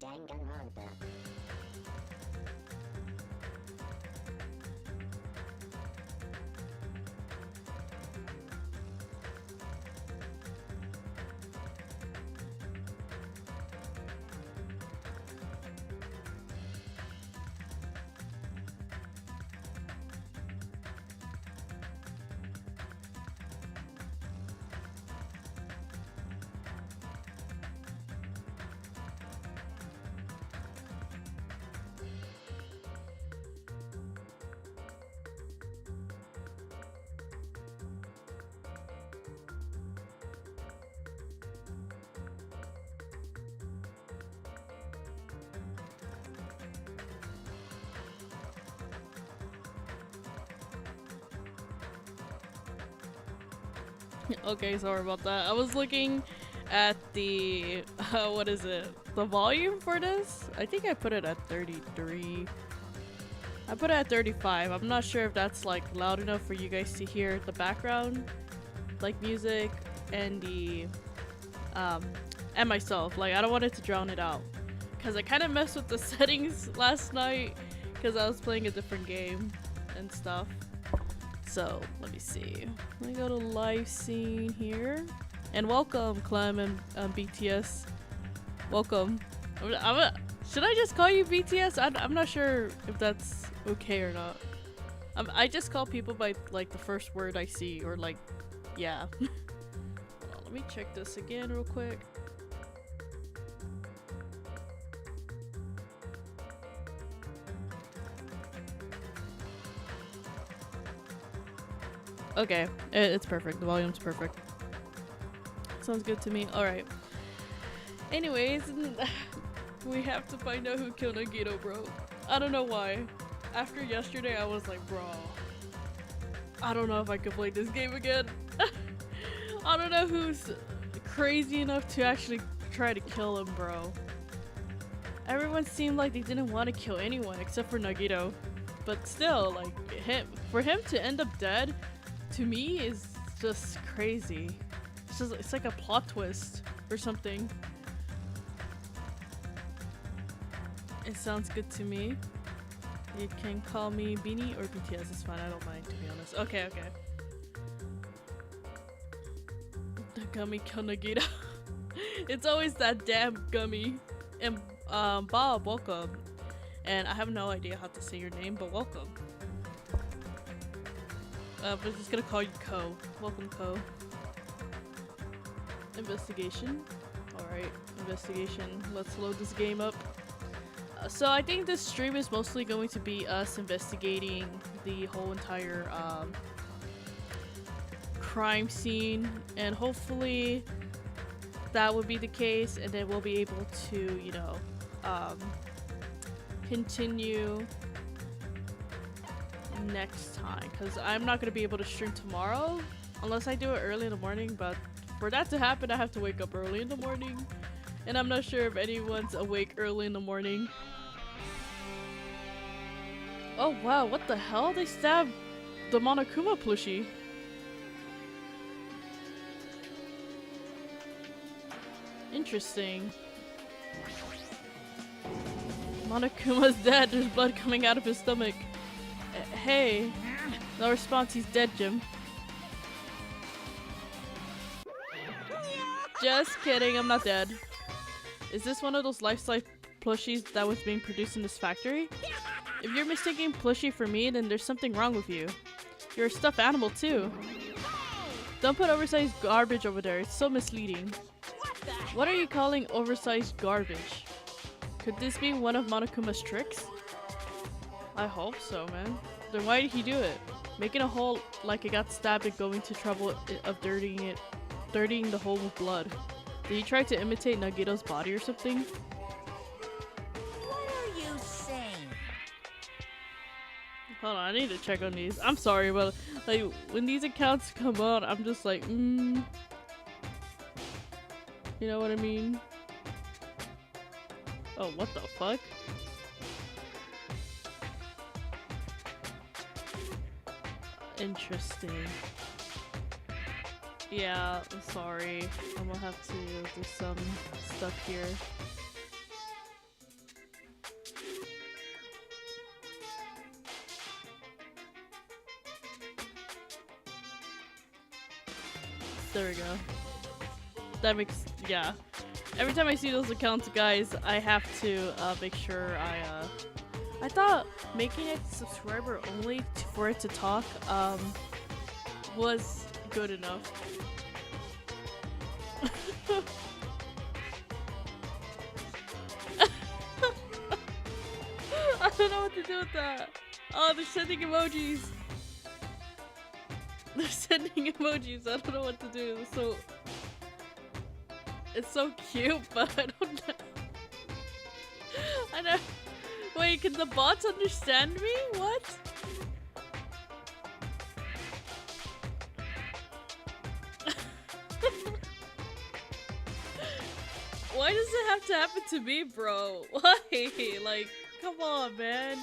Danganronpa. Okay, sorry about that. I was looking at the what is it? The volume for this? I think I put it at 33. I put it at 35. I'm not sure if that's like loud enough for you guys to hear the background, like music and the and myself. Like I don't want it to drown it out, cause I kind of messed with the settings last night, cause I was playing a different game and stuff. So let me see. Let me go to live scene here, and welcome Clem and BTS. Welcome. Should I just call you BTS? I'm not sure if that's okay or not. I just call people by like the first word I see, or like, yeah. Hold on, let me check this again real quick. Okay, it's perfect. The volume's perfect. Sounds good to me. Alright. Anyways, we have to find out who killed Nagito, bro. I don't know why. After yesterday, I was like, bro, I don't know if I could play this game again. I don't know who's crazy enough to actually try to kill him, bro. Everyone seemed like they didn't want to kill anyone except for Nagito. But still, like, for him to end up dead, to me, is just crazy. It's like a plot twist or something. It sounds good to me. You can call me Beanie or BTS, it's fine, I don't mind, to be honest. Okay, okay. The gummy killed Nagito. It's always that damn gummy. And Bob, welcome. And I have no idea how to say your name, but welcome. We're just gonna call you Ko. Welcome, Ko. Investigation. Alright, investigation. Let's load this game up. So I think this stream is mostly going to be us investigating the whole entire crime scene, and hopefully that would be the case, and then we'll be able to, you know, continue next time, because I'm not going to be able to stream tomorrow unless I do it early in the morning, but for that to happen I have to wake up early in the morning, and I'm not sure if anyone's awake early in the morning. Oh wow, what the hell? They stabbed the Monokuma plushie. Interesting. Monokuma's dead. There's blood coming out of his stomach. Hey. No response, he's dead, Jim. Just kidding, I'm not dead. Is this one of those life-size plushies that was being produced in this factory? If you're mistaking plushie for me, then there's something wrong with you. You're a stuffed animal too. Don't put oversized garbage over there, it's so misleading. What are you calling oversized garbage? Could this be one of Monokuma's tricks? I hope so, man. Then why did he do it? Making a hole like it got stabbed and going to trouble of dirtying the hole with blood. Did he try to imitate Nagito's body or something? What are you saying? Hold on, I need to check on these. I'm sorry, but like when these accounts come out, I'm just like, You know what I mean? Oh, what the fuck? Interesting. Yeah, I'm sorry. I'm gonna have to do some stuff here. There we go. That makes, yeah. Every time I see those accounts, guys, I have to make sure I thought making it subscriber only for it to talk was good enough. I don't know what to do with that. Oh, they're sending emojis. They're sending emojis. I don't know what to do. So it's so cute, but I don't know. I know. Wait, can the bots understand me? What? Why does it have to happen to me, bro? Why? Like, come on, man.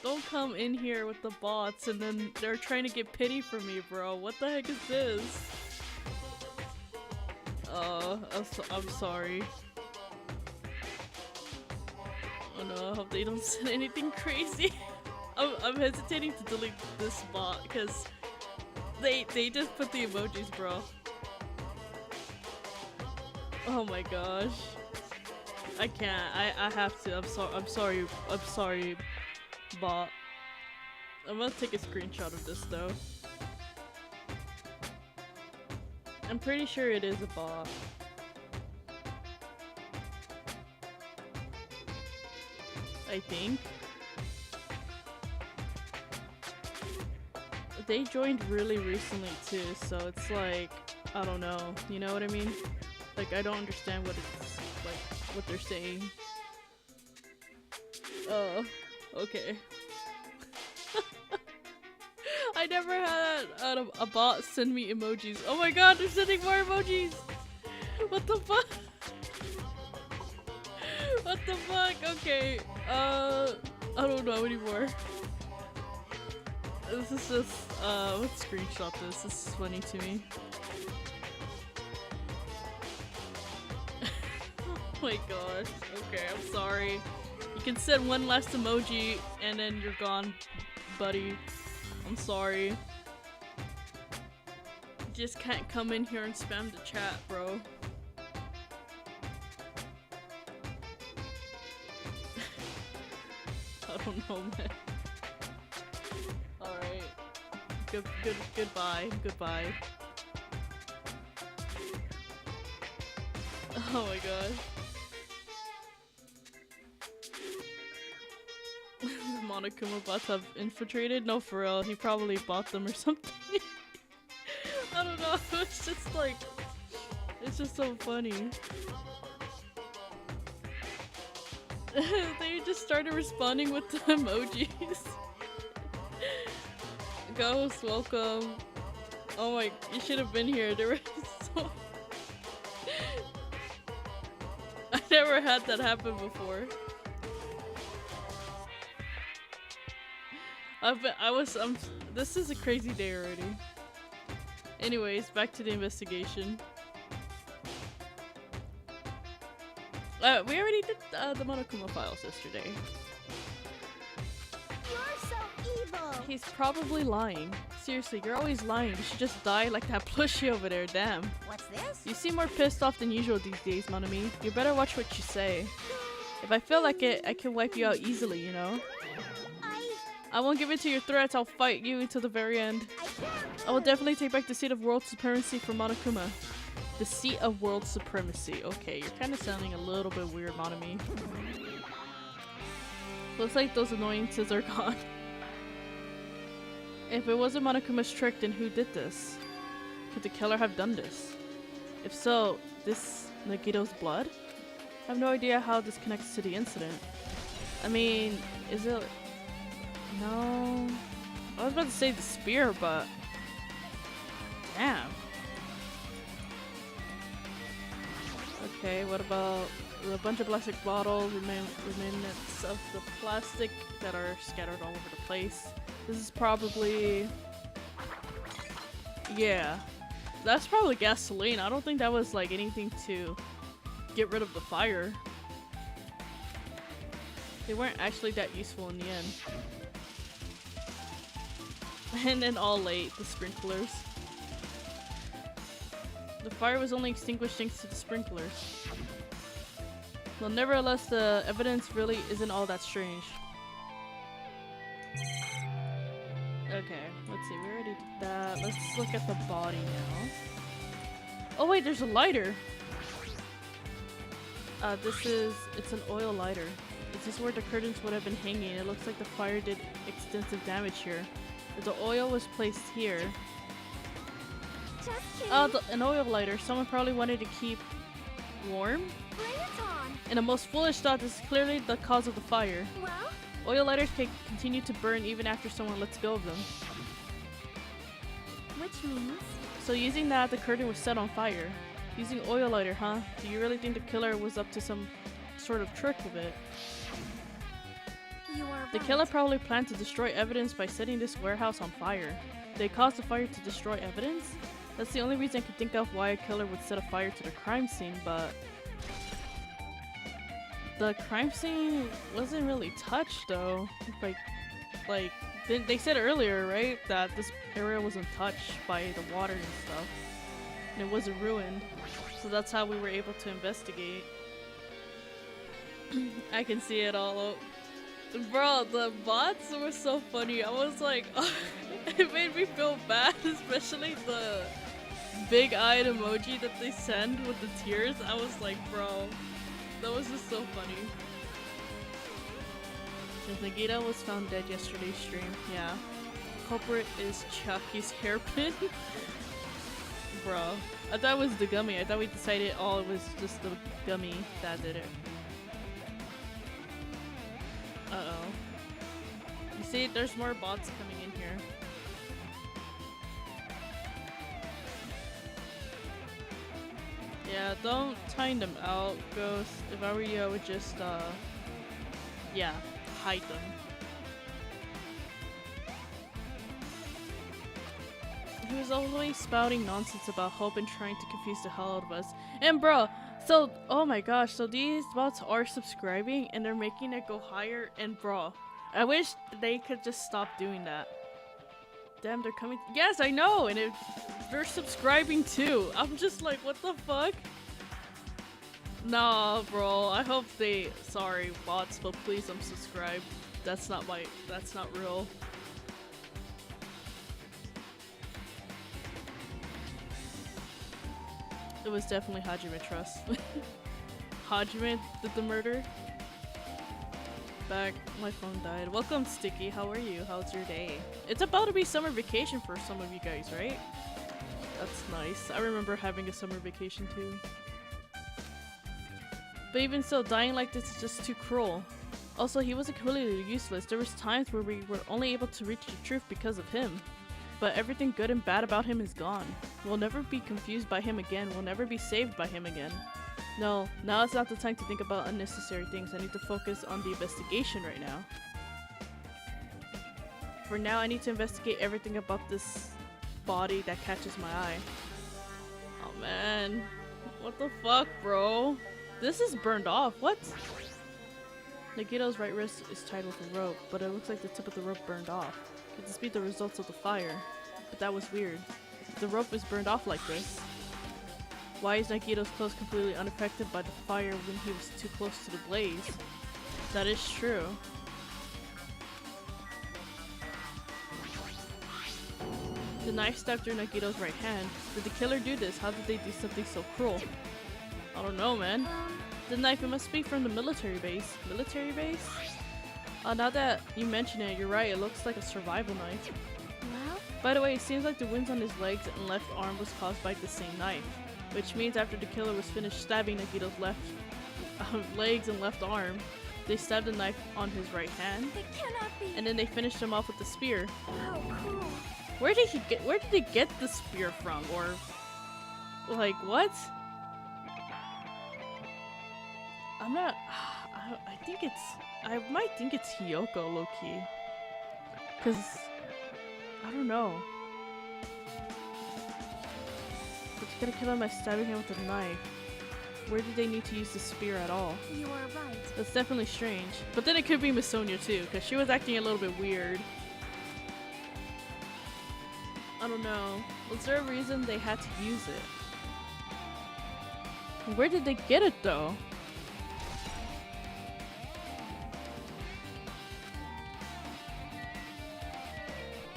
Don't come in here with the bots and then they're trying to get pity for me, bro. What the heck is this? I'm sorry. Oh no, I hope they don't send anything crazy. I'm hesitating to delete this bot because they just put the emojis, bro. Oh my gosh. I can't. I have to. I'm sorry, bot. I'm gonna take a screenshot of this though. I'm pretty sure it is a bot. I think. They joined really recently too, so it's like, I don't know, you know what I mean? Like, I don't understand what it's, like, what they're saying. Oh, okay. I never had a bot send me emojis. Oh my god, they're sending more emojis! What the fuck? What the fuck? Okay, I don't know anymore. This is just, let's screenshot this. This is funny to me. Oh my gosh. Okay, I'm sorry. You can send one last emoji and then you're gone, buddy. I'm sorry. You just can't come in here and spam the chat, bro. I don't know, man. Alright. Goodbye. Goodbye. Oh my god. Monokuma bots have infiltrated? No, for real. He probably bought them or something. I don't know. It's just like, it's just so funny. They just started responding with the emojis. Ghost, welcome. Oh my, you should have been here. There were so... I never had that happen before. This is a crazy day already. Anyways, back to the investigation. We already did the Monokuma files yesterday. You're so evil. He's probably lying. Seriously, you're always lying. You should just die like that plushie over there, damn. What's this? You seem more pissed off than usual these days, Monami. You better watch what you say. If I feel like it, I can wipe you out easily, you know? I won't give in to your threats. I'll fight you to the very end. I will definitely take back the seat of world supremacy for Monokuma. The seat of world supremacy. Okay, you're kind of sounding a little bit weird, Monami. Looks like those annoyances are gone. If it wasn't Monokuma's trick, then who did this? Could the killer have done this? If so, this Nagito's blood? I have no idea how this connects to the incident. I mean, is it... No... I was about to say the spear, but... Damn. Okay, what about a bunch of plastic bottles, remnants of the plastic that are scattered all over the place? This is probably... Yeah. That's probably gasoline. I don't think that was like anything to get rid of the fire. They weren't actually that useful in the end. And then all late, the sprinklers. The fire was only extinguished thanks to the sprinklers. Well, nevertheless, the evidence really isn't all that strange. Okay, let's see, we already did that. Let's look at the body now. Oh wait, there's a lighter! It's an oil lighter. This is where the curtains would have been hanging. It looks like the fire did extensive damage here. If the oil was placed here... Oh, an oil lighter. Someone probably wanted to keep warm? Bring it on. And the most foolish thought, this is clearly the cause of the fire. Well? Oil lighters can continue to burn even after someone lets go of them. Which means? So using that, the curtain was set on fire. Using oil lighter, huh? Do you really think the killer was up to some sort of trick with it? You are The killer probably planned to destroy evidence by setting this warehouse on fire. They caused the fire to destroy evidence? That's the only reason I could think of why a killer would set a fire to the crime scene, but... The crime scene wasn't really touched, though. Like they said earlier, right? That this area wasn't touched by the water and stuff. And it wasn't ruined. So that's how we were able to investigate. I can see it all. Bro, the bots were so funny. I was like, it made me feel bad, especially the big-eyed emoji that they send with the tears. I was like, bro, that was just so funny. Nagito was found dead yesterday's stream. Yeah. Culprit is Chucky's hairpin. Bro, I thought it was the gummy. I thought we decided, oh, it was just the gummy that did it. Uh-oh. You see, there's more bots coming in here. Yeah, don't time them out, Ghost. If I were you, I would just, yeah, hide them. He was always spouting nonsense about hope and trying to confuse the hell out of us. And bro, so, oh my gosh, so these bots are subscribing and they're making it go higher, and bro, I wish they could just stop doing that. Damn, they're coming. Yes, I know, and they're subscribing too. I'm just like, what the fuck? Nah, bro, I hope they, sorry bots, but please unsubscribe. That's not real. It was definitely Hajime Trust. Hajime did the murder. Back, my phone died. Welcome, Sticky. How are you? How's your day? It's about to be summer vacation for some of you guys, right? That's nice. I remember having a summer vacation too. But even so, dying like this is just too cruel. Also, he wasn't completely useless. There was times where we were only able to reach the truth because of him. But everything good and bad about him is gone. We'll never be confused by him again. We'll never be saved by him again. No, now is not the time to think about unnecessary things. I need to focus on the investigation right now. For now, I need to investigate everything about this body that catches my eye. Oh man. What the fuck, bro? This is burned off. What? Nagito's right wrist is tied with a rope, but it looks like the tip of the rope burned off. Could this be the results of the fire? But that was weird. The rope is burned off like this. Why is Nagito's clothes completely unaffected by the fire when he was too close to the blaze? That is true. The knife stabbed through Nagito's right hand. Did the killer do this? How did they do something so cruel? I don't know, man. The knife, it must be from the military base. Military base? Now that you mention it, you're right. It looks like a survival knife. Well? By the way, it seems like the wounds on his legs and left arm was caused by the same knife. Which means after the killer was finished stabbing Nagito's left legs and left arm, they stabbed the knife on his right hand. It cannot be. And then they finished him off with the spear. How cruel. Where did they get the spear from? Or like what? I'm not I might think it's Hiyoko low-key. Cause I don't know. But you gotta kill him by stabbing him with a knife. Where did they need to use the spear at all? You are right. That's definitely strange. But then it could be Misonia too, because she was acting a little bit weird. I don't know. Was there a reason they had to use it? Where did they get it though?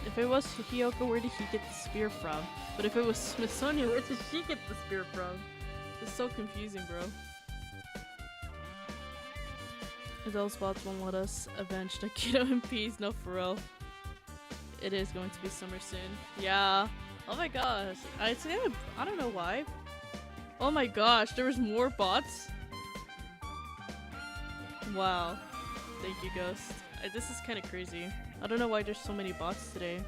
If it was Hiyoko, where did he get the spear from? But if it was Smithsonian, where did she get the spear from? It's so confusing, bro. Those spots won't let us avenge Nagito in peace. No, for real. It is going to be summer soon. Yeah. Oh my gosh. I don't know why. Oh my gosh, there was more bots? Wow. Thank you, Ghost. This is kind of crazy. I don't know why there's so many bots today.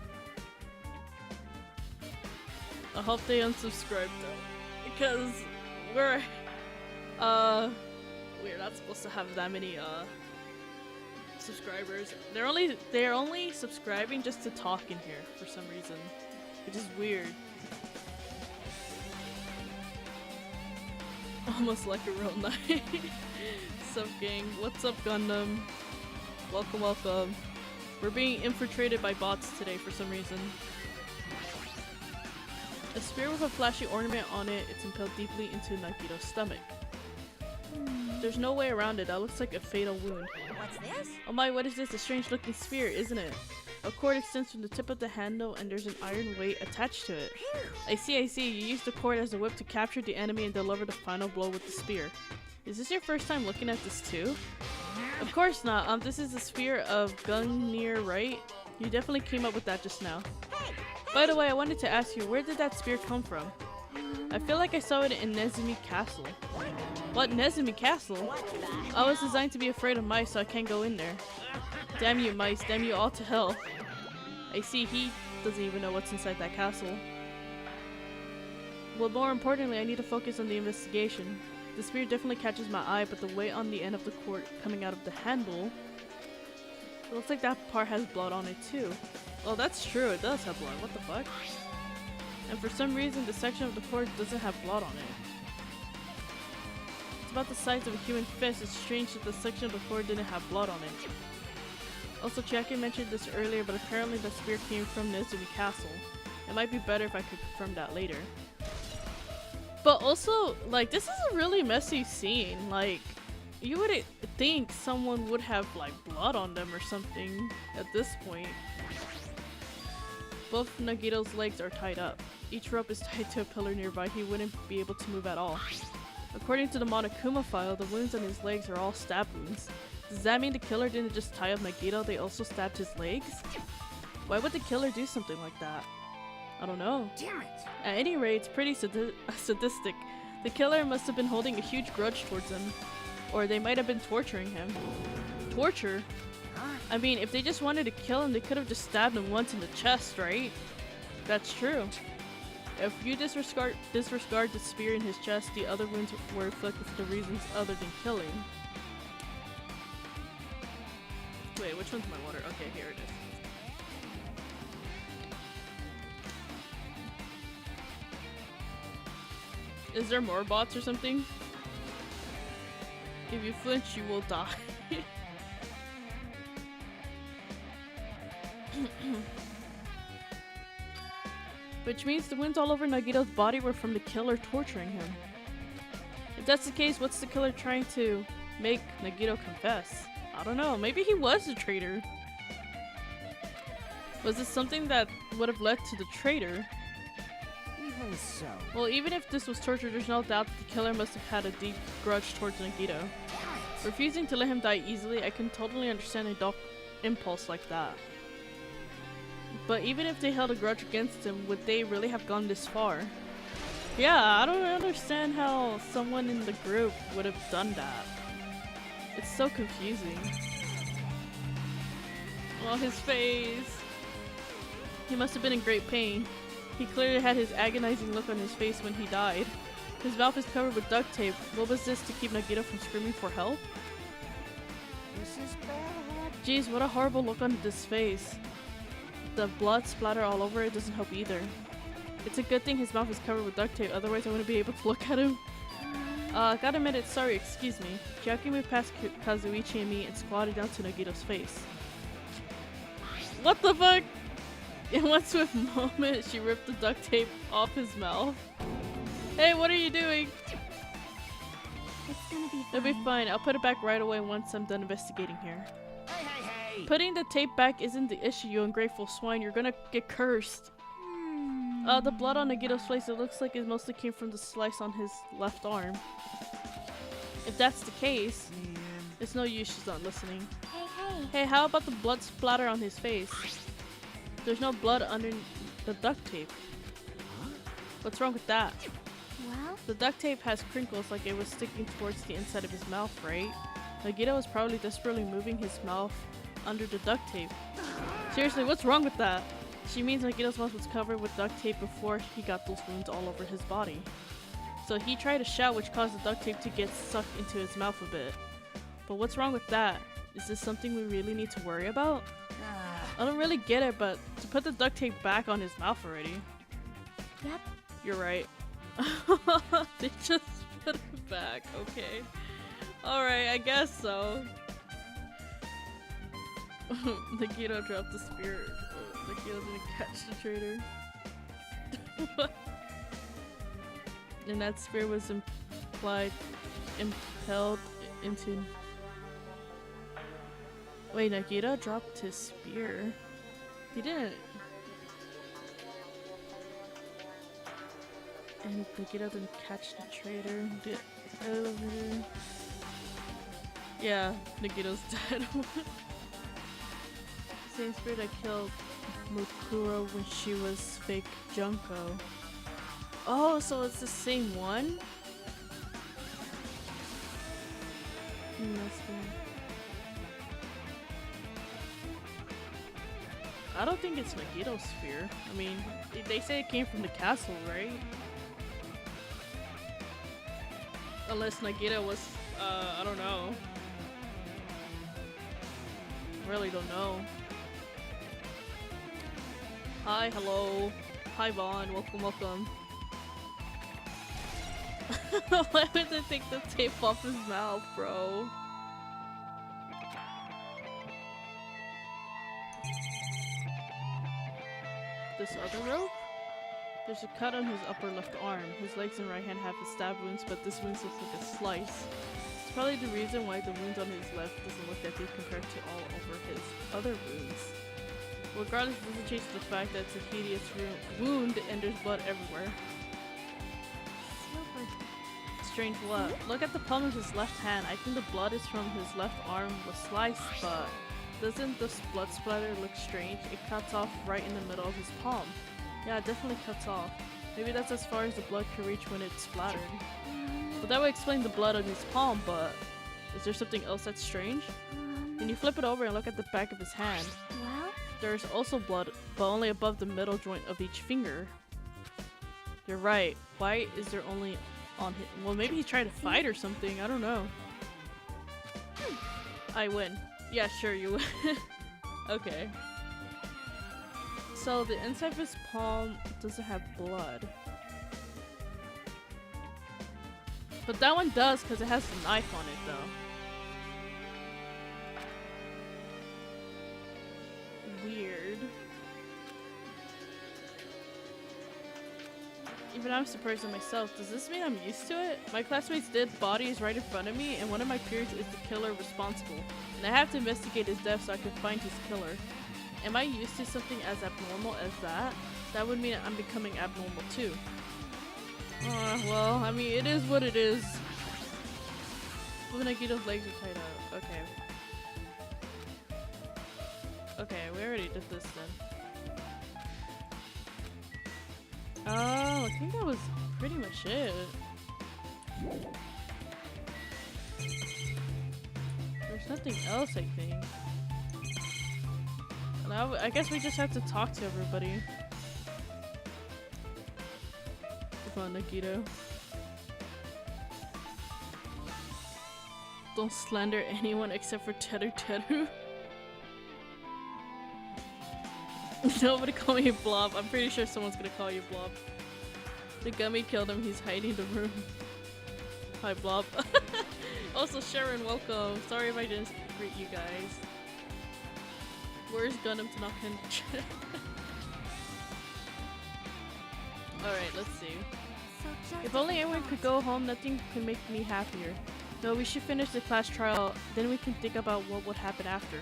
I hope they unsubscribe though, because we're not supposed to have that many subscribers. They're only subscribing just to talk in here for some reason, which is weird. Almost like a real night. Sup gang, what's up Gundam? Welcome, welcome. We're being infiltrated by bots today for some reason. A spear with a flashy ornament on it, it's impaled deeply into Nagito's stomach. There's no way around it, that looks like a fatal wound. What's this? Oh my, what is this? A strange looking spear, isn't it? A cord extends from the tip of the handle and there's an iron weight attached to it. I see, you used the cord as a whip to capture the enemy and deliver the final blow with the spear. Is this your first time looking at this too? Of course not. This is the sphere of Gungnir, right? You definitely came up with that just now. By the way, I wanted to ask you, where did that spear come from? I feel like I saw it in Nezumi Castle. What, Nezumi Castle? I was designed to be afraid of mice, so I can't go in there. Damn you mice, damn you all to hell. I see, he doesn't even know what's inside that castle. Well, more importantly, I need to focus on the investigation. The spear definitely catches my eye, but the weight on the end of the cord coming out of the handle, it looks like that part has blood on it too. Oh, that's true, it does have blood. What the fuck? And for some reason, the section of the cord doesn't have blood on it. It's about the size of a human fist. It's strange that the section of the cord didn't have blood on it. Also, Chiaki mentioned this earlier, but apparently the spear came from Nezumi Castle. It might be better if I could confirm that later. But also, like, this is a really messy scene. Like, you wouldn't think someone would have, like, blood on them or something at this point. Both Nagito's legs are tied up. Each rope is tied to a pillar nearby. He wouldn't be able to move at all. According to the Monokuma file, the wounds on his legs are all stab wounds. Does that mean the killer didn't just tie up Nagito, they also stabbed his legs? Why would the killer do something like that? I don't know. Damn it! At any rate, it's pretty sadistic. The killer must have been holding a huge grudge towards him. Or they might have been torturing him. Torture? I mean, if they just wanted to kill him, they could have just stabbed him once in the chest, right? That's true. If you disregard the spear in his chest, the other wounds were inflicted for the reasons other than killing. Wait, which one's my water? Okay, here it is. Is there more bots or something? If you flinch, you will die. Which means the wounds all over Nagito's body were from the killer torturing him. If that's the case, what's the killer trying to make Nagito confess? I don't know, maybe he was a traitor. Was this something that would have led to the traitor? Even so. Well, even if this was torture, there's no doubt that the killer must have had a deep grudge towards Nagito. Refusing to let him die easily, I can totally understand a dark impulse like that. But even if they held a grudge against him, would they really have gone this far? Yeah, I don't understand how someone in the group would have done that. It's so confusing. Oh, his face. He must have been in great pain. He clearly had his agonizing look on his face when he died. His mouth is covered with duct tape. What was this to keep Nagito from screaming for help? This is bad. Jeez, what a horrible look on this face. The blood splatter all over it doesn't help either. It's a good thing his mouth is covered with duct tape, otherwise I wouldn't be able to look at him. Gotta admit it, sorry, excuse me. Chiaki moved past Kazuichi and me and squatted down to Nagito's face. What the fuck? In one swift moment, she ripped the duct tape off his mouth. Hey, what are you doing? It's gonna be fine. It'll be fine. I'll put it back right away once I'm done investigating here. Hey, hey, hey! Putting the tape back isn't the issue, you ungrateful swine. You're gonna get cursed. The blood on Nagito's face, it looks like it mostly came from the slice on his left arm. If that's the case, it's no use, she's not listening. Hey, Hey, how about the blood splatter on his face? There's no blood under the duct tape. What's wrong with that? well, The duct tape has crinkles like it was sticking towards the inside of his mouth, right? Nagito was probably desperately moving his mouth under the duct tape. Seriously, what's wrong with that? She means Nagito's mouth was covered with duct tape before he got those wounds all over his body. So he tried to shout, which caused the duct tape to get sucked into his mouth a bit. But what's wrong with that? Is this something we really need to worry about? I don't really get it, but to put the duct tape back on his mouth already. yep. You're right. They just put it back, okay. Alright, I guess so. Nagito dropped the spear. Oh, Nagito didn't catch the traitor. And that spear was impelled into... Wait, Nagito dropped his spear? He didn't... And Nagito didn't catch the traitor. The elevator... Yeah, Nagito's dead. Same spirit that killed Mukuro when she was fake Junko. Oh, so it's the same one? I don't think it's Nagito's spear. I mean, they say it came from the castle, right? Unless Nagito was, I don't know. Really don't know. Hi, hello. Hi, Vaughn. Welcome, welcome. Why would they take the tape off his mouth, bro? This other rope? There's a cut on his upper left arm. His legs and right hand have the stab wounds, but this wound looks like a slice. It's probably the reason why the wound on his left doesn't look that deep compared to all over his other wounds. Regardless, it doesn't change the fact that it's a hideous wound and there's blood everywhere. strange what? Look at the palm of his left hand. I think the blood is from his left arm was sliced, but doesn't this blood splatter look strange? It cuts off right in the middle of his palm. Yeah, it definitely cuts off. Maybe that's as far as the blood can reach when it's splattered. Well, that would explain the blood on his palm, but is there something else that's strange? When you flip it over and look at the back of his hand, Well, there's also blood, but only above the middle joint of each finger. You're right. Why is there only on his— well, maybe he tried to fight or something. I don't know. I win. Yeah, sure, you win. Okay. So the inside of his palm doesn't have blood. But that one does because it has the knife on it though. Weird. Even I'm surprised at myself. Does this mean I'm used to it? My classmate's dead body is right in front of me and one of my peers is the killer responsible. And I have to investigate his death so I can find his killer. Am I used to something as abnormal as that? That would mean I'm becoming abnormal too. Well, I mean, it is what it is. Nagito's legs are tied up. Okay. Okay, we already did this then. Oh, I think that was pretty much it. There's nothing else, I think. Now, I guess we just have to talk to everybody. Come on, Nagito. Don't slander anyone except for Teru Teru. Nobody call me Blob. I'm pretty sure someone's gonna call you Blob. The gummy killed him. He's hiding the room. Hi, Blob. Also, Sharon, welcome. Sorry if I didn't greet you guys. Where's Gundam to knock him? Alright, let's see. so just If only everyone could go home, nothing could make me happier. No, we should finish the class trial, then we can think about what would happen after.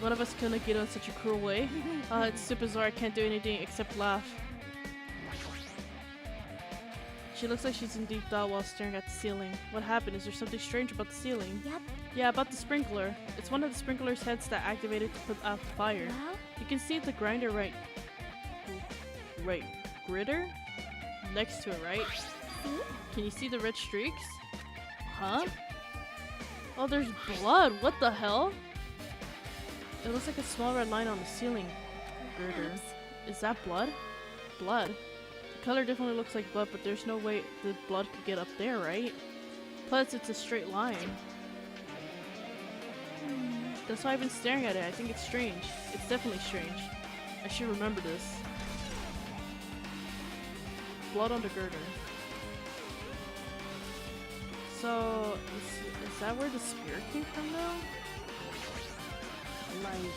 One of us killed Nagito in such a cruel way. It's super bizarre, I can't do anything except laugh. She looks like she's in deep thought while staring at the ceiling. What happened? Is there something strange about the ceiling? Yep. Yeah, about the sprinkler. It's one of the sprinkler's heads that activated to put out the fire. Well, You can see the grinder right gritter next to it, right? see? Can you see the red streaks? Huh? Oh, there's blood. What the hell? It looks like a small red line on the ceiling girder. Perhaps. Is that blood? Blood. The color definitely looks like blood, but there's no way the blood could get up there, right? Plus, it's a straight line. That's why I've been staring at it. I think it's strange. It's definitely strange. I should remember this. Blood on the girder. So, is that where the spirit came from now?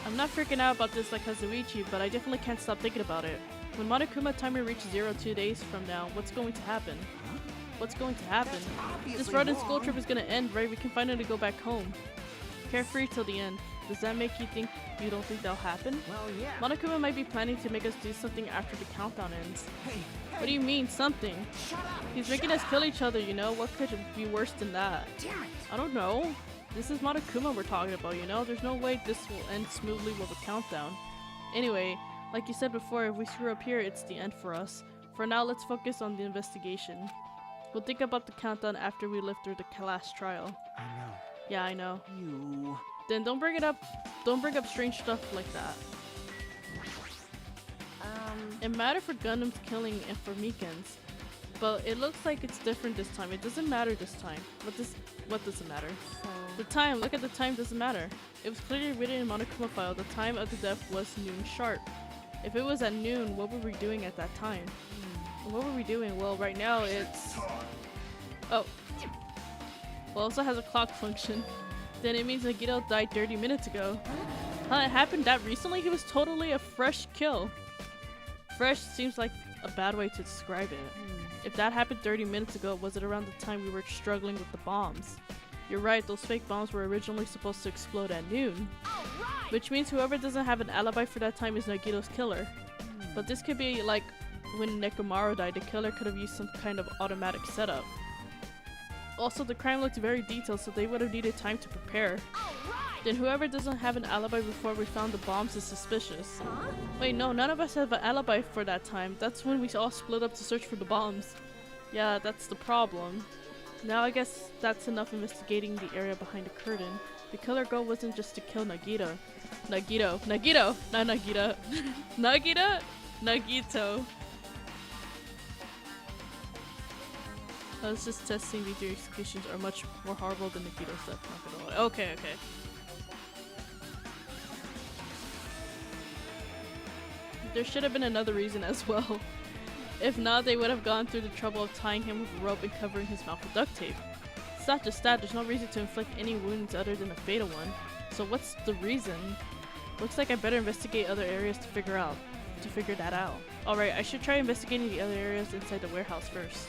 I'm not freaking out about this like Kazuichi, but I definitely can't stop thinking about it. When Monokuma timer reaches 0 2 days from now, what's going to happen? What's going to happen? This road and school trip is gonna end, right? We can finally go back home. Carefree till the end. Does that make you think you don't think that'll happen? Well, yeah. Monokuma might be planning to make us do something after the countdown ends. Hey, What do you mean, something? shut up! He's making us kill each other, you know? What could be worse than that? Damn it! I don't know. This is Monokuma we're talking about, you know? There's no way this will end smoothly with a countdown. Anyway, like you said before, if we screw up here, it's the end for us. For now, let's focus on the investigation. We'll think about the countdown after we live through the class trial. I know. Yeah, I know. You. Then don't bring up strange stuff like that. It mattered for Gundam's killing and for Miken's, but it looks like it's different this time. It doesn't matter this time. What doesn't matter? The time, look at the time, doesn't matter. It was clearly written in Monokuma file, the time of the death was noon sharp. If it was at noon, what were we doing at that time? What were we doing? Well, right now it's... Oh. Well, it also has a clock function. Then it means Nagito died 30 minutes ago. Huh, it happened that recently? He was totally a fresh kill. Fresh seems like a bad way to describe it. If that happened 30 minutes ago, was it around the time we were struggling with the bombs? You're right, those fake bombs were originally supposed to explode at noon. Which means whoever doesn't have an alibi for that time is Nagito's killer. But this could be like when Nekomaru died, the killer could have used some kind of automatic setup. Also, the crime looked very detailed, so they would have needed time to prepare. Then whoever doesn't have an alibi before we found the bombs is suspicious. Wait, no, none of us have an alibi for that time. That's when we all split up to search for the bombs. Yeah, that's the problem. Now I guess that's enough investigating the area behind the curtain. The killer goal wasn't just to kill Nagito. Nagito. Not Nagita. Nagita? Nagito. I was just testing the three executions are much more horrible than Nagito's stuff. Not gonna lie. Okay. There should have been another reason as well. If not, they would have gone through the trouble of tying him with a rope and covering his mouth with duct tape. It's not just that, there's no reason to inflict any wounds other than a fatal one. So what's the reason? Looks like I better investigate other areas to figure that out. Alright, I should try investigating the other areas inside the warehouse first.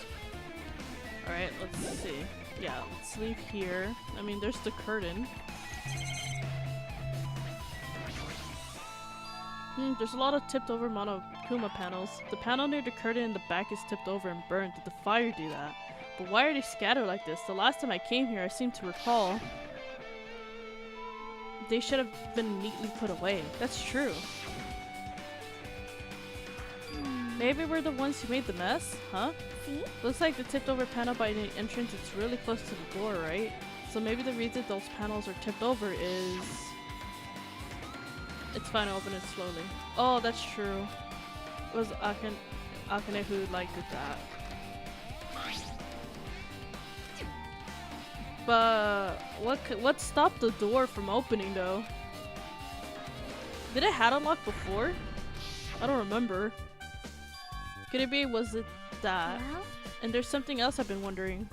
Alright, let's see. Yeah, let's leave here. I mean, there's the curtain. There's a lot of tipped over Monokuma panels. The panel near the curtain in the back is tipped over and burned. Did the fire do that? But why are they scattered like this? The last time I came here, I seem to recall they should have been neatly put away. That's true. Maybe we're the ones who made the mess? Huh? See? Looks like the tipped over panel by the entrance is really close to the door, right? So maybe the reason those panels are tipped over is... It's fine, I'll open it slowly. Oh, that's true. It was Akane who did that. But what stopped the door from opening though? Did it have a lock before? I don't remember. Could it be, was it that? Well? And there's something else I've been wondering.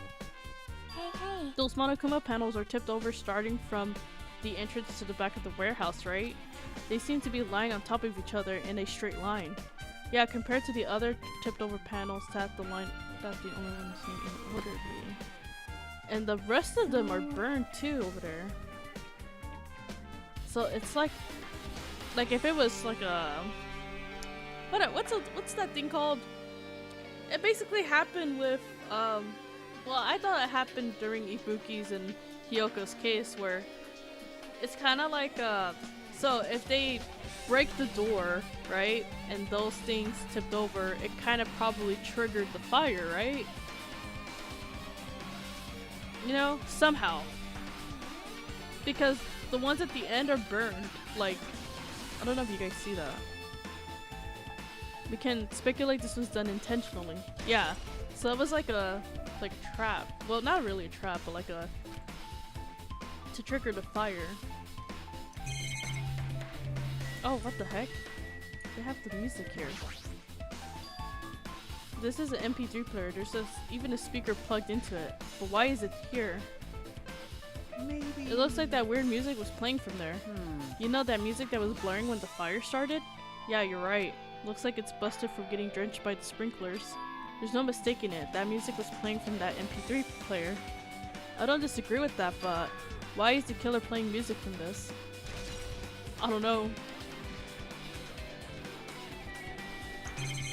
Hey. Those Monokuma panels are tipped over starting from the entrance to the back of the warehouse, right? They seem to be lying on top of each other in a straight line. Yeah, compared to the other tipped over panels, that's the only one seen in orderly. And the rest of them are burned too over there. So it's like if it was like a what's that thing called? It basically happened with well, I thought it happened during Ibuki's and Hyoko's case where it's kind of like so if they break the door, right, and those things tipped over, it kind of probably triggered the fire, right? You know, somehow. Because the ones at the end are burned. Like, I don't know if you guys see that. We can speculate this was done intentionally. Yeah. So it was like a trap. Well, not really a trap, but to trigger the fire. Oh, what the heck? They have the music here. This is an MP3 player. There's even a speaker plugged into it. But why is it here? Maybe. It looks like that weird music was playing from there. You know that music that was blaring when the fire started? Yeah, you're right. Looks like it's busted from getting drenched by the sprinklers. There's no mistaking it. That music was playing from that MP3 player. I don't disagree with that, but why is the killer playing music from this? I don't know.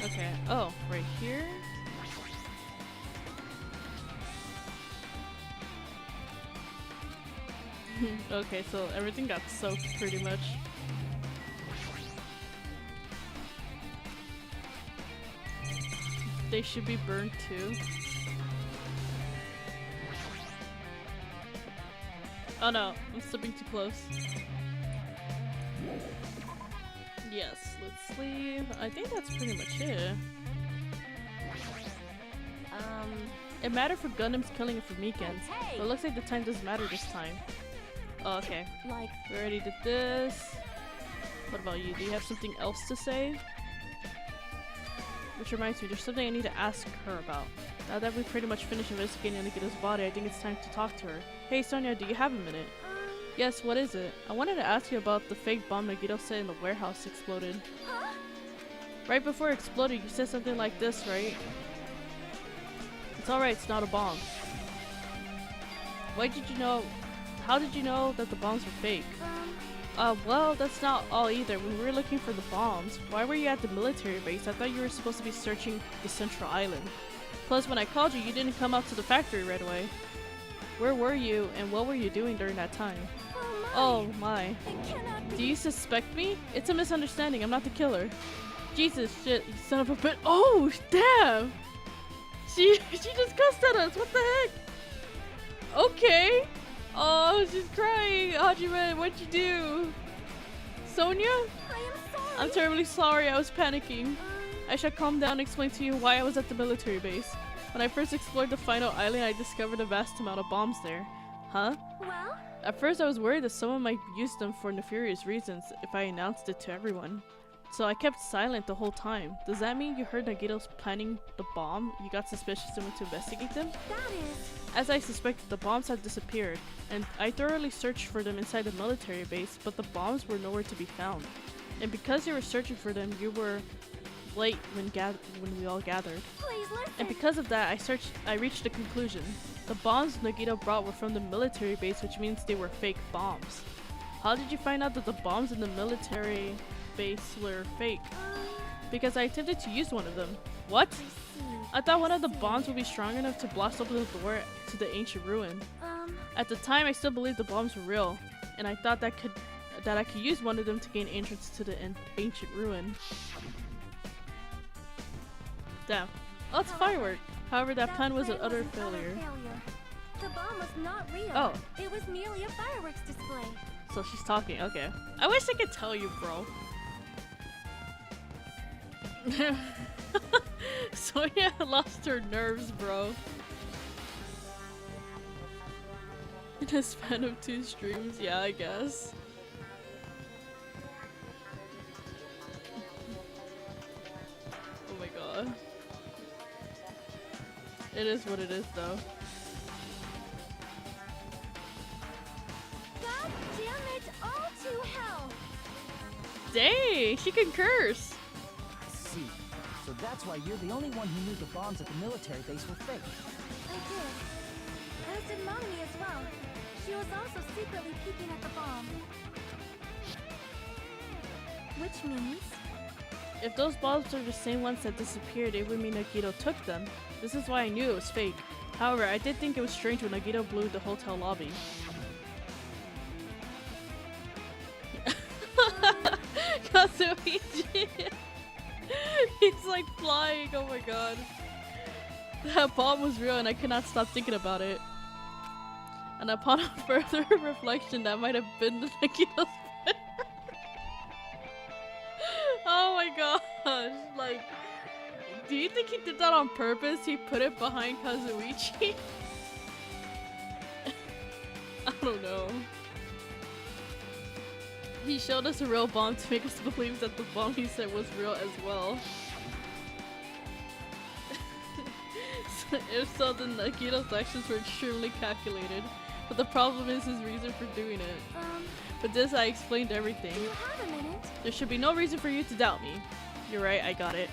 Okay. Oh, right here? Okay, so everything got soaked pretty much. They should be burned too. Oh no, I'm stepping too close. Yes, let's leave. I think that's pretty much it. It mattered for Gundam's killing and for Miken's, but it looks like the time doesn't matter this time. Oh, okay. Like, We already did this. What about you? Do you have something else to say? Which reminds me, there's something I need to ask her about. Now that we pretty much finished investigating Nagito's body, I think it's time to talk to her. Hey Sonia, do you have a minute? Yes, what is it? I wanted to ask you about the fake bomb Nagito said in the warehouse exploded. huh? Right before it exploded, you said something like this, right? It's alright, it's not a bomb. Why did you know? How did you know that the bombs were fake? Well, that's not all either. When we were looking for the bombs, why were you at the military base? I thought you were supposed to be searching the central island. Plus, when I called you, you didn't come out to the factory right away. Where were you, and what were you doing during that time? Oh my. Do you suspect me? It's a misunderstanding. I'm not the killer. Jesus, shit, you son of a bitch. Oh, damn! She just cussed at us. What the heck? Okay. Oh, she's crying. Hajime, what'd you do? Sonia? I am sorry. I'm terribly sorry. I was panicking. I should calm down and explain to you why I was at the military base. When I first explored the final island, I discovered a vast amount of bombs there. Huh? Well? At first, I was worried that someone might use them for nefarious reasons if I announced it to everyone. So I kept silent the whole time. Does that mean you heard Nagito's planning the bomb? You got suspicious and went to investigate them? That is... As I suspected, the bombs had disappeared, and I thoroughly searched for them inside the military base, but the bombs were nowhere to be found. And because you were searching for them, you were late when we all gathered. Please listen. And because of that, I reached a conclusion. The bombs Nagito brought were from the military base, which means they were fake bombs. How did you find out that the bombs in the military base were fake? Because I attempted to use one of them. What? I see. I thought one of the bombs would be strong enough to blast open the door to the ancient ruin. At the time, I still believed the bombs were real, and I thought that I could use one of them to gain entrance to the ancient ruin. Damn. Oh, it's firework. However, that plan was an utter failure. The bomb was not real. Oh. It was merely a fireworks display. So she's talking. Okay. I wish I could tell you, bro. Sonia lost her nerves, bro. In a span of 2 streams, yeah, I guess. Oh my god. It is what it is, though. God damn it, all to hell! Dang, she can curse. I see. So that's why you're the only one who knew the bombs at the military base were fake. I did. As did Mommy as well. She was also secretly peeking at the bomb. Which means... If those bombs are the same ones that disappeared, it would mean Nagito took them. This is why I knew it was fake. However, I did think it was strange when Nagito blew the hotel lobby. Kazuichi! He's like flying, oh my god. That bomb was real and I could not stop thinking about it. And upon further reflection, that might have been the Nagito's Oh my gosh, like, do you think he did that on purpose? He put it behind Kazuichi? I don't know. He showed us a real bomb to make us believe that the bomb he said was real as well. If so, then Nagito's actions were extremely calculated. But the problem is his reason for doing it. But this I explained everything. Do you have a minute? There should be no reason for you to doubt me. You're right, I got it.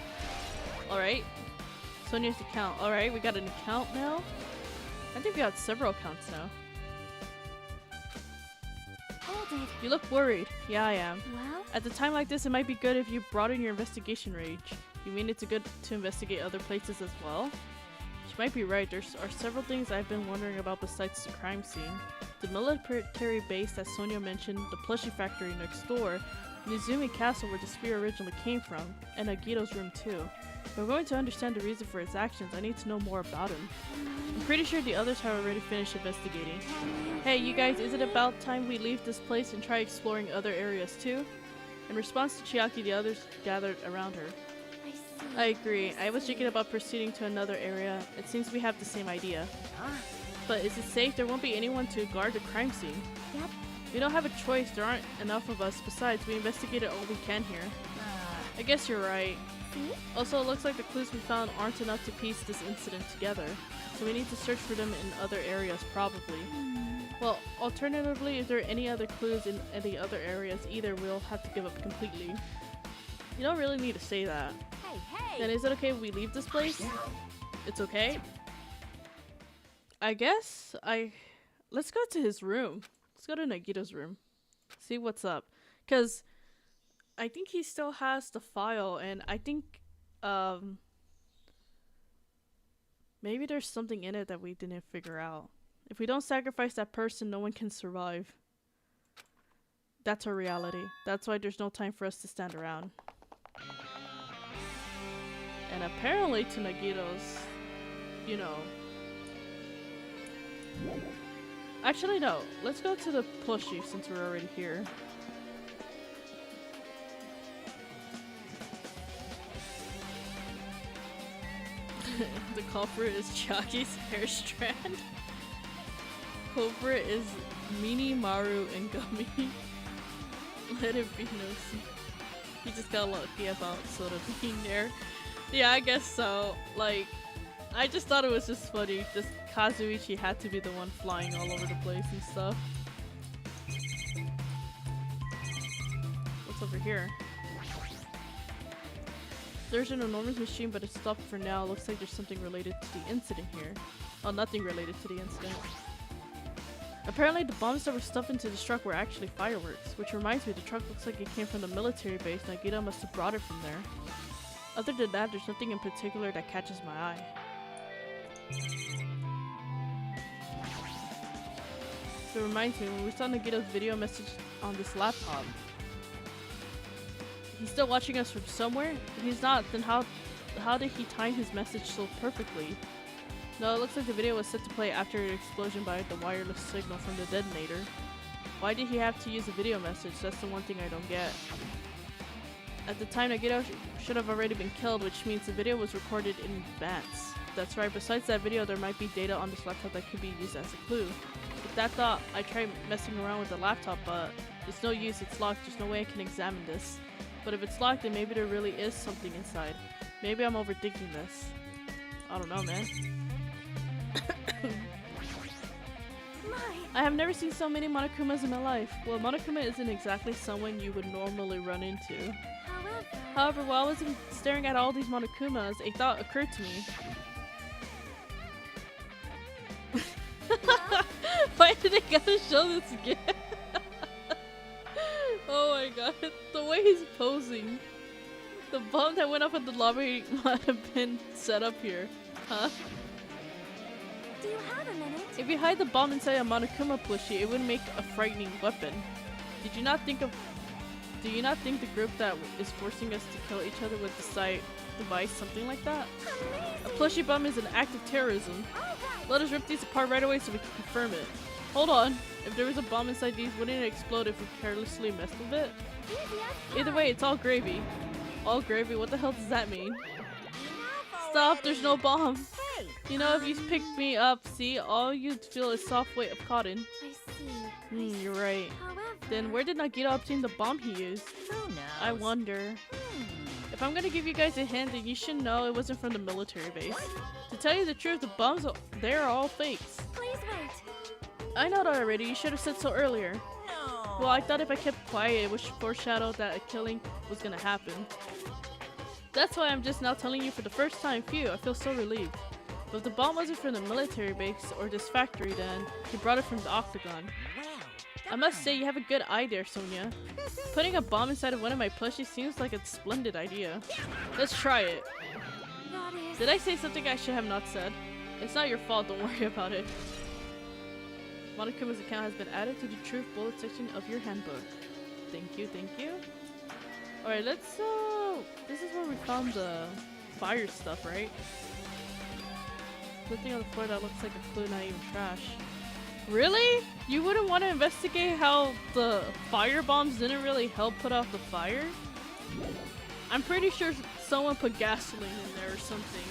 Alright. Sonia's account. Alright, we got an account now? I think we got several accounts now. Hold it. You look worried. Yeah, I am. Well? At a time like this, it might be good if you broaden your investigation range. You mean it's good to investigate other places as well? She might be right. There are several things I've been wondering about besides the crime scene. The military base that Sonia mentioned, the plushie factory next door, Nizumi Castle where the spear originally came from, and Nagito's room too. If I'm going to understand the reason for his actions, I need to know more about him. I'm pretty sure the others have already finished investigating. Hey, you guys, is it about time we leave this place and try exploring other areas too? In response to Chiaki, the others gathered around her. I see. I agree. I was thinking about proceeding to another area. It seems we have the same idea. But is it safe? There won't be anyone to guard the crime scene. Yep. We don't have a choice. There aren't enough of us. Besides, we investigated all we can here. I guess you're right. See? Also, it looks like the clues we found aren't enough to piece this incident together. So we need to search for them in other areas, probably. Well, alternatively, if there are any other clues in any other areas either, we'll have to give up completely. You don't really need to say that. Hey, hey! Then is it okay if we leave this place? It's okay? I guess let's go to his room. Let's go to Nagito's room. See what's up. Because I think he still has the file, and I think maybe there's something in it that we didn't figure out. If we don't sacrifice that person, no one can survive. That's our reality. That's why there's no time for us to stand around. And apparently to Nagito's, you know... Actually, no. Let's go to the plushie since we're already here. The culprit is Chaki's hair strand. Culprit is Mini, Maru, and Gummy. Let it be no secret. He just got lucky about sort of being there. Yeah, I guess so. Like, I just thought it was just funny. Just Kazuichi had to be the one flying all over the place and stuff. What's over here? There's an enormous machine, but it's stopped for now. Looks like there's something related to the incident here. Oh, nothing related to the incident. Apparently the bombs that were stuffed into this truck were actually fireworks, which reminds me the truck looks like it came from the military base. Nagito must have brought it from there. Other than that, there's nothing in particular that catches my eye. It reminds me, when we saw Nagito's video message on this laptop, he's still watching us from somewhere? If he's not, then how did he time his message so perfectly? No, it looks like the video was set to play after an explosion by the wireless signal from the detonator. Why did he have to use a video message? That's the one thing I don't get. At the time, Nagito should have already been killed, which means the video was recorded in advance. That's right, besides that video, there might be data on this laptop that could be used as a clue. With that thought, I tried messing around with the laptop, but it's no use, it's locked, there's no way I can examine this. But if it's locked, then maybe there really is something inside. Maybe I'm overthinking this. I don't know, man. I have never seen so many Monokumas in my life. Well, Monokuma isn't exactly someone you would normally run into. However, while I was staring at all these Monokumas, a thought occurred to me. Why did they gotta show this again? Oh my god, the way he's posing. The bomb that went off in the lobby might have been set up here. Huh? Do you have a minute? If you hide the bomb inside a Monokuma plushie, it would make a frightening weapon. Do you not think the group that is forcing us to kill each other would devise something like that? Amazing. A plushie bomb is an act of terrorism. Let us rip these apart right away so we can confirm it. Hold on. If there was a bomb inside these, wouldn't it explode if we carelessly messed with it? Either way, it's all gravy. All gravy? What the hell does that mean? Stop, there's no bomb. You know, if you picked me up, see, all you'd feel is soft weight of cotton. I see. You're right. However, Then where did Nagito obtain the bomb he used? Who knows? I wonder. If I'm gonna give you guys a hint, then you should know it wasn't from the military base. To tell you the truth, the bombs they're all fakes. please wait. I know that already, you should have said so earlier. No. Well, I thought if I kept quiet, it would foreshadow that a killing was gonna happen. That's why I'm just now telling you for the first time. Phew, I feel so relieved. But if the bomb wasn't from the military base or this factory, then he brought it from the Octagon. Wow. I must say, you have a good eye there, Sonia. Putting a bomb inside of one of my plushies seems like a splendid idea. Let's try it. That is. Did I say something I should have not said? It's not your fault, don't worry about it. Monokuma's account has been added to the truth bullet section of your handbook. Thank you, thank you. Alright, let's this is where we found the fire stuff, right? Something on the floor that looks like a clue, not even trash. Really? You wouldn't want to investigate how the fire bombs didn't really help put out the fire? I'm pretty sure someone put gasoline in there or something.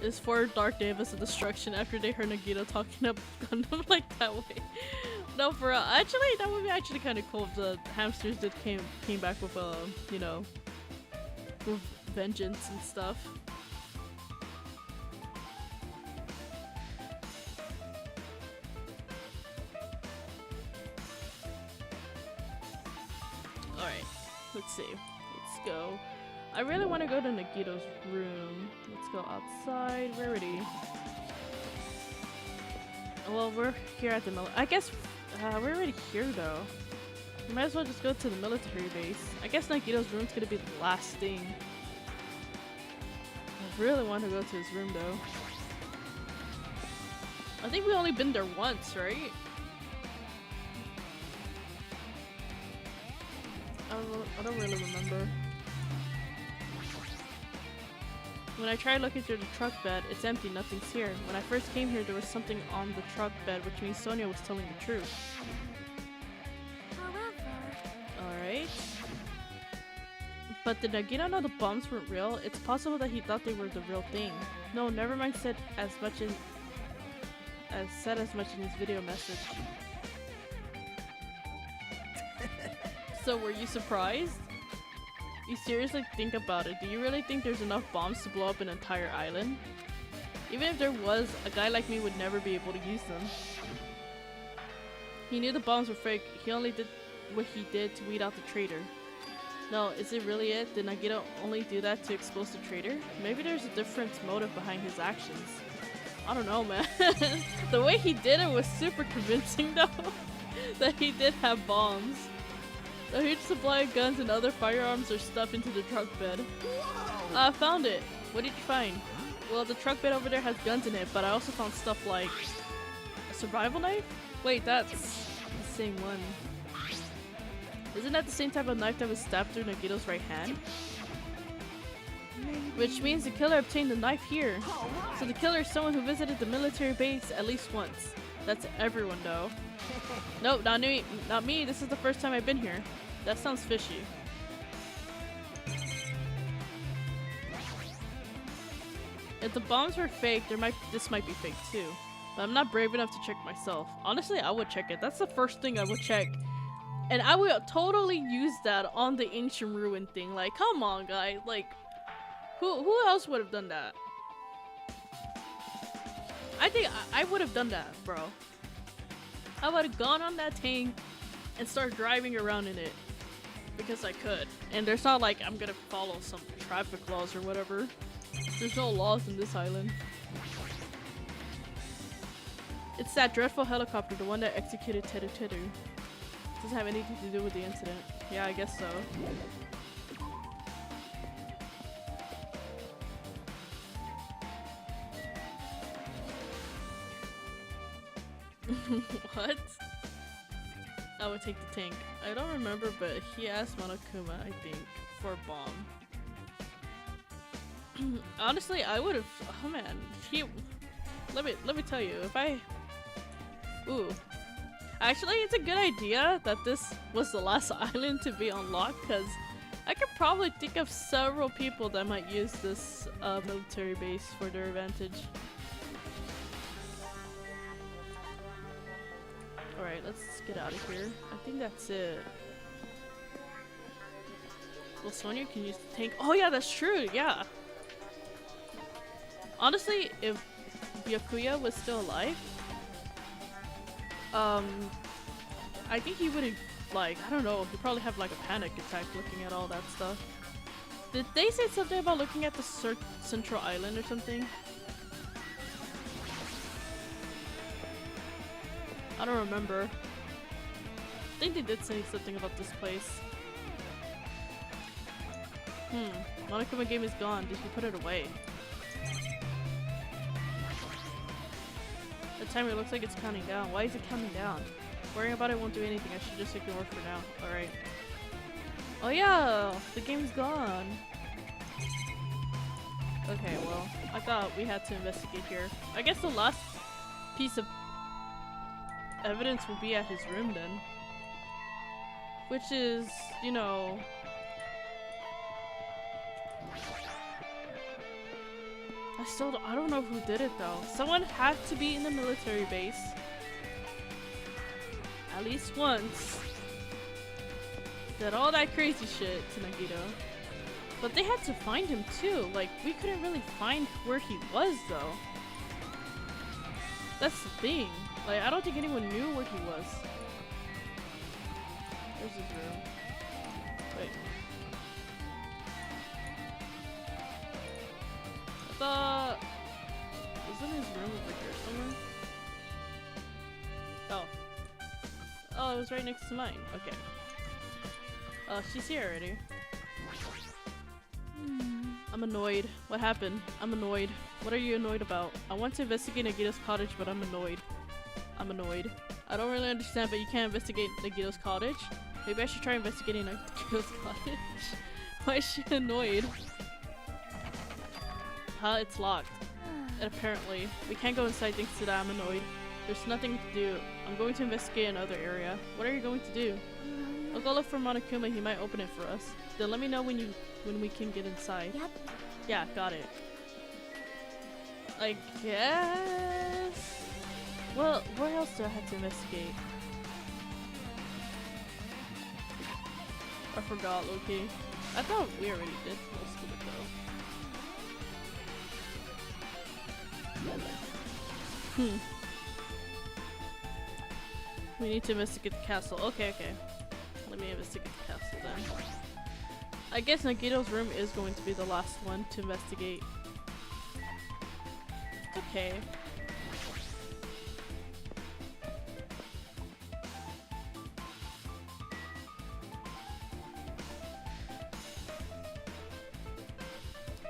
Is for Dark Davis a destruction after they heard Nagito talking up Gundam like that way? No, for real. Actually, that would be actually kind of cool if the hamsters did came back with you know, with vengeance and stuff. Alright, let's see. Let's go. I really want to go to Nagito's room. Let's go outside. We're ready. Well, we're here at the I guess we're already here though. We might as well just go to the military base. I guess Nagito's room's gonna be the last thing. I really want to go to his room though. I think we only been there once, right? I don't really remember. When I tried looking through the truck bed, it's empty, nothing's here. When I first came here, there was something on the truck bed, which means Sonia was telling the truth. However... Alright. But did Nagito know the bombs weren't real? It's possible that he thought they were the real thing. No, Nevermind said as much in his video message. So were you surprised? You seriously think about it. Do you really think there's enough bombs to blow up an entire island? Even if there was, a guy like me would never be able to use them. He knew the bombs were fake. He only did what he did to weed out the traitor. No, is it really it? Did Nagito only do that to expose the traitor? Maybe there's a different motive behind his actions. I don't know, man. The way he did it was super convincing though. That he did have bombs. A huge supply of guns and other firearms are stuffed into the truck bed. I found it. What did you find? Well, the truck bed over there has guns in it, but I also found stuff like a survival knife? Wait, that's the same one. Isn't that the same type of knife that was stabbed through Nagito's right hand? Which means the killer obtained the knife here. So the killer is someone who visited the military base at least once. That's everyone though. Nope, not me. Not me. This is the first time I've been here. That sounds fishy. If the bombs were fake, this might be fake too. But I'm not brave enough to check myself. Honestly, I would check it. That's the first thing I would check. And I would totally use that on the ancient ruin thing. Like, come on, guys. Like, who else would have done that? I think I would have done that, bro. I would have gone on that tank and started driving around in it. Because I could. And there's not like I'm gonna follow some traffic laws or whatever. There's no laws in this island. It's that dreadful helicopter, the one that executed Teru Teru. Doesn't have anything to do with the incident. Yeah, I guess so. What? I would take the tank. I don't remember, but he asked Monokuma, I think, for a bomb. Honestly, I would have. Oh man, let me tell you, if I. Ooh. Actually, it's a good idea that this was the last island to be unlocked, because I could probably think of several people that might use this military base for their advantage. Alright, let's get out of here. I think that's it. Well, Sonia can use the tank. Oh yeah, that's true, yeah. Honestly, if Byakuya was still alive, I think he would've, like, I don't know, he'd probably have like a panic attack looking at all that stuff. Did they say something about looking at the central island or something? I don't remember. I think they did say something about this place. Monokuma game is gone. Did you put it away? The timer looks like it's counting down. Why is it counting down? Worrying about it won't do anything. I should just ignore for now. Alright. Oh yeah! The game's gone. Okay, well, I thought we had to investigate here. I guess the last piece of evidence will be at his room then. Which is, you know... I don't know who did it though. Someone had to be in the military base. At least once. Did all that crazy shit to Nagito. But they had to find him too. Like, we couldn't really find where he was though. That's the thing. Like, I don't think anyone knew where he was. There's his room. Wait. I thought... Wasn't his room over here somewhere? Oh. Oh, it was right next to mine. Okay. Oh, she's here already. I'm annoyed. What happened? I'm annoyed. What are you annoyed about? I want to investigate Nagito's cottage, but I'm annoyed. I'm annoyed. I don't really understand, but you can't investigate Nagito's cottage? Maybe I should try investigating Nagito's cottage. Why is she annoyed? Huh? It's locked. And apparently, we can't go inside thanks to that. I'm annoyed. There's nothing to do. I'm going to investigate another area. What are you going to do? I'll go look for Monokuma. He might open it for us. Then let me know when we can get inside. Yep. Yeah, got it. I guess. Well, where else do I have to investigate? I forgot, Loki. I thought we already did most of it though. We need to investigate the castle. Okay. Let me investigate the castle then. I guess Nagito's room is going to be the last one to investigate. Okay.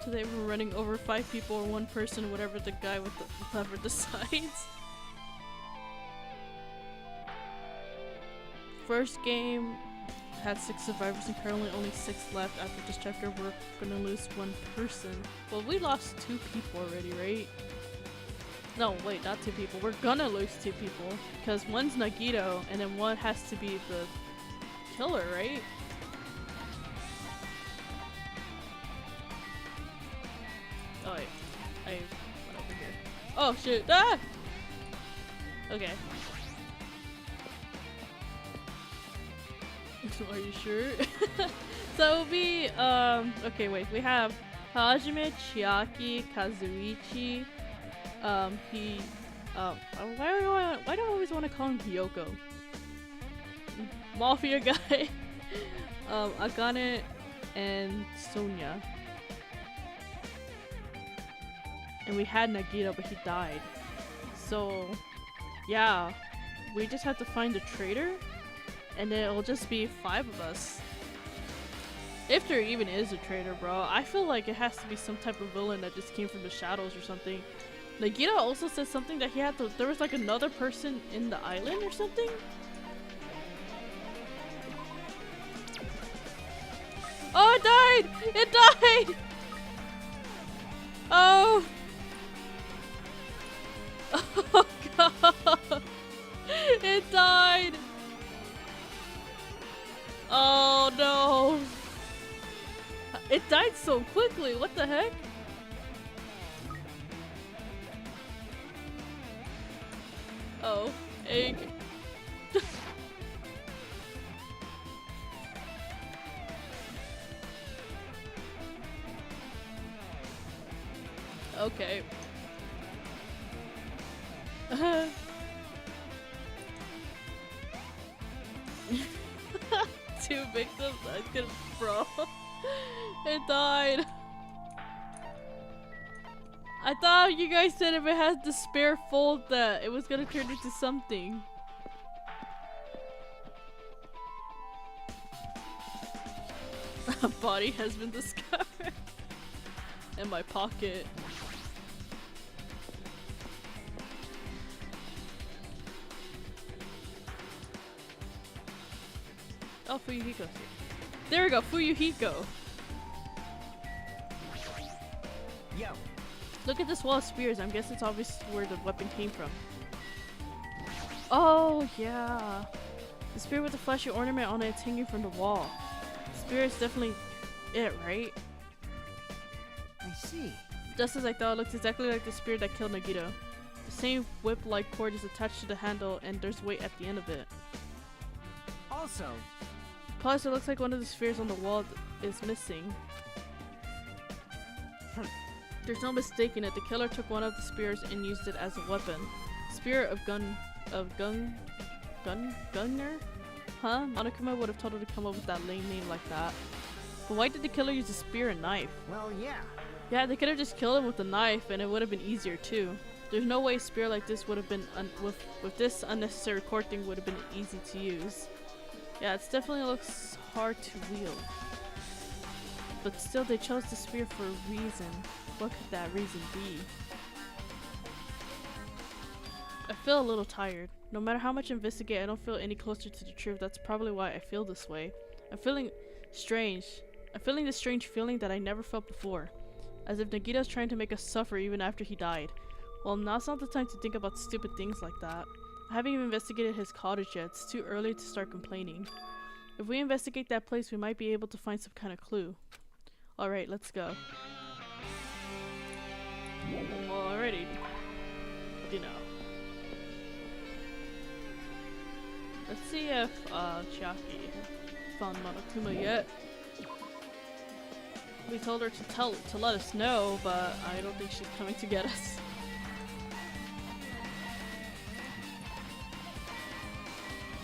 Today we're running over 5 people or 1 person, whatever the guy with the lever decides. First game had 6 survivors and currently only 6 left. After this chapter we're gonna lose 1 person. Well, we lost 2 people already, right? No, wait, not 2 people. We're gonna lose 2 people because one's Nagito and then one has to be the killer, right? Oh wait, I went over here. Oh shoot! Ah! Okay. Are you sure? So it'll be okay, wait, we have Hajime, Chiaki, Kazuichi, why do I always want to call him Hyoko? Mafia guy, Akane, and Sonia. And we had Nagito, but he died. So, yeah, we just have to find the traitor. And then it'll just be 5 of us. If there even is a traitor, bro. I feel like it has to be some type of villain that just came from the shadows or something. Nagito also said something that he had to— there was like another person in the island or something? Oh, it died! It died! Oh! Oh god! It died! Oh no! It died so quickly, what the heck? Oh, egg. Okay. 2 victims? I could— bro. It died. I thought you guys said if it has the spare fold that it was gonna turn into something. A body has been discovered. In my pocket. Oh, Fuyuhiko's here. There we go, Fuyuhiko. Yo. Look at this wall of spears. I guess it's obvious where the weapon came from. Oh, yeah. The spear with the fleshy ornament on it is hanging from the wall. The spear is definitely it, right? I see. Just as I thought, it looks exactly like the spear that killed Nagito. The same whip-like cord is attached to the handle and there's weight at the end of it. Also, Plus, it looks like one of the spheres on the wall is missing. There's no mistaking it. The killer took one of the spears and used it as a weapon. Spear of gunner? Huh? Monokuma would have totally come up with that lame name like that. But why did the killer use a spear and knife? well, yeah. Yeah, they could have just killed him with a knife and it would have been easier too. There's no way a spear like this would have been with this unnecessary core thing would have been easy to use. Yeah, it definitely looks hard to wield. But still, they chose the spear for a reason. What could that reason be? I feel a little tired. No matter how much I investigate, I don't feel any closer to the truth. That's probably why I feel this way. I'm feeling strange. I'm feeling this strange feeling that I never felt before. As if Nagito's trying to make us suffer even after he died. Well, now's not the time to think about stupid things like that. I haven't even investigated his cottage yet. It's too early to start complaining. If we investigate that place, we might be able to find some kind of clue. Alright, let's go. Alrighty. You know. Let's see if Chiaki found Monokuma yet. We told her to let us know, but I don't think she's coming to get us.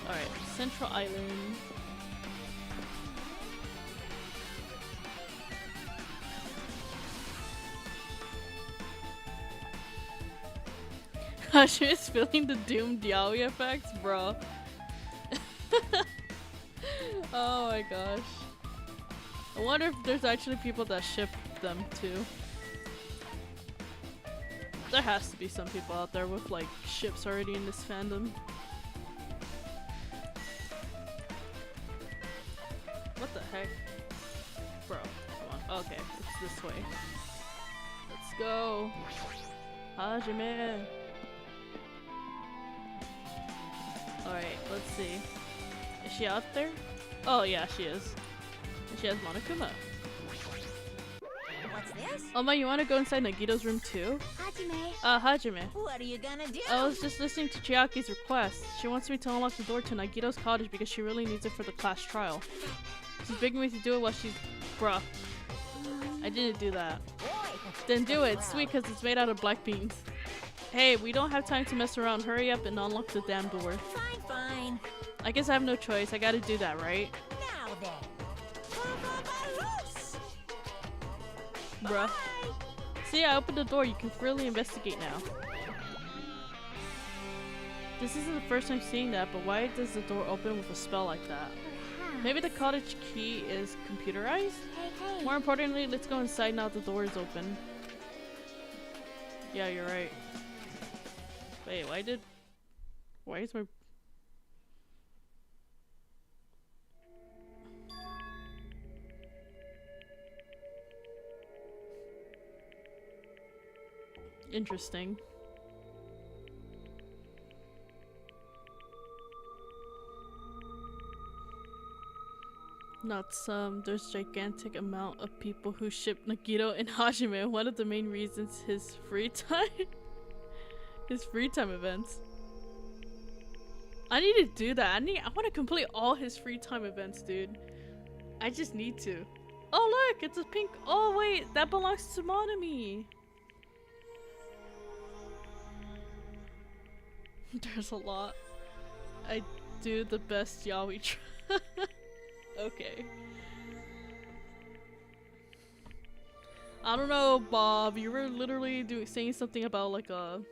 Alright, Central Island. She is feeling the doomed yaoi effects, bro. Oh my gosh. I wonder if there's actually people that ship them too. There has to be some people out there with like ships already in this fandom. What the heck? Bro, come on. Okay, it's this way. Let's go. Hajime. Alright, let's see. Is she out there? Oh yeah, she is. And she has Monokuma. What's this? Oma, you wanna go inside Nagito's room too? Hajime. Hajime. What are you gonna do? I was just listening to Chiaki's request. She wants me to unlock the door to Nagito's cottage because she really needs it for the class trial. She's begging me to do it while she's... Bruh. I didn't do that. Then do it. It's sweet because it's made out of black beans. Hey, we don't have time to mess around. Hurry up and unlock the damn door. Fine, fine. I guess I have no choice. I gotta do that, right? Now then. Bruh. See, I opened the door. You can freely investigate now. This isn't the first time seeing that, but why does the door open with a spell like that? Perhaps. Maybe the cottage key is computerized? Hey. More importantly, let's go inside now that the door is open. Yeah, you're right. Wait, why is my... Interesting. Not some. There's gigantic amount of people who ship Nagito and Hajime. One of the main reasons his free time. His free time events. I need to do that. I want to complete all his free time events, dude. I just need to. Oh look, it's a pink. Oh wait, that belongs to Monami. There's a lot. I do the best yaoi try. Okay. I don't know, Bob. You were literally saying something about like a...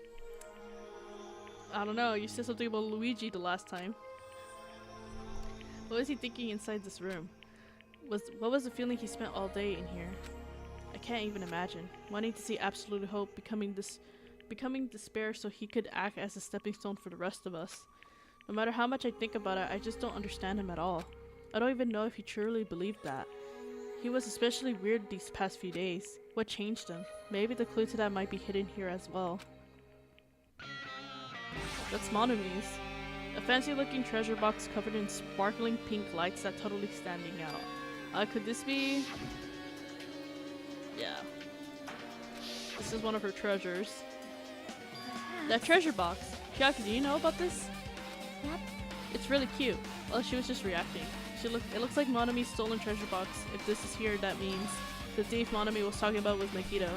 I don't know. You said something about Luigi the last time. What was he thinking inside this room? What was the feeling he spent all day in here? I can't even imagine. Wanting to see absolute hope, becoming despair so he could act as a stepping stone for the rest of us. No matter how much I think about it, I just don't understand him at all. I don't even know if he truly believed that. He was especially weird these past few days. What changed him? Maybe the clue to that might be hidden here as well. That's Monami's. A fancy looking treasure box covered in sparkling pink lights that totally standing out. Could this be... Yeah. This is one of her treasures. That treasure box. Chiaki, do you know about this? Yep. It's really cute. Well, she was just reacting. It looks like Monami's stolen treasure box. If this is here, that means the thief Monami was talking about was Nagito.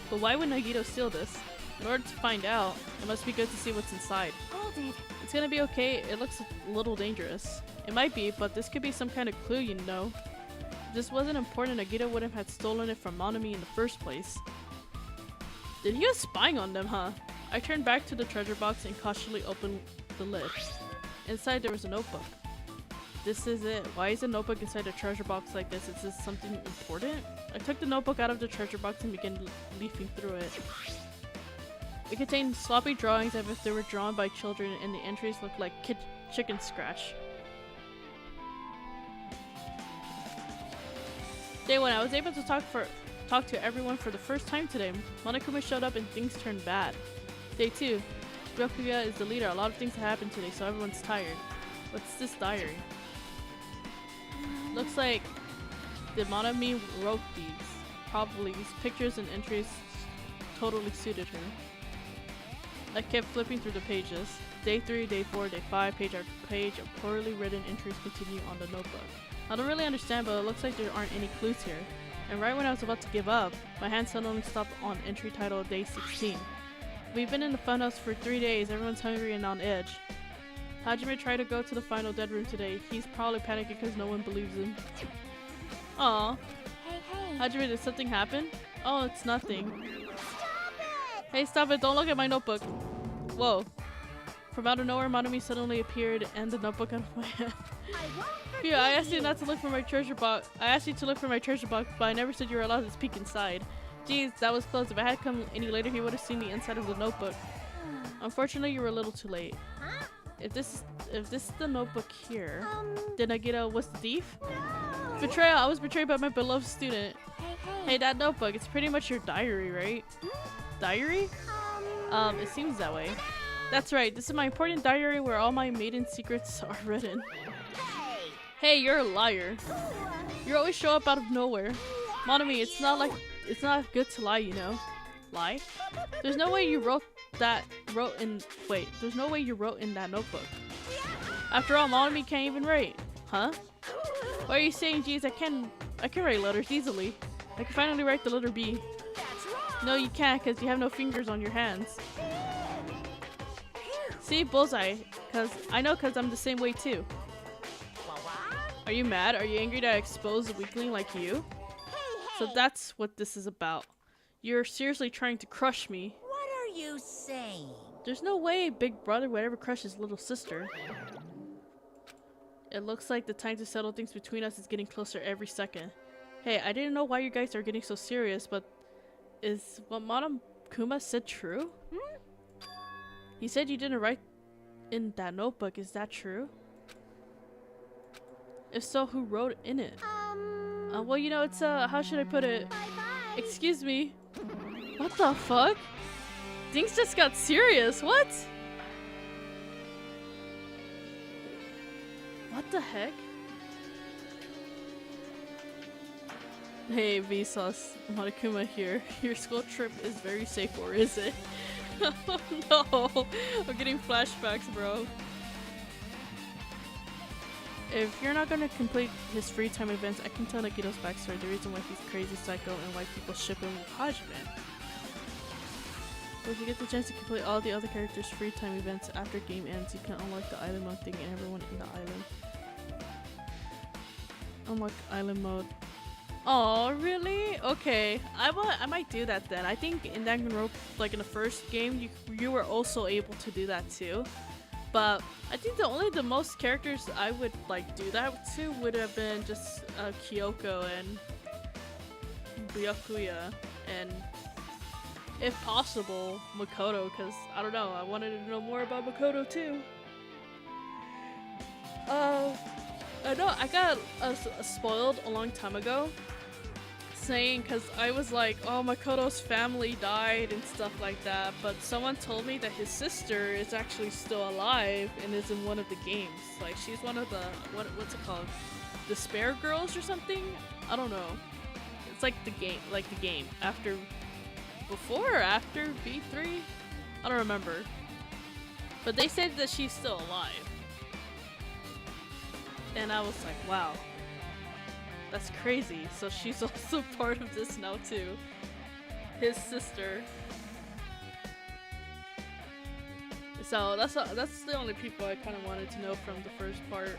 But why would Nagito steal this? In order to find out, it must be good to see what's inside. Hold it. It's gonna be okay. It looks a little dangerous. It might be, but this could be some kind of clue, you know. If this wasn't important, Nagito wouldn't have stolen it from Monami in the first place. Then he was spying on them, huh? I turned back to the treasure box and cautiously opened the lid. Inside there was a notebook. This is it. Why is a notebook inside a treasure box like this? Is this something important? I took the notebook out of the treasure box and began leafing through it. It contained sloppy drawings as if they were drawn by children, and the entries looked like chicken scratch. Day 1, I was able to talk to everyone for the first time today. Monokuma showed up and things turned bad. Day 2, Ryokuya is the leader. A lot of things have happened today, so everyone's tired. What's this diary? Looks like the Monami wrote these. Probably these pictures and entries totally suited her. I kept flipping through the pages. Day 3, day 4, day 5, page after page of poorly written entries continue on the notebook. I don't really understand, but it looks like there aren't any clues here. And right when I was about to give up, my hand suddenly stopped on entry titled Day 16. We've been in the funhouse for 3 days. Everyone's hungry and on edge. Hajime tried to go to the final dead room today. He's probably panicking because no one believes him. Aww. Hey. Hajime, did something happen? Oh, it's nothing. Stop it! Hey, stop it. Don't look at my notebook. Whoa. From out of nowhere, Monami suddenly appeared and the notebook out of my hand. I won't Phew, I asked you not to look for my treasure box. I asked you to look for my treasure box, but I never said you were allowed to peek inside. Jeez, that was close. If I had come any later, he would have seen the inside of the notebook. Unfortunately, you were a little too late. Huh? If this is the notebook here, Um, then Nagito was the thief? no. Betrayal! I was betrayed by my beloved student. Hey. Hey, that notebook, it's pretty much your diary, right? Diary? It seems that way. That's right, this is my important diary where all my maiden secrets are written. Hey, you're a liar. You always show up out of nowhere. Monami, it's not good to lie, you know. Lie? There's no way you wrote in that notebook. After all, Monami can't even write. Huh? Why are you saying, geez, I can write letters easily. I can finally write the letter B. No, you can't, because you have no fingers on your hands. See, bullseye. I know, because I'm the same way too. Are you mad? Are you angry that I exposed a weakling like you? So that's what this is about. You're seriously trying to crush me. What are you saying? There's no way Big Brother would ever crush his little sister. It looks like the time to settle things between us is getting closer every second. Hey, I didn't know why you guys are getting so serious, but is what Monokuma said true? He said you didn't write in that notebook. Is that true? If so, who wrote in it? Well, you know, it's how should I put it? Bye-bye. Excuse me. What the fuck? Things just got serious. What? What the heck? Hey, Vsauce. Monokuma here. Your school trip is very safe, or is it? Oh no! I'm getting flashbacks, bro. If you're not gonna complete his free time events, I can tell Nagito's backstory, the reason why he's crazy psycho and why people ship him with Hajime. But if you get the chance to complete all the other characters' free time events after game ends, you can unlock the island mode thing and everyone in the island. Unlock island mode. Oh, really? Okay. I might do that then. I think in Danganronpa, like in the first game, you were also able to do that too. But I think the most characters I would like do that to would have been just Kyoko and Ryokuya, and if possible Makoto, because I don't know, I wanted to know more about Makoto too. I know I got spoiled a long time ago, saying, because I was like, oh, Makoto's family died and stuff like that, but someone told me that his sister is actually still alive and is in one of the games. Like, she's one of the, what's it called? Despair Girls or something? I don't know. It's like the game, before or after V3? I don't remember. But they said that she's still alive. And I was like, wow. That's crazy. So she's also part of this now too. His sister. So that's the only people I kind of wanted to know from the first part.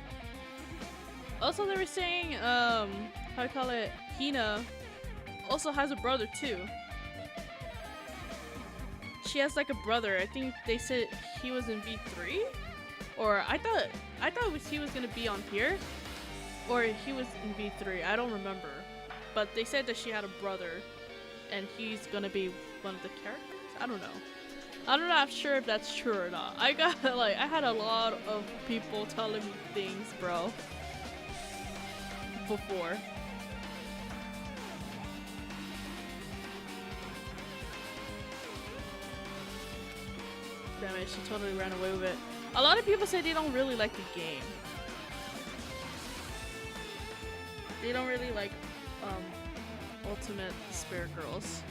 Also, they were saying, how do I call it? Hina also has a brother too. she has like a brother. I think they said he was in V3, or I thought he was gonna be on here, or he was in V3. I don't remember, but they said that she had a brother, and he's gonna be one of the characters. I don't know. I'm not sure if that's true or not. I had a lot of people telling me things, bro, before. Damn it, she totally ran away with it. A lot of people say they don't really like the game. They don't really like Ultimate Spirit Girls.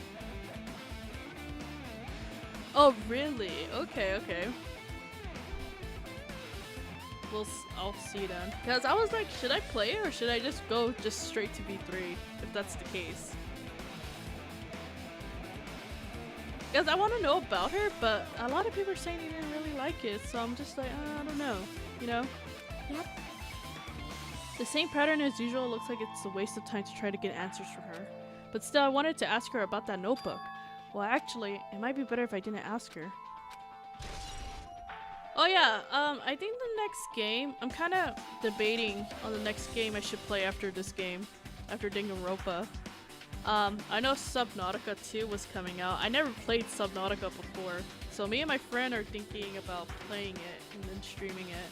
Oh, really? Okay, okay. I'll see then. Because I was like, should I play it or should I just go straight to V3 if that's the case? Because I want to know about her, but a lot of people are saying they didn't really like it, so I'm just like, I don't know, you know? Yep. The same pattern as usual. Looks like it's a waste of time to try to get answers from her. But still, I wanted to ask her about that notebook. Well, actually, it might be better if I didn't ask her. Oh yeah, I think the next game, I'm kind of debating on the next game I should play after this game, after Danganronpa. I know Subnautica 2 was coming out. I never played Subnautica before, so me and my friend are thinking about playing it and then streaming it.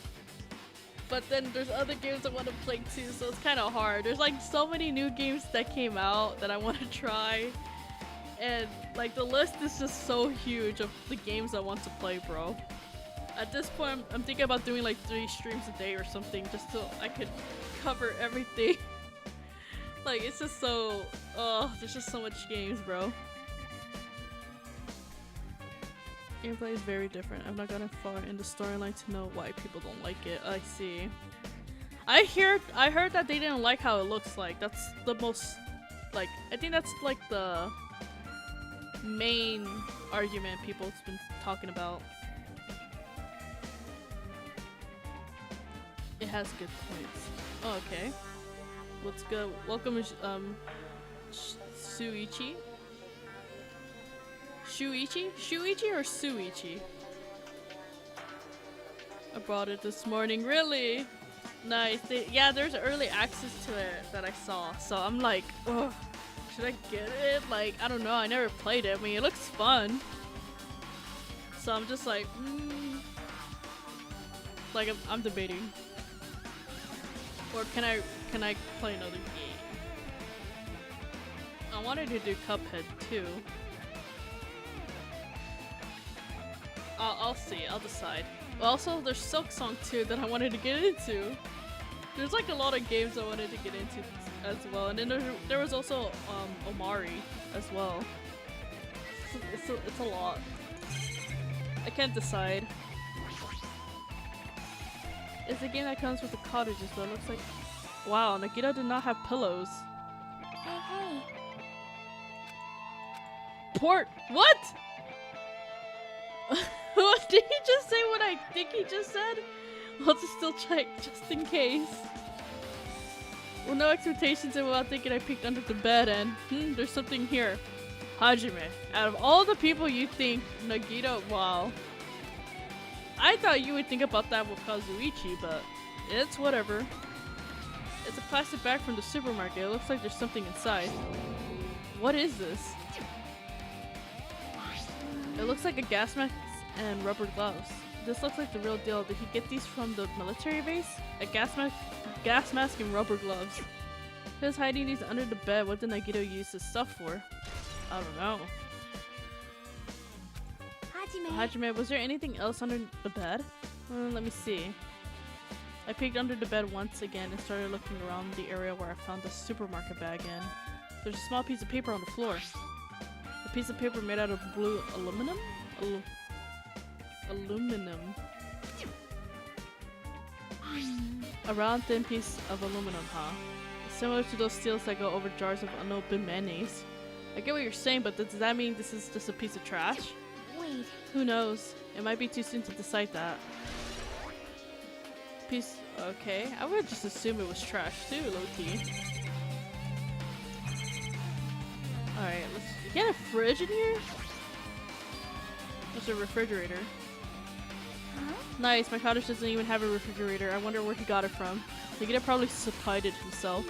But then there's other games I want to play too, so it's kind of hard. There's like so many new games that came out that I want to try, and like the list is just so huge of the games I want to play, bro. At this point, I'm thinking about doing like 3 streams a day or something just so I could cover everything. Like, it's just so... Oh, there's just so much games, bro. Gameplay is very different. I've not gotten far in the storyline to know why people don't like it. I see. I heard that they didn't like how it looks like. That's the most... Like, I think that's like the main argument people's been talking about. It has good points. Oh, okay. Let's go. Welcome, Shuichi? Shuichi? Shuichi or Suichi? I bought it this morning. Really? Nice. Yeah, there's early access to it that I saw. So I'm like, oh, should I get it? Like, I don't know. I never played it. I mean, it looks fun. So I'm just like, like I'm debating. Or can I play another game? I wanted to do Cuphead too. I'll see. I'll decide. Also, there's Silk Song 2 that I wanted to get into. There's like a lot of games I wanted to get into as well, and then there was also Omari as well. It's a lot. I can't decide. It's a game that comes with the cottages, but it looks like... Wow, Nagito did not have pillows. Hey, hey. Port... What?! What did he just say? What I think he just said? I'll just still check, just in case. Well, no expectations, and without thinking, I peeked under the bed and... there's something here. Hajime. Out of all the people you think, Nagito... Wow. I thought you would think about that with Kazuichi, but it's whatever. It's a plastic bag from the supermarket. It looks like there's something inside. What is this? It looks like a gas mask and rubber gloves. This looks like the real deal. Did he get these from the military base? A gas mask and rubber gloves. He was hiding these under the bed. What did Nagito use this stuff for? I don't know. Hajime, was there anything else under the bed? Let me see. I peeked under the bed once again and started looking around the area where I found the supermarket bag in. There's a small piece of paper on the floor. A piece of paper made out of blue aluminum? Aluminum. A round thin piece of aluminum, huh? Similar to those steels that go over jars of unopened mayonnaise. I get what you're saying, but does that mean this is just a piece of trash? Wait. Who knows? It might be too soon to decide that. Piece. Okay, I would just assume it was trash too, low-key. Alright, let's get a fridge in here? There's a refrigerator. Huh? Nice, my cottage doesn't even have a refrigerator. I wonder where he got it from. Nagito probably supplied it himself.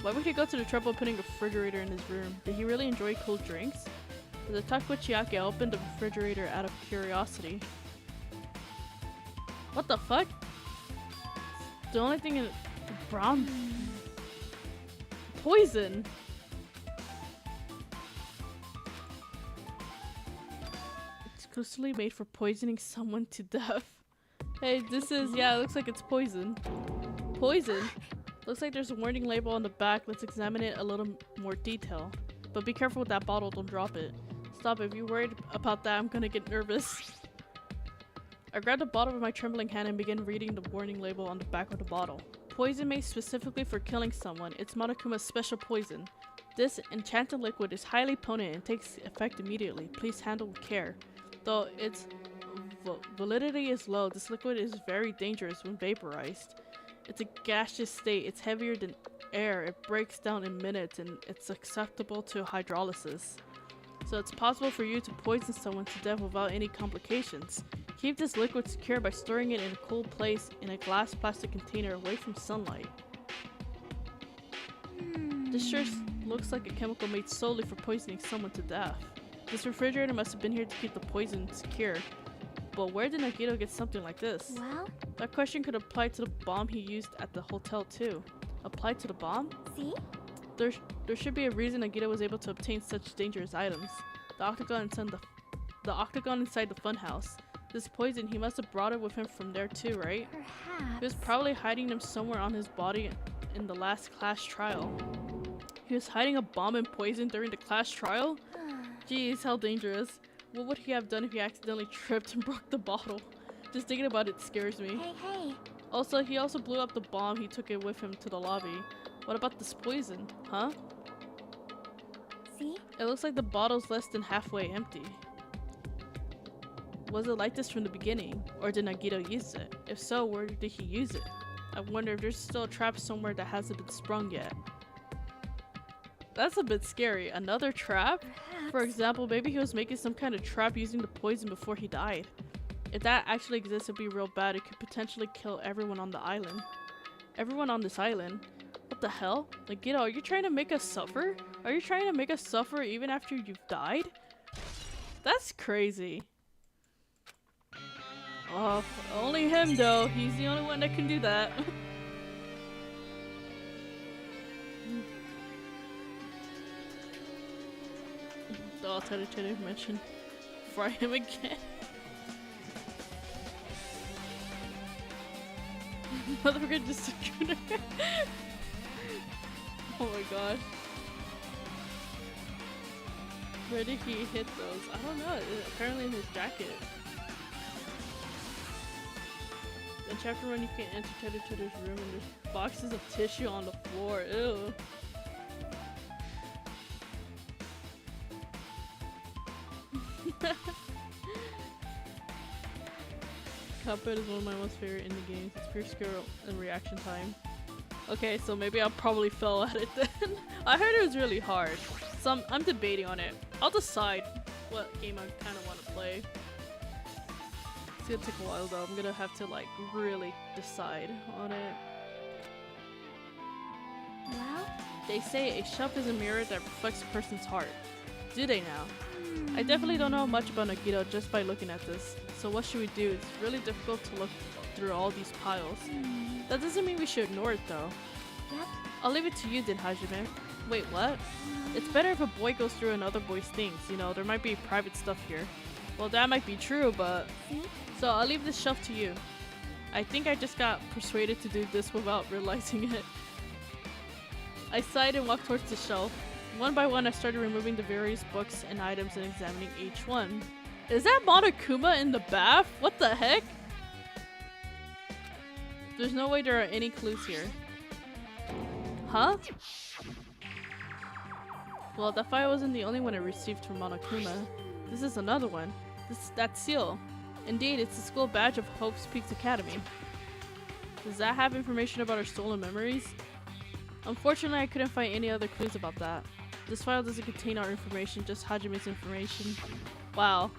Why would he go to the trouble of putting a refrigerator in his room? Did he really enjoy cold drinks? The Detective Chiaki opened the refrigerator out of curiosity. What the fuck? The only thing in brown poison. Exclusively made for poisoning someone to death. Hey, this is, yeah, it looks like it's poison. Poison? Looks like there's a warning label on the back. Let's examine it a little more detail. But be careful with that bottle, don't drop it. Stop, if you're worried about that, I'm gonna get nervous. I grabbed the bottle with my trembling hand and began reading the warning label on the back of the bottle. Poison made specifically for killing someone. It's Monokuma's special poison. This enchanted liquid is highly potent and takes effect immediately. Please handle with care. Though its validity is low, this liquid is very dangerous when vaporized. It's a gaseous state. It's heavier than air. It breaks down in minutes and it's susceptible to hydrolysis. So it's possible for you to poison someone to death without any complications. Keep this liquid secure by storing it in a cool place in a glass plastic container away from sunlight. This sure looks like a chemical made solely for poisoning someone to death. This refrigerator must have been here to keep the poison secure. But where did Nagito get something like this? Well, That question could apply to the bomb he used at the hotel too. Apply to the bomb? see? There should be a reason Nagito was able to obtain such dangerous items. The octagon inside the funhouse. This poison, he must have brought it with him from there too, right? Perhaps. He was probably hiding them somewhere on his body in the last class trial. He was hiding a bomb and poison during the class trial? Jeez, how dangerous. What would he have done if he accidentally tripped and broke the bottle? Just thinking about it scares me. Hey. Also, he also blew up the bomb. He took it with him to the lobby. What about this poison? Huh? See? It looks like the bottle's less than halfway empty. Was it like this from the beginning? Or did Nagito use it? If so, where did he use it? I wonder if there's still a trap somewhere that hasn't been sprung yet. That's a bit scary. Another trap? Perhaps. For example, maybe he was making some kind of trap using the poison before he died. If that actually exists, it'd be real bad. It could potentially kill everyone on the island. Everyone on this island? What the hell? Nagito, are you trying to make us suffer? Are you trying to make us suffer even after you've died? That's crazy. Oh, only him though. He's the only one that can do that. Oh, Teddy mentioned fry him again. Motherfucker just a tuner. Oh my god. Where did he hit those? I don't know. Apparently in his jacket. In chapter 1 you can enter Teddy's room and there's boxes of tissue on the floor. Ew. Cuphead is one of my most favorite indie games. It's pure skill and reaction time. Okay, so maybe I probably fell at it then. I heard it was really hard. So I'm debating on it. I'll decide what game I kind of want to play. It's gonna take a while though. I'm gonna have to like really decide on it. Well? They say a shelf is a mirror that reflects a person's heart. Do they now? I definitely don't know much about Nagito just by looking at this. So what should we do? It's really difficult to look through all these piles. That doesn't mean we should ignore it though. Yep. I'll leave it to you then, Hajime. Wait, what? It's better if a boy goes through another boy's things. You know, there might be private stuff here. Well, that might be true, but... See? So I'll leave this shelf to you. I think I just got persuaded to do this without realizing it. I sighed and walked towards the shelf. One by one, I started removing the various books and items and examining each one. Is that Monokuma in the bath? What the heck? There's no way there are any clues here. Huh? Well, that file wasn't the only one I received from Monokuma. This is another one. That seal. Indeed, it's the school badge of Hope's Peaks Academy. Does that have information about our stolen memories? Unfortunately, I couldn't find any other clues about that. This file doesn't contain our information, just Hajime's information. Wow.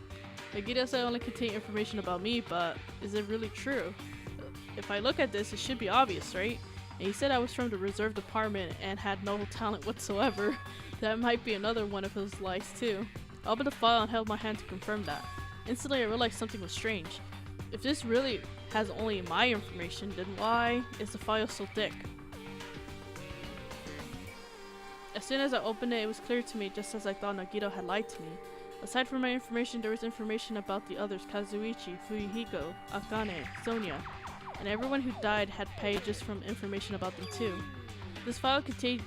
Nagito said only contained information about me, but is it really true? If I look at this, it should be obvious, right? And he said I was from the reserve department and had no talent whatsoever. That might be another one of his lies too. I opened the file and held my hand to confirm that. Instantly I realized something was strange. If this really has only my information, then why is the file so thick? As soon as I opened it, it was clear to me, just as I thought Nagito had lied to me. Aside from my information, there was information about the others: Kazuichi, Fuyuhiko, Akane, Sonia, and everyone who died had pages from information about them too. This file contained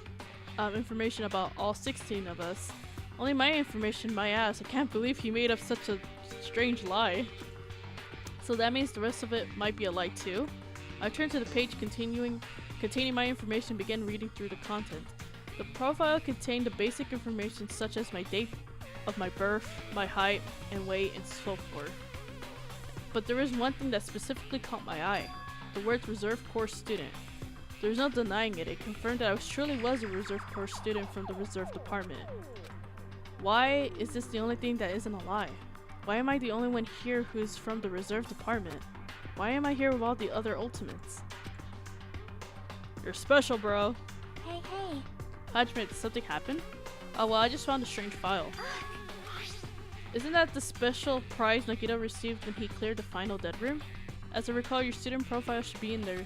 information about all 16 of us. Only my information, my ass. I can't believe he made up such a strange lie. So that means the rest of it might be a lie too. I turned to the page containing my information and began reading through the content. The profile contained the basic information such as my date of my birth, my height and weight, and so forth. But there is one thing that specifically caught my eye. The words reserve corps student. There's no denying it. It confirmed that I truly was a reserve corps student from the reserve department. Why is this the only thing that isn't a lie? Why am I the only one here who is from the reserve department? Why am I here with all the other ultimates? You're special, bro. Hey, hey. Hajime, did something happen? Oh well, I just found a strange file. Isn't that the special prize Nagito received when he cleared the final dead room? As I recall, your student profile should be in there.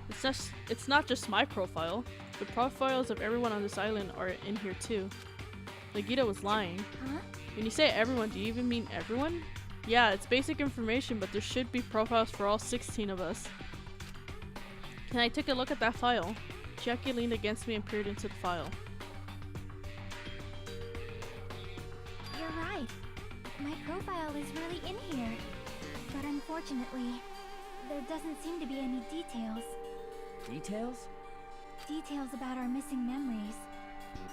It's not just my profile. The profiles of everyone on this island are in here too. Nagito was lying. Huh? When you say everyone, do you even mean everyone? Yeah, it's basic information, but there should be profiles for all 16 of us. Can I take a look at that file? Chiaki leaned against me and peered into the file. You're right. My profile is really in here. But unfortunately, there doesn't seem to be any details. Details? Details about our missing memories.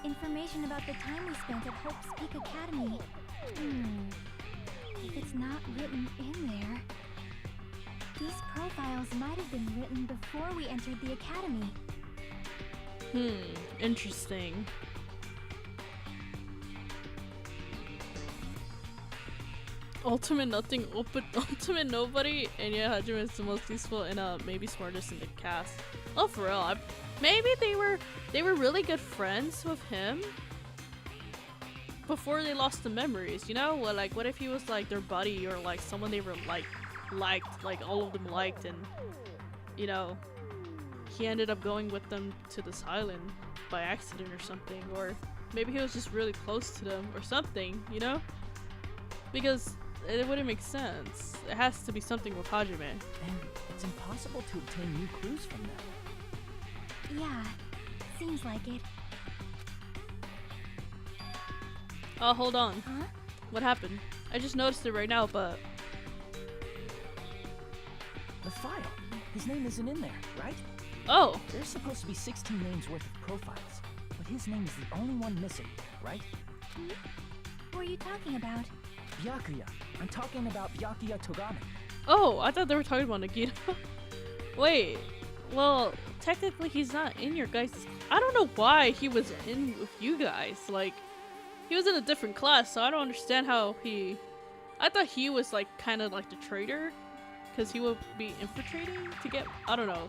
Information about the time we spent at Hope's Peak Academy. If it's not written in there... These profiles might have been written before we entered the academy. Interesting. Ultimate nothing, ultimate nobody, and yeah, Hajime is the most useful and maybe smartest in the cast. Oh, for real, maybe they were really good friends with him before they lost the memories, you know? Well, like, what if he was like their buddy or like someone they were liked, like all of them liked, and you know, he ended up going with them to this island by accident or something, or maybe he was just really close to them or something, you know? Because it wouldn't make sense. It has to be something with Hajime. And it's impossible to obtain new clues from them. Yeah, seems like it. Oh, hold on. Huh? What happened? I just noticed it right now, but... The file. His name isn't in there, right? Oh! There's supposed to be 16 names worth of profiles, but his name is the only one missing, right? Who are you talking about? Byakuya. I'm talking about Byakuya Togami. Oh, I thought they were talking about Nagito. Wait, well, technically he's not in your guys' I don't know why he was in with you guys. Like, he was in a different class, so I don't understand how he... I thought he was like kind of like the traitor, because he would be infiltrating to get... I don't know.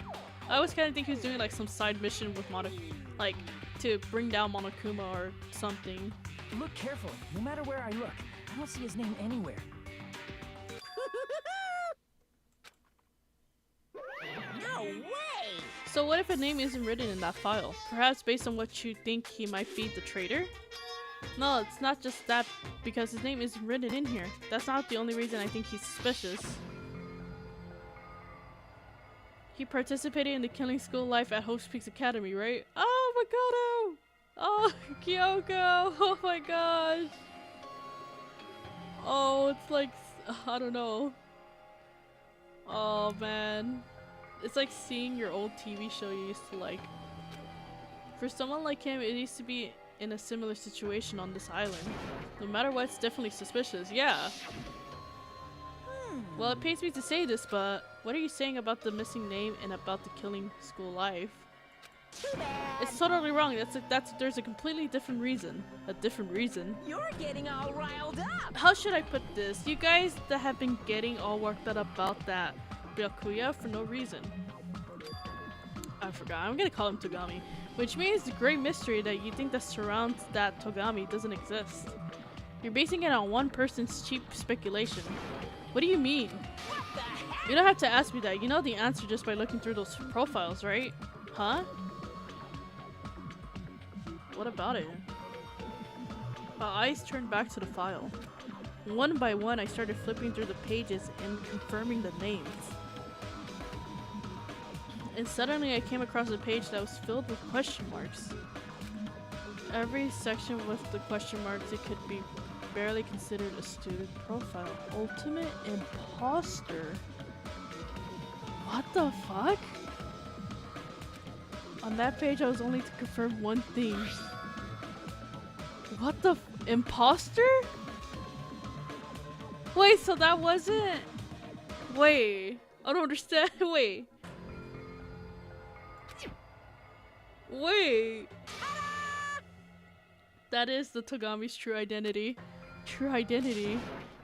I always kind of think he was doing like some side mission with like to bring down Monokuma or something. Look carefully. No matter where I look, I don't see his name anywhere. No way! So what if a name isn't written in that file? Perhaps based on what you think he might be the traitor? No, it's not just that, because his name isn't written in here. That's not the only reason I think he's suspicious. He participated in the killing school life at Hope's Peaks Academy, right? Oh my god! Oh, Kyoko! Oh my gosh! Oh, it's like, I don't know. Oh man. It's like seeing your old TV show you used to like. For someone like him, it needs to be in a similar situation on this island. No matter what, it's definitely suspicious. Yeah. Well, it pains me to say this, but what are you saying about the missing name and about the killing school life? Too bad. It's totally wrong. There's a completely different reason. A different reason. You're getting all riled up. How should I put this? You guys that have been getting all worked up about that Byakuya for no reason. I forgot. I'm gonna call him Togami. Which means the great mystery that you think that surrounds that Togami doesn't exist. You're basing it on one person's cheap speculation. What do you mean? What the heck? You don't have to ask me that. You know the answer just by looking through those profiles, right? Huh? What about it? My eyes turned back to the file. One by one, I started flipping through the pages and confirming the names. And suddenly I came across a page that was filled with question marks. Every section with the question marks, it could be barely considered a student profile. Ultimate imposter. What the fuck? On that page, I was only to confirm one thing. What the imposter? Wait, so that wasn't... Wait, I don't understand. Wait. Wait. That is the Togami's true identity. True identity.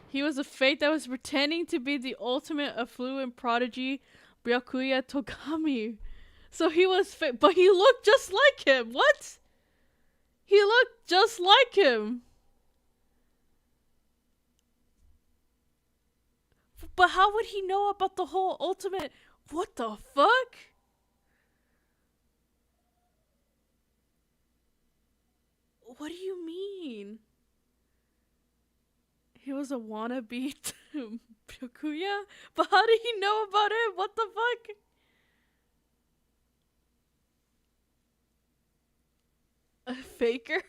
He was a fake that was pretending to be the ultimate affluent prodigy, Byakuya Togami. So he was fake, but he looked just like him. What? He looked just like him. But how would he know about the whole ultimate? What the fuck? What do you mean? He was a wannabe Byakuya? But how did he know about it? What the fuck? A faker?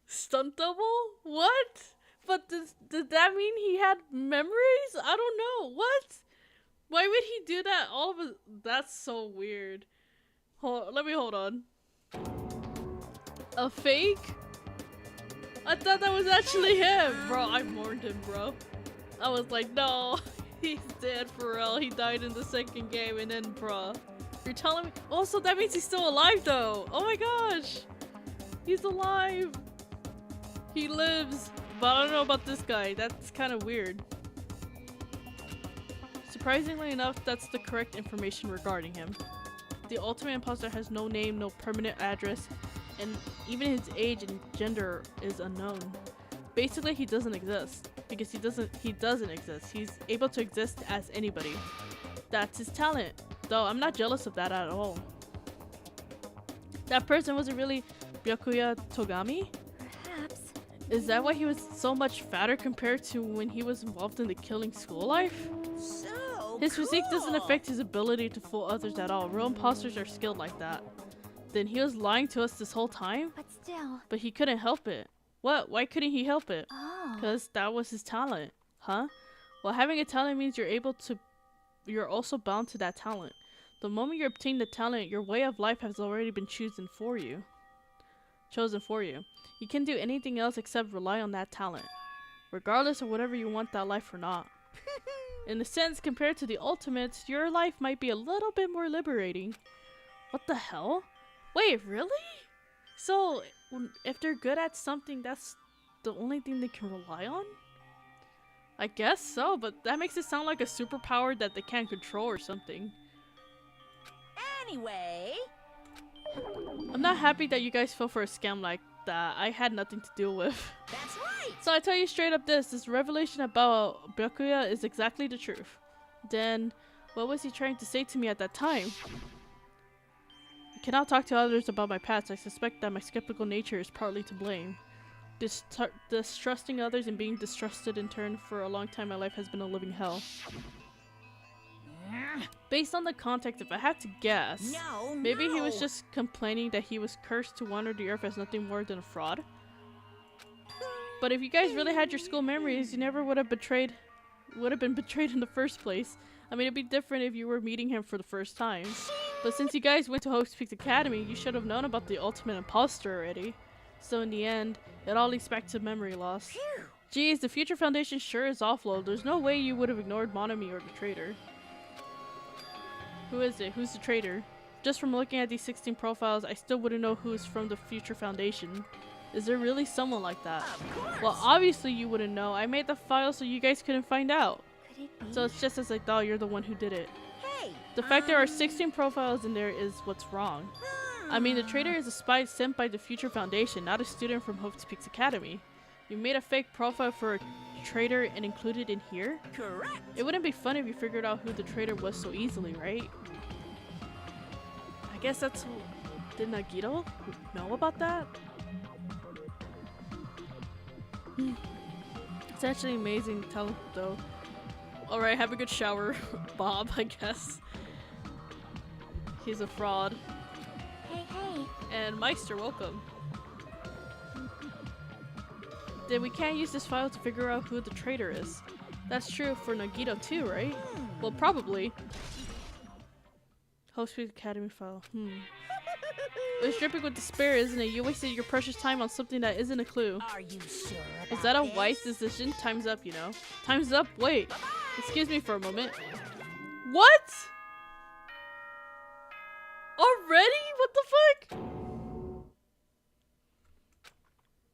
Stunt double? What? But did that mean he had memories? I don't know. What? Why would he do that all of a... That's so weird. Let me hold on. A fake? I thought that was actually him. Bro, I mourned him, bro. I was like, no. He's dead for real. He died in the second game and then, bro. You're telling me... Also, that means he's still alive, though. Oh my gosh. He's alive. He lives. But I don't know about this guy. That's kind of weird. Surprisingly enough, that's the correct information regarding him. The ultimate imposter has no name, no permanent address, and even his age and gender is unknown. Basically, he doesn't exist because he doesn't exist. He's able to exist as anybody. That's his talent. Though I'm not jealous of that at all. That person wasn't really Byakuya Togami? Perhaps. Is that why he was so much fatter compared to when he was involved in the killing school life? So His physique doesn't cool. affect his ability to fool others at all. Real imposters are skilled like that. Then he was lying to us this whole time? But still. But he couldn't help it. What? Why couldn't he help it? Oh. Because that was his talent. Huh? Well, having a talent means you're also bound to that talent. The moment you obtain the talent, your way of life has already been chosen for you. You can't do anything else except rely on that talent, regardless of whether you want that life or not. In a sense, compared to the ultimates, your life might be a little bit more liberating. What the hell? Wait, really? So, if they're good at something, that's the only thing they can rely on? I guess so, but that makes it sound like a superpower that they can't control or something. Anyway, I'm not happy that you guys fell for a scam like that. I had nothing to do with. that's right. So I tell you straight up this revelation about Byakuya is exactly the truth. Then, what was he trying to say to me at that time? I cannot talk to others about my past. I suspect that my skeptical nature is partly to blame. Distrusting others and being distrusted in turn for a long time, my life has been a living hell. Based on the context, if I had to guess, No, maybe he was no. just complaining that he was cursed to wander the earth as nothing more than a fraud. But if you guys really had your school memories, you never would have been betrayed in the first place. I mean, it'd be different if you were meeting him for the first time. But since you guys went to Hope's Peak Academy, you should have known about the ultimate imposter already. So in the end, it all leads back to memory loss. Phew. Geez, the Future Foundation sure is awful. There's no way you would have ignored Monami or the traitor. Who is it? Who's the traitor? just from looking at these 16 profiles, I still wouldn't know who's from the Future Foundation. Is there really someone like that? Of course. Well, obviously you wouldn't know. I made the file so you guys couldn't find out. Could it be? So it's just as I thought, you're the one who did it. Hey. The fact there are 16 profiles in there is what's wrong. I mean, the traitor is a spy sent by the Future Foundation, not a student from Hope's Peaks Academy. You made a fake profile for a traitor and included in here? Correct. It wouldn't be fun if you figured out who the traitor was so easily, right? I guess that's... Did Nagito know about that? It's actually amazing talent though. Alright, have a good shower, Bob, I guess. He's a fraud. Hey, hey. And Meister, welcome. Then we can't use this file to figure out who the traitor is. That's true for Nagito too, right? Well, probably. Hope Speed Academy file. It's dripping with despair, isn't it? You wasted your precious time on something that isn't a clue. Are you sure about Is that a this? wise decision? Time's up, you know. Time's up. Wait. Excuse me for a moment. What? Already? What the fuck?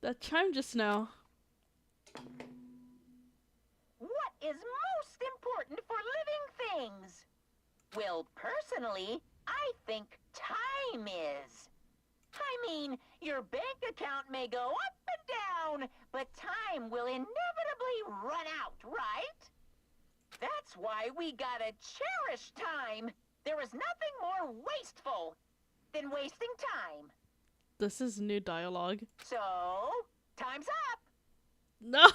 That chimed just now. What is most important for living things? Well, personally, I think time is. I mean, your bank account may go up and down, but time will inevitably run out, right? That's why we gotta cherish time. There is nothing more wasteful than wasting time. This is new dialogue. So, time's up. No!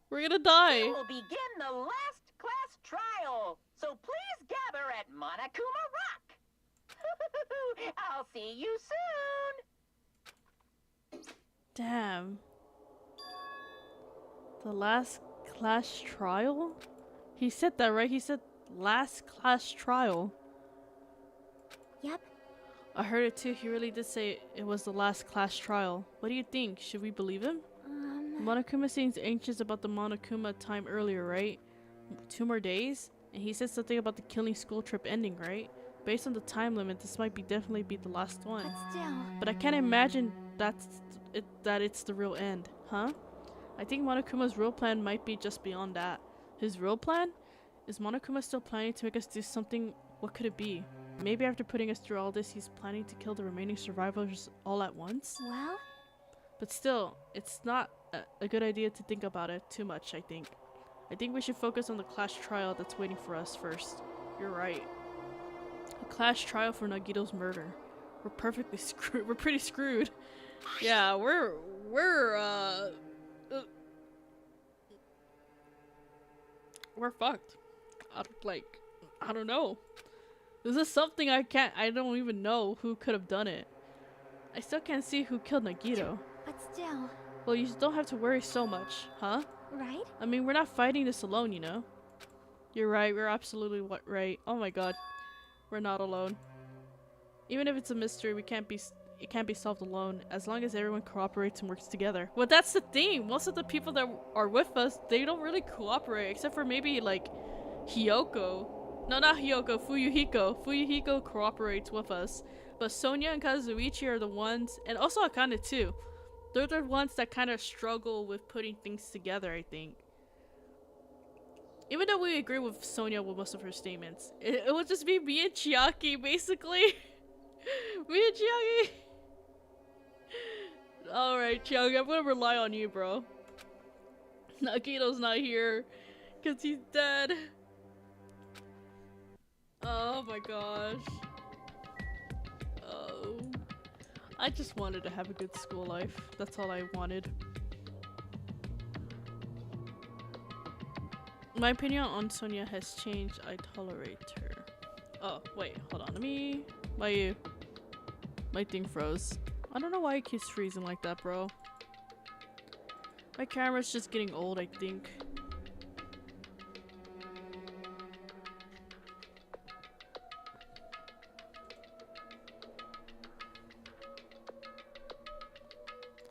We're gonna die. We will begin the last class trial. So please gather at Monokuma Rock. I'll see you soon. Damn. The last class trial? He said that, right? He said last class trial. Yep. I heard it too. He really did say it was the last class trial. What do you think? Should we believe him? Monokuma seems anxious about the Monokuma time earlier, right? 2 more days? And he said something about the killing school trip ending, right? Based on the time limit, this might definitely be the last one. But still. But I can't imagine that it's the real end, huh? I think Monokuma's real plan might be just beyond that. His real plan? Is Monokuma still planning to make us do something? What could it be? Maybe after putting us through all this, he's planning to kill the remaining survivors all at once? Well? But still, it's not a good idea to think about it too much, I think. I think we should focus on the class trial that's waiting for us first. You're right. A class trial for Nagito's murder. We're perfectly screwed. We're pretty screwed. Yeah, we're fucked. I don't know. This is something I don't even know who could have done it. I still can't see who killed Nagito. But still. Well, you don't have to worry so much, huh? Right? I mean, we're not fighting this alone, you know? You're right, we're absolutely right. Oh my god. We're not alone. Even if it's a mystery, it can't be solved alone, as long as everyone cooperates and works together. Well, that's the thing! Most of the people that are with us, they don't really cooperate, except for maybe, like, Hiyoko. No, not Hiyoko, Fuyuhiko. Fuyuhiko cooperates with us. But Sonia and Kazuichi are the ones, and also Akane too. They're the ones that kind of struggle with putting things together, I think. Even though we agree with Sonia with most of her statements. It would just be me and Chiaki, basically. Me and Chiaki. Alright, Chiaki, I'm gonna rely on you, bro. Nagito's not here, because he's dead. Oh my gosh. Oh. I just wanted to have a good school life. That's all I wanted. My opinion on Sonia has changed. I tolerate her. Oh, wait. Hold on. My thing froze. I don't know why it keeps freezing like that, bro. My camera's just getting old, I think.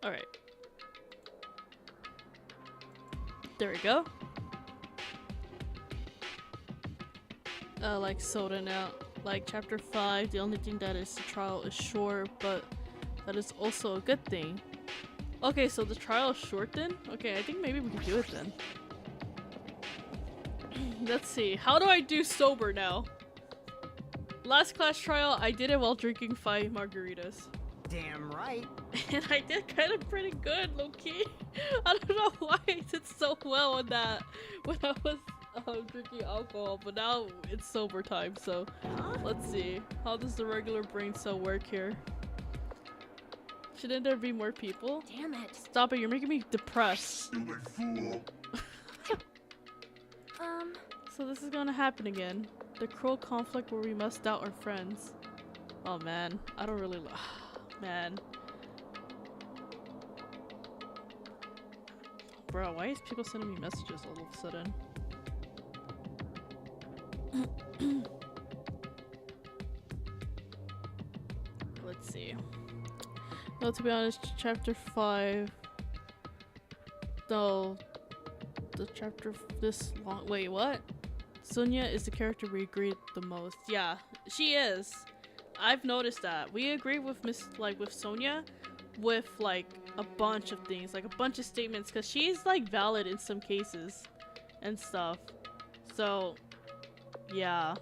Alright. There we go. I like soda now. like chapter 5, the only thing that is the trial is short, but that is also a good thing. Okay, so the trial is short then? Okay, I think maybe we can do it then. Let's see. How do I do sober now? Last class trial, I did it while drinking 5 margaritas. Damn right. And I did kind of pretty good, low-key. I don't know why I did so well on that when I was drinking alcohol, but now it's sober time, so let's see. How does the regular brain cell work here? Shouldn't there be more people? Damn it. Stop it, you're making me depressed. So this is gonna happen again. The cruel conflict where we must doubt our friends. Oh man, I don't really man. Bro, why is people sending me messages all of a sudden? Let's see. No, to be honest, chapter 5. No, the chapter this long. Wait, what? Sonia is the character we agree the most. Yeah, she is. I've noticed that. We agree with with Sonia with like a bunch of things, like a bunch of statements, because she's like valid in some cases and stuff. So, yeah.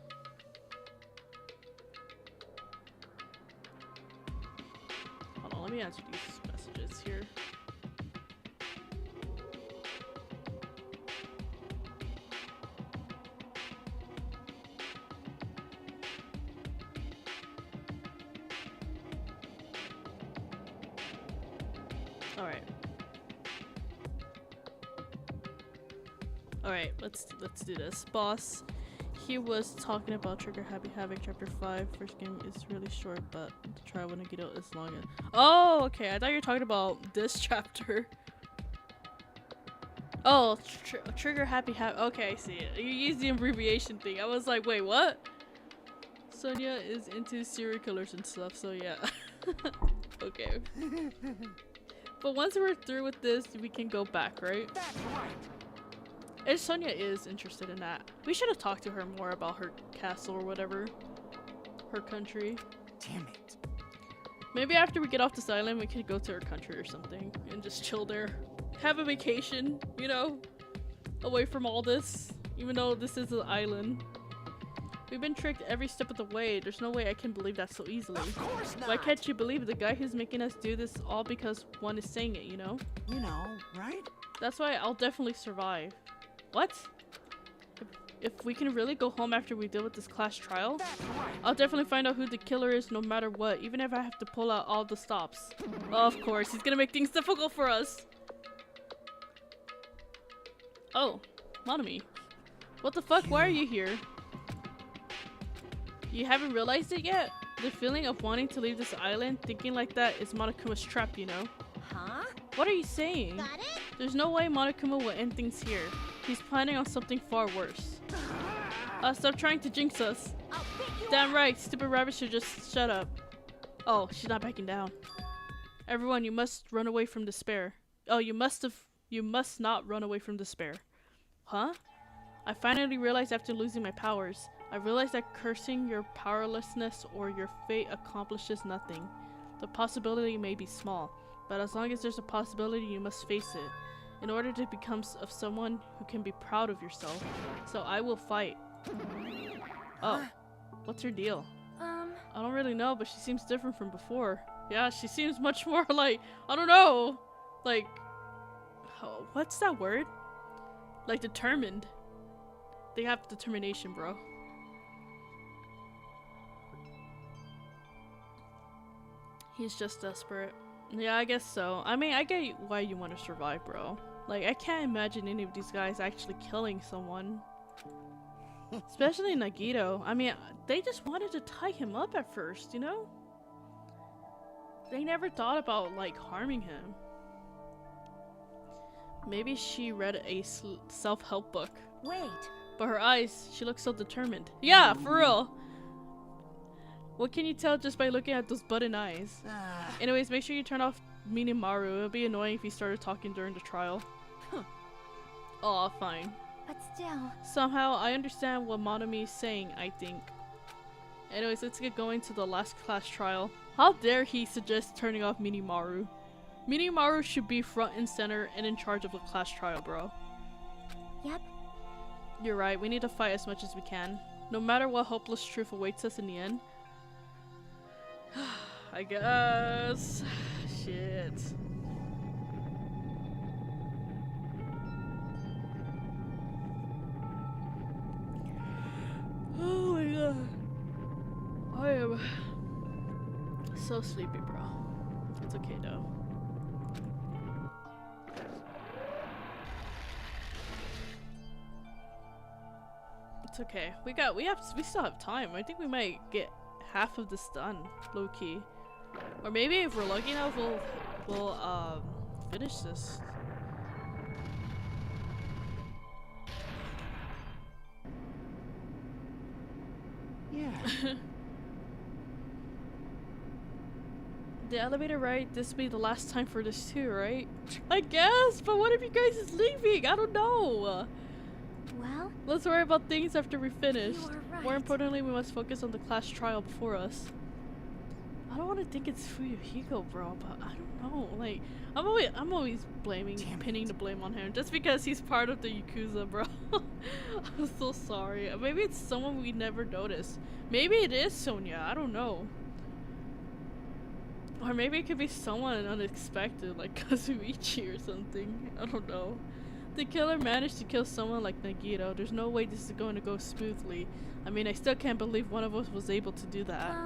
Hold on, let me answer these messages here. Alright, let's do this. Boss, he was talking about Trigger Happy Havoc chapter 5. First game is really short, but the trial when Nagito is long. Oh, okay. I thought you were talking about this chapter. Oh, Trigger Happy Havoc. Okay, I see it. You used the abbreviation thing. I was like, wait, what? Sonia is into serial killers and stuff, so yeah. Okay. But once we're through with this, we can go back, right? That's right. And Sonia is interested in that. We should have talked to her more about her castle or whatever. Her country. Damn it. Maybe after we get off this island, we could go to her country or something and just chill there. Have a vacation, you know? Away from all this. Even though this is an island. We've been tricked every step of the way. There's no way I can believe that so easily. Of course not. Why can't you believe the guy who's making us do this all because one is saying it, you know? You know, right? That's why I'll definitely survive. What? If we can really go home after we deal with this class trial, That's right. I'll definitely find out who the killer is no matter what, even if I have to pull out all the stops. Of course, he's gonna make things difficult for us. Oh, Monami. What the fuck? Why are you here? You haven't realized it yet? The feeling of wanting to leave this island, thinking like that, is Monokuma's trap, you know? Huh? What are you saying? Got it? There's no way Monokuma will end things here. He's planning on something far worse. Stop trying to jinx us. I'll pick you Damn up. right, stupid rabbit should just shut up. Oh, she's not backing down. Everyone, you must run away from despair. Oh, you must not run away from despair. Huh? I finally realized after losing my powers. I realized that cursing your powerlessness or your fate accomplishes nothing. The possibility may be small, but as long as there's a possibility, you must face it. In order to become of someone who can be proud of yourself. So I will fight. Oh, what's her deal? I don't really know, but she seems different from before. Yeah, she seems much more like, I don't know, like, oh, what's that word? Like determined. They have determination, bro. He's just desperate. Yeah, I guess so. I mean, I get why you want to survive, bro. Like, I can't imagine any of these guys actually killing someone. Especially Nagito. I mean, they just wanted to tie him up at first, you know? They never thought about, like, harming him. Maybe she read a self-help book. Wait. But her eyes, she looks so determined. Yeah, for real. What can you tell just by looking at those button eyes? Anyways, make sure you turn off Minimaru. It would be annoying if he started talking during the trial. Aw, fine. But still. Somehow, I understand what Monami is saying, I think. Anyways, let's get going to the last class trial. How dare he suggest turning off Minimaru? Minimaru should be front and center and in charge of the class trial, bro. Yep. You're right, we need to fight as much as we can. No matter what hopeless truth awaits us in the end. I guess. Shit. Oh my god. I am so sleepy, bro. It's okay though. It's okay. We still have time. I think we might get half of this done, low key. Or maybe if we're lucky enough, we'll finish this. Yeah. The elevator ride, this will be the last time for this too, right? I guess, but what if you guys is leaving? I don't know. Well, Let's worry about things after we finish. you are right. More importantly, we must focus on the class trial before us. I don't want to think it's Fuyuhiko, bro, but I don't know. Like, I'm always pinning the blame on him just because he's part of the Yakuza, bro. I'm so sorry. Maybe it's someone we never noticed. Maybe it is Sonia. I don't know. Or maybe it could be someone unexpected, like Kazuichi or something. I don't know. The killer managed to kill someone like Nagito. There's no way this is going to go smoothly. I mean, I still can't believe one of us was able to do that.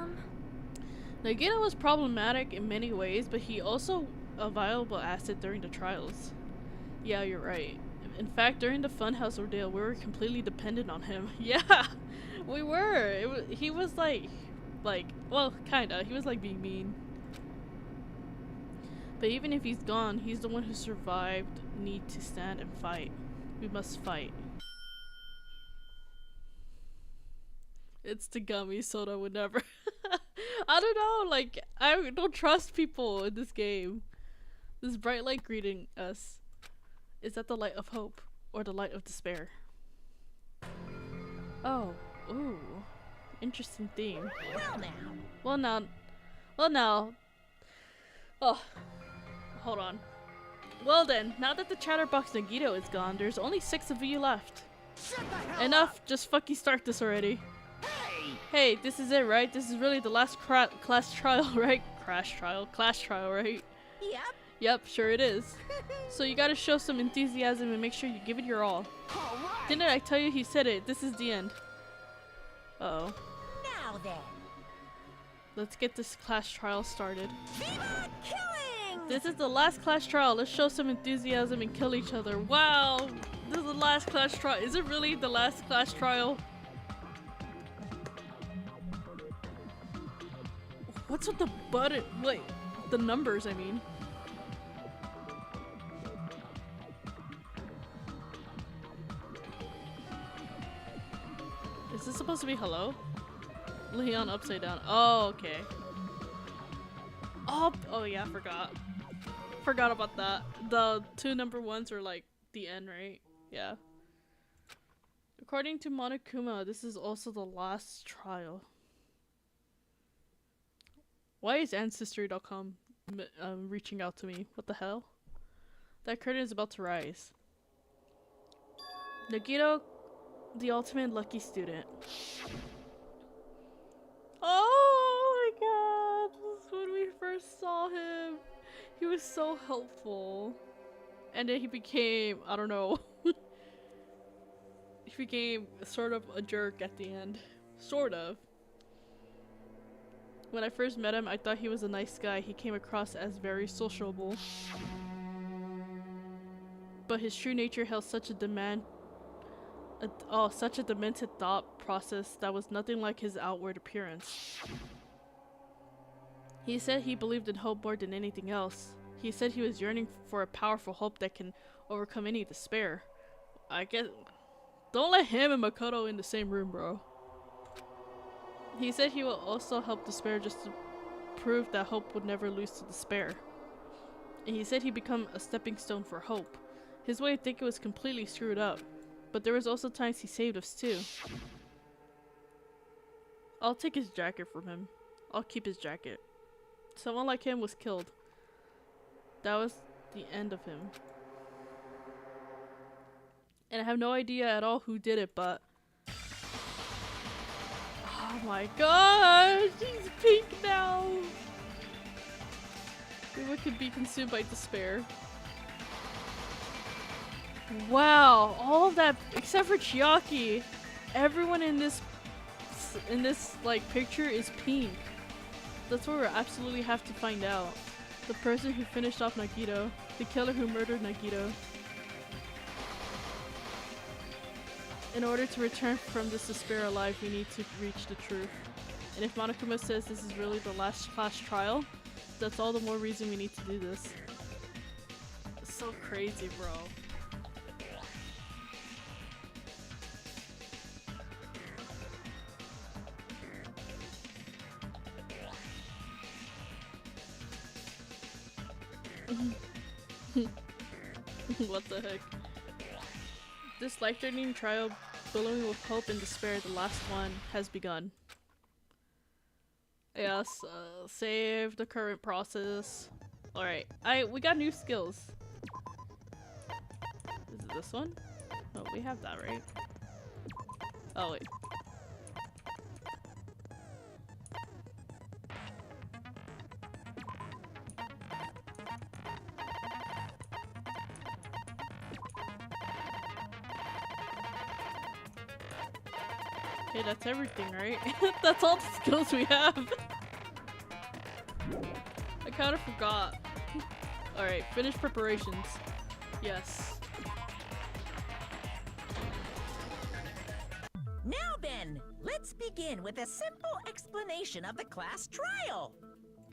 Nagito was problematic in many ways, but he also a valuable asset during the trials. Yeah, you're right. In fact, during the Funhouse ordeal, we were completely dependent on him. Yeah, we were. He was like, well, kinda. He was like being mean. But even if he's gone, he's the one who survived. Need to stand and fight. We must fight. It's the gummy soda would never. I don't know, like, I don't trust people in this game. This bright light greeting us. Is that the light of hope or the light of despair? Oh, ooh. Interesting theme. Well now. Oh, hold on. Well then, now that the chatterbox Nagito is gone, there's only 6 of you left. Enough, just fucking start this already. Hey, this is it, right? This is really the last class trial, right? Class trial, right? Yep. Yep, sure it is. So you gotta show some enthusiasm and make sure you give it your all. Didn't I tell you he said it? This is the end. Uh-oh. Now then. Let's get this class trial started. Viva killing! This is the last class trial. Let's show some enthusiasm and kill each other. Wow! This is the last class trial. Is it really the last class trial? What's with the button? Wait, the numbers, I mean. Is this supposed to be hello? Leon upside down. Oh, okay. Oh yeah, forgot about that. The 2 number 1s are like the end, right? Yeah. According to Monokuma, this is also the last trial. Why is Ancestry.com reaching out to me? What the hell? That curtain is about to rise. Nagito, the ultimate lucky student. Oh my god! This is when we first saw him. He was so helpful. And then he became, I don't know. He became sort of a jerk at the end. Sort of. When I first met him, I thought he was a nice guy. He came across as very sociable. But his true nature held such a such a demented thought process that was nothing like his outward appearance. He said he believed in hope more than anything else. He said he was yearning for a powerful hope that can overcome any despair. I guess... Don't let him and Makoto in the same room, bro. He said he will also help despair just to prove that hope would never lose to despair. And he said he'd become a stepping stone for hope. His way of thinking was completely screwed up. But there was also times he saved us too. I'll take his jacket from him. I'll keep his jacket. Someone like him was killed. That was the end of him. And I have no idea at all who did it, but... Oh my gosh! He's pink now! Everyone could be consumed by despair. Wow! All of that, except for Chiaki. Everyone in this like picture is pink. That's what we absolutely have to find out. The person who finished off Nagito. The killer who murdered Nagito. In order to return from this despair alive, we need to reach the truth. And if Monokuma says this is really the last class trial, that's all the more reason we need to do this. It's so crazy, bro. What the heck? This life-threatening trial, billowing with hope and despair, the last one, has begun. Yes, save the current process. Alright, we got new skills. Is it this one? Oh, we have that, right? Oh, wait. Okay, that's everything, right? That's all the skills we have. I kind of forgot. Alright, finish preparations. Yes. Now then, let's begin with a simple explanation of the class trial.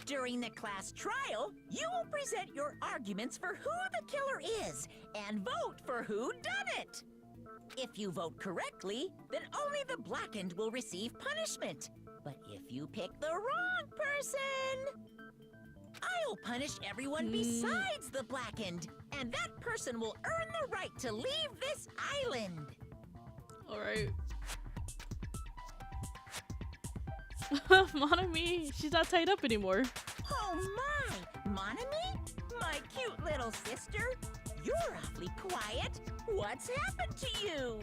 During the class trial, you will present your arguments for who the killer is and vote for who done it. If you vote correctly, then only the blackened will receive punishment. But if you pick the wrong person, I'll punish everyone besides the blackened, and that person will earn the right to leave this island. Alright. Monami, she's not tied up anymore. Oh my! Monami? My cute little sister? You're awfully quiet. What's happened to you?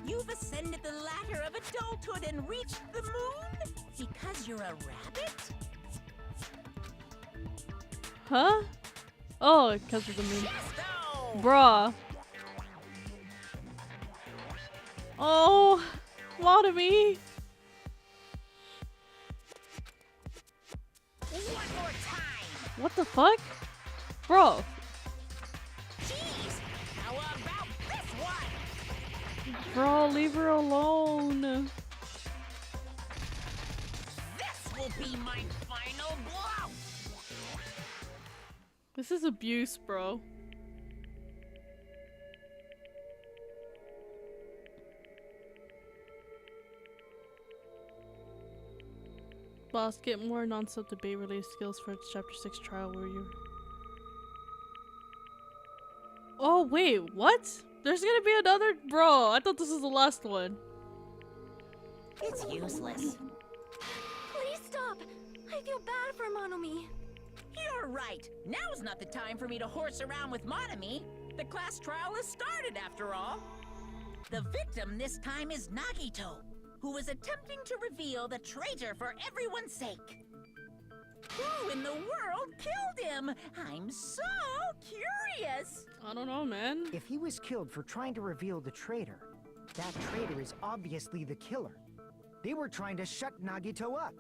You've ascended the ladder of adulthood and reached the moon? Because you're a rabbit? Huh? Oh, because of the moon. Chesto! Bruh. Oh, Monami. One more time! What the fuck? Bro. Jeez! How about this one? Bro, leave her alone. This will be my final blow! This is abuse, bro. Boss, get more non-sub debate related skills for chapter 6 trial warrior. Oh wait, what? There's gonna be another? Bro, I thought this was the last one. It's useless. Please stop! I feel bad for Monomi. You're right. Now's not the time for me to horse around with Monami. The class trial has started, after all. The victim this time is Nagito, who is attempting to reveal the traitor for everyone's sake. Who in the world killed him? I'm so curious. I don't know, man. If he was killed for trying to reveal the traitor, that traitor is obviously the killer. They were trying to shut Nagito up.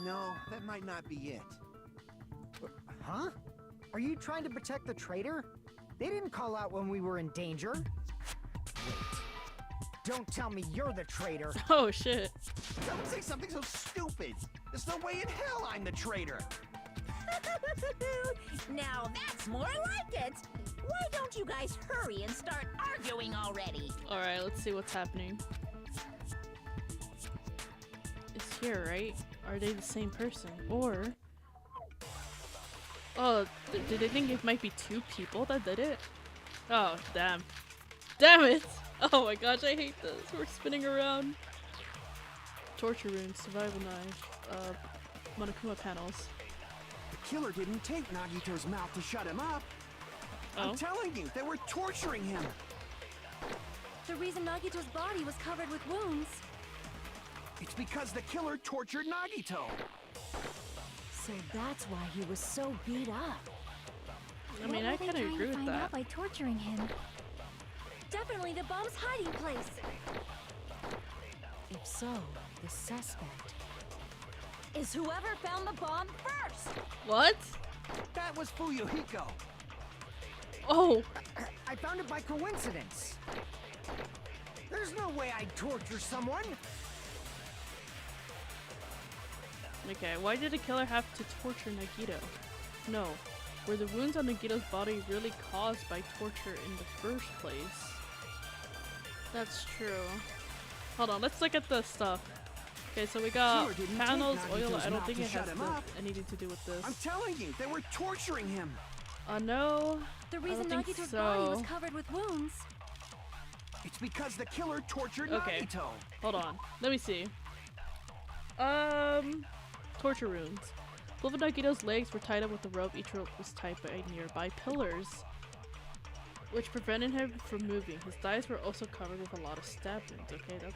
No, that might not be it. Huh? Are you trying to protect the traitor? They didn't call out when we were in danger. Wait. Don't tell me you're the traitor. Oh shit. Don't say something so stupid. There's no way in hell I'm the traitor. Now that's more like it. Why don't you guys hurry and start arguing already? Alright, let's see what's happening. It's here, right? Are they the same person? Or... Oh, did they think it might be two people that did it? Oh, damn. Damn it! Oh my gosh, I hate this. We're spinning around. Torture rune, survival knife, Monokuma panels. The killer didn't take Nagito's mouth to shut him up. Oh. I'm telling you, they were torturing him. The reason Nagito's body was covered with wounds. It's because the killer tortured Nagito. So that's why he was so beat up. I mean, I kind of agree with that. By torturing him. Definitely the bomb's hiding place. If so, the suspect is whoever found the bomb first. What? That was Fuyuhiko. Oh. I found it by coincidence. There's no way I'd torture someone. Okay, why did the killer have to torture Nagito? No. Were the wounds on Nagito's body really caused by torture in the first place? That's true. Hold on, let's look at the stuff. Okay, so we got panels, oil. I don't think it has anything to do with this. I'm telling you, they were torturing him. No. The reason I don't think Nagito's so. body was covered with wounds. It's because the killer tortured Okay. Nagito. Hold on. Let me see. Torture runes. Both of Nagito's legs were tied up with a rope. Each rope was tied by nearby pillars, which prevented him from moving. His thighs were also covered with a lot of stab wounds. Okay, that's...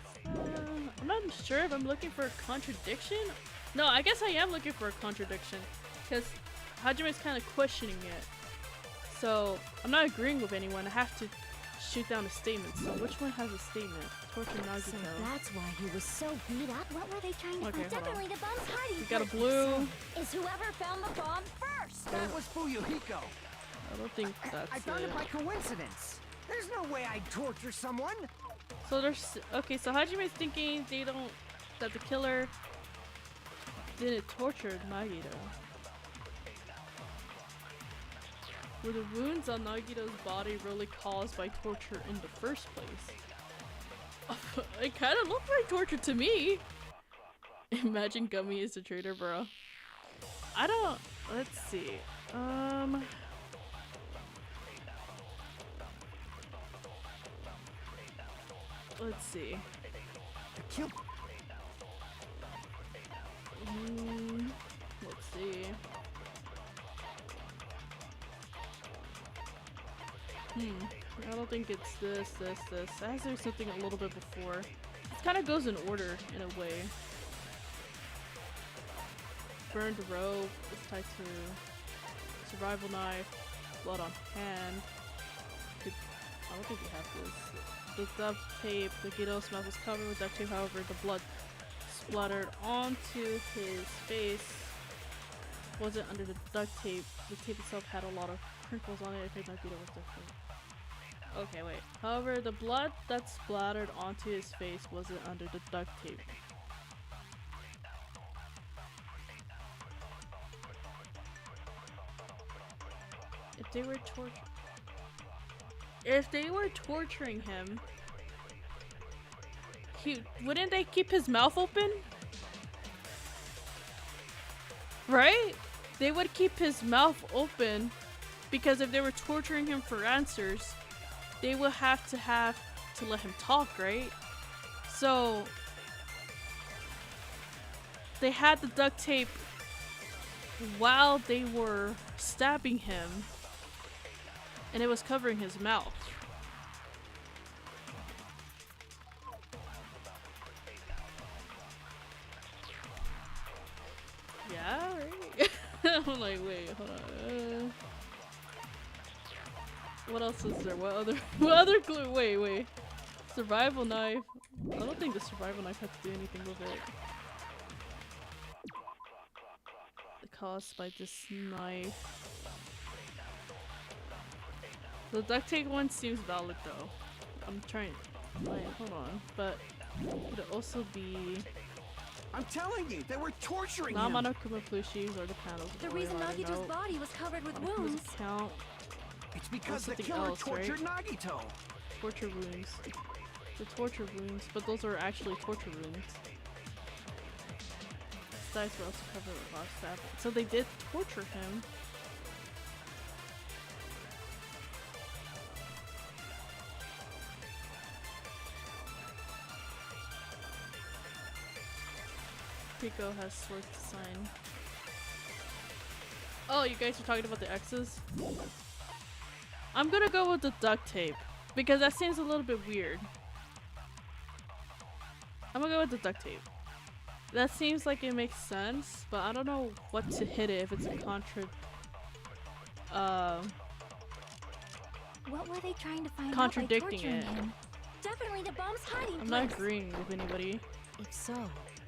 I'm not sure if I'm looking for a contradiction. No, I guess I am looking for a contradiction, because Hajime's kind of questioning it. So, I'm not agreeing with anyone. I have to shoot down a statement. So, which one has a statement? Torture Nagito. So that's why he was so beat up. What were they trying to Okay, find? hold on. Definitely the bomb's hiding We got a place. blue. Is whoever found the bomb first. That was Fuyuhiko. I don't think that's I found it. it by coincidence. There's no way I'd torture someone. So there's okay. So Hajime's thinking that the killer didn't torture Nagito. Were the wounds on Nagito's body really caused by torture in the first place? It kind of looked like torture to me. Imagine Gummy is the traitor, bro. I don't. Let's see. Let's see. Let's see. I don't think it's this. I have to do something a little bit before. It kind of goes in order in a way. Burned rope is tied to survival knife, blood on hand. I don't think we have this. The duct tape, the Nagito's mouth was covered with duct tape, however, the blood splattered onto his face. Wasn't under the duct tape. The tape itself had a lot of crinkles on it. I think Nagito was different. Okay, wait. However, the blood that splattered onto his face wasn't under the duct tape. If they were torturing him, wouldn't they keep his mouth open? Right? They would keep his mouth open because if they were torturing him for answers, they would have to let him talk, right? So they had the duct tape while they were stabbing him, and it was covering his mouth. Yeah, right? I'm like, wait, hold on. What else is there? What other clue? Wait. Survival knife. I don't think the survival knife has to do anything with it. Caused by this knife. The duct tape one seems valid though. I'm trying. Wait, hold on. But could it also be? I'm telling you, they were torturing Not him. Monokuma plushie's or the panels. The reason Nagito's body was covered with wounds. Count. It's because the something killer else, tortured right? Nagito. Torture wounds. The torture wounds, but those are actually torture wounds. His thighs were also covered with a lot of stabbing. So they did torture him. Pico has sword sign. Oh, you guys are talking about the X's? I'm gonna go with the duct tape because that seems a little bit weird. I'm gonna go with the duct tape. That seems like it makes sense, but I don't know what to hit it if it's a What were they trying to find contradicting out by it. torturing him? Definitely the bomb's hiding I'm not place. agreeing with anybody. If so,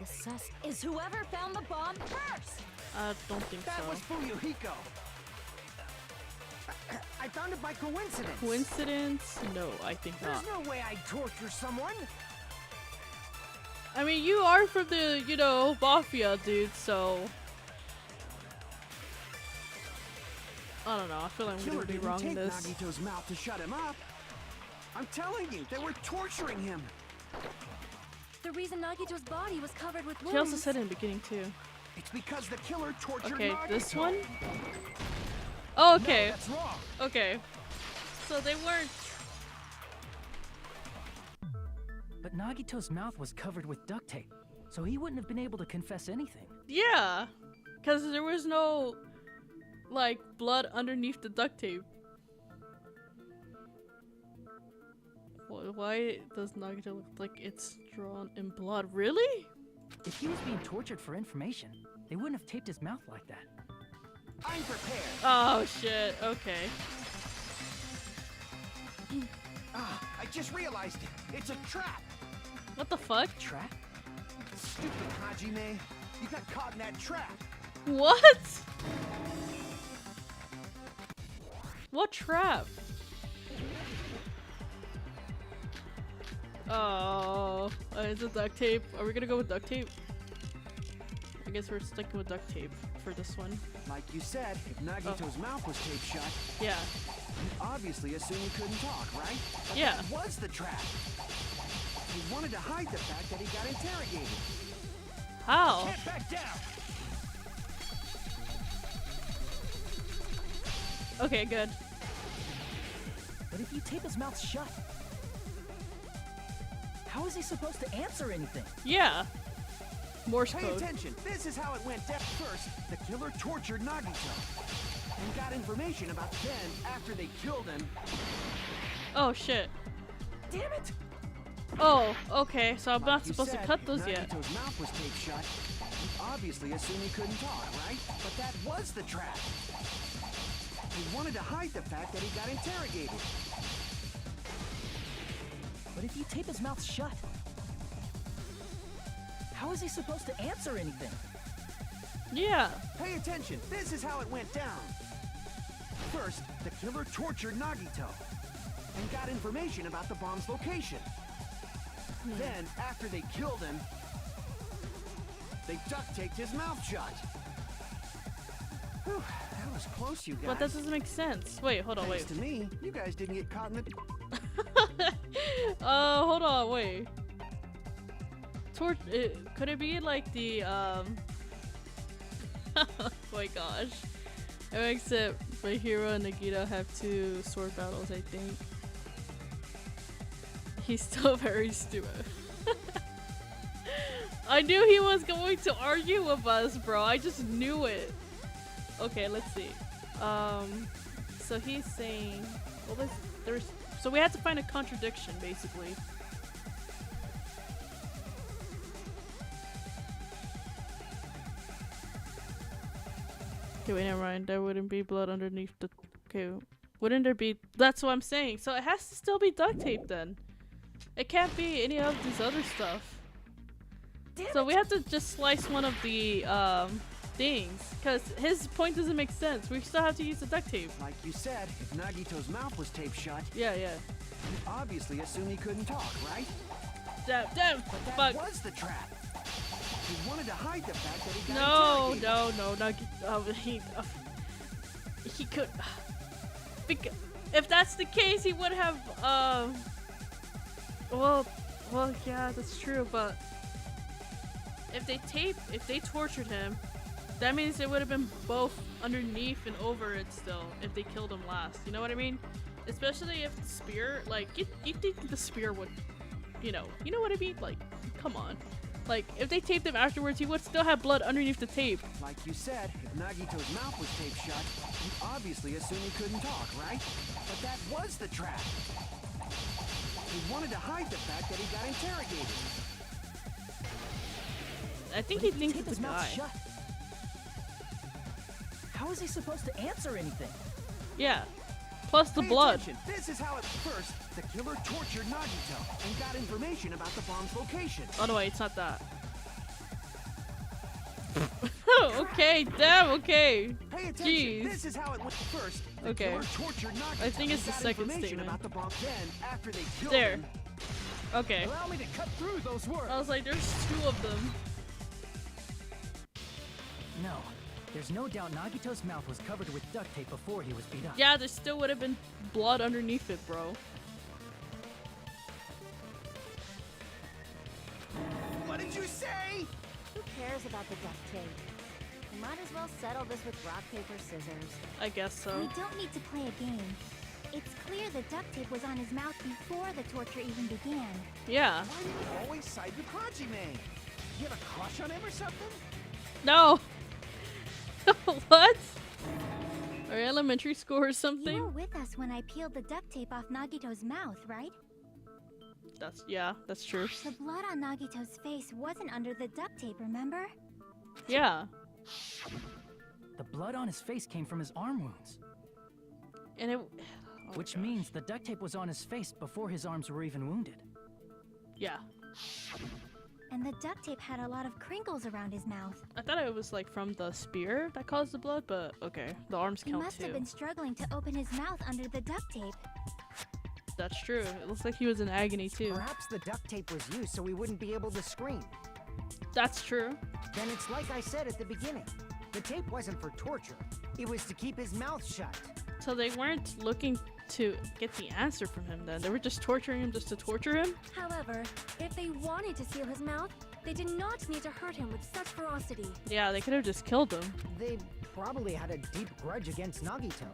the sus is whoever found the bomb first. I don't think That so. was Fuyuhiko. I found it by coincidence. Coincidence? No, I think There's not. no way I'd torture someone. I mean, you are from the, you know, Mafia, dude, so... I don't know, I feel like I'm Killer gonna be didn't wrong in take this. Nagito's mouth to shut him up. I'm telling you, they were torturing him. The reason Nagito's body was covered with wounds. She also said in the beginning, too. It's because the killer tortured Okay, Nagito. this one? Oh, okay. No, that's wrong. Okay. So they weren't... But Nagito's mouth was covered with duct tape, so he wouldn't have been able to confess anything. Yeah! Because there was no, like, blood underneath the duct tape. Why does Nagito look like it's drawn in blood? Really? If he was being tortured for information, they wouldn't have taped his mouth like that. I'm prepared. Oh, shit. Okay. Ah, I just realized it. It's a trap. What the fuck? Trap? Stupid Hajime. You got caught in that trap. What? What trap? Oh, is it duct tape? Are we gonna go with duct tape? I guess we're sticking with duct tape for this one. Like you said, if Nagito's mouth was taped shut, Yeah. you obviously assumed he couldn't talk, right? But Yeah. that was the trap. He wanted to hide the fact that he got interrogated. How? Get back down! Okay, good. But if you tape his mouth shut, how is he supposed to answer anything? Yeah. Morse Pay code. attention. This is how it went down. First, the killer tortured Nagito and got information about then after they killed him. Oh shit. Damn it! Oh, okay. So I'm Like not you supposed to said, cut if those yet. Nagito's mouth was taped shut. You obviously assumed he couldn't talk, right? But that was the trap. He wanted to hide the fact that he got interrogated. But if you tape his mouth shut, how is he supposed to answer anything? Yeah. Pay attention. This is how it went down. First, the killer tortured Nagito and got information about the bomb's location. Then, after they killed him, they duct taped his mouth shut. Whew, that was close, you guys. But that doesn't make sense. Wait, hold on, Thanks wait. to me, you guys didn't get caught in the... Hold on, wait. Could it be like the, oh my gosh. It makes it my hero and Nagito have 2 sword battles, I think. He's still very stupid. I knew he was going to argue with us, bro. I just knew it. Okay, let's see. So he's saying, well, so we had to find a contradiction, basically. Okay, wait, never mind. There wouldn't be blood underneath the... Okay, wouldn't there be... That's what I'm saying. So it has to still be duct tape, then. It can't be any of this other stuff. So we have to just slice one of the, things. Because his point doesn't make sense. We still have to use the duct tape. Like you said, if Nagito's mouth was taped shut, Yeah, yeah. you obviously assumed he couldn't talk, right? Damn, But that fuck. was the trap. He wanted to hide the fact that he got No, interrogated. no, he could. If that's the case, he would have. Well, yeah, that's true. But if they tortured him, that means it would have been both underneath and over it still. If they killed him last, you know what I mean? Especially if the spear, like, you think the spear would, you know what I mean? Like, come on. Like, if they taped him afterwards, he would still have blood underneath the tape. Like you said, if Nagito's mouth was taped shut, you obviously assumed he couldn't talk, right? But that was the trap. He wanted to hide the fact that he got interrogated. I think But he if you thinks tape it's a his mouth guy. shut, how is he supposed to answer anything? Yeah. Plus the Pay blood. attention. This is how at first the killer tortured Nagito and got information about the bomb's location. Oh no, wait, it's not that. Okay, damn, okay. Pay attention. Jeez. This is how it went first. The Okay. killer tortured Nagito I think it's and the got second information statement. about the bomb. Then, after they killed There. him, Okay. Allow me to cut through those words. I was like, there's two of them. No, there's no doubt Nagito's mouth was covered with duct tape before he was beat up. Yeah, there still would have been blood underneath it, bro. what did you say? Who cares about the duct tape? We might as well settle this with rock, paper, scissors. I guess so. We don't need to play a game. It's clear the duct tape was on his mouth before the torture even began. Yeah. Why do you always side with Hajime? You have a crush on him or something? No. What? Or elementary school or You were something? with us when I peeled the duct tape off Nagito's mouth, right? That's true. The blood on Nagito's face wasn't under the duct tape, remember? Yeah. The blood on his face came from his arm wounds, And it oh which gosh. means the duct tape was on his face before his arms were even wounded. Yeah. And the duct tape had a lot of crinkles around his mouth. I thought it was like from the spear that caused the blood, but okay. The arms He count must too. have been struggling to open his mouth under the duct tape. That's true. It looks like he was in agony too. Perhaps the duct tape was used so we wouldn't be able to scream. That's true. Then it's like I said at the beginning. The tape wasn't for torture. It was to keep his mouth shut. So they weren't looking to get the answer from him then. They were just torturing him just to torture him? However, if they wanted to seal his mouth, they did not need to hurt him with such ferocity. Yeah, they could have just killed him. They probably had a deep grudge against Nagito.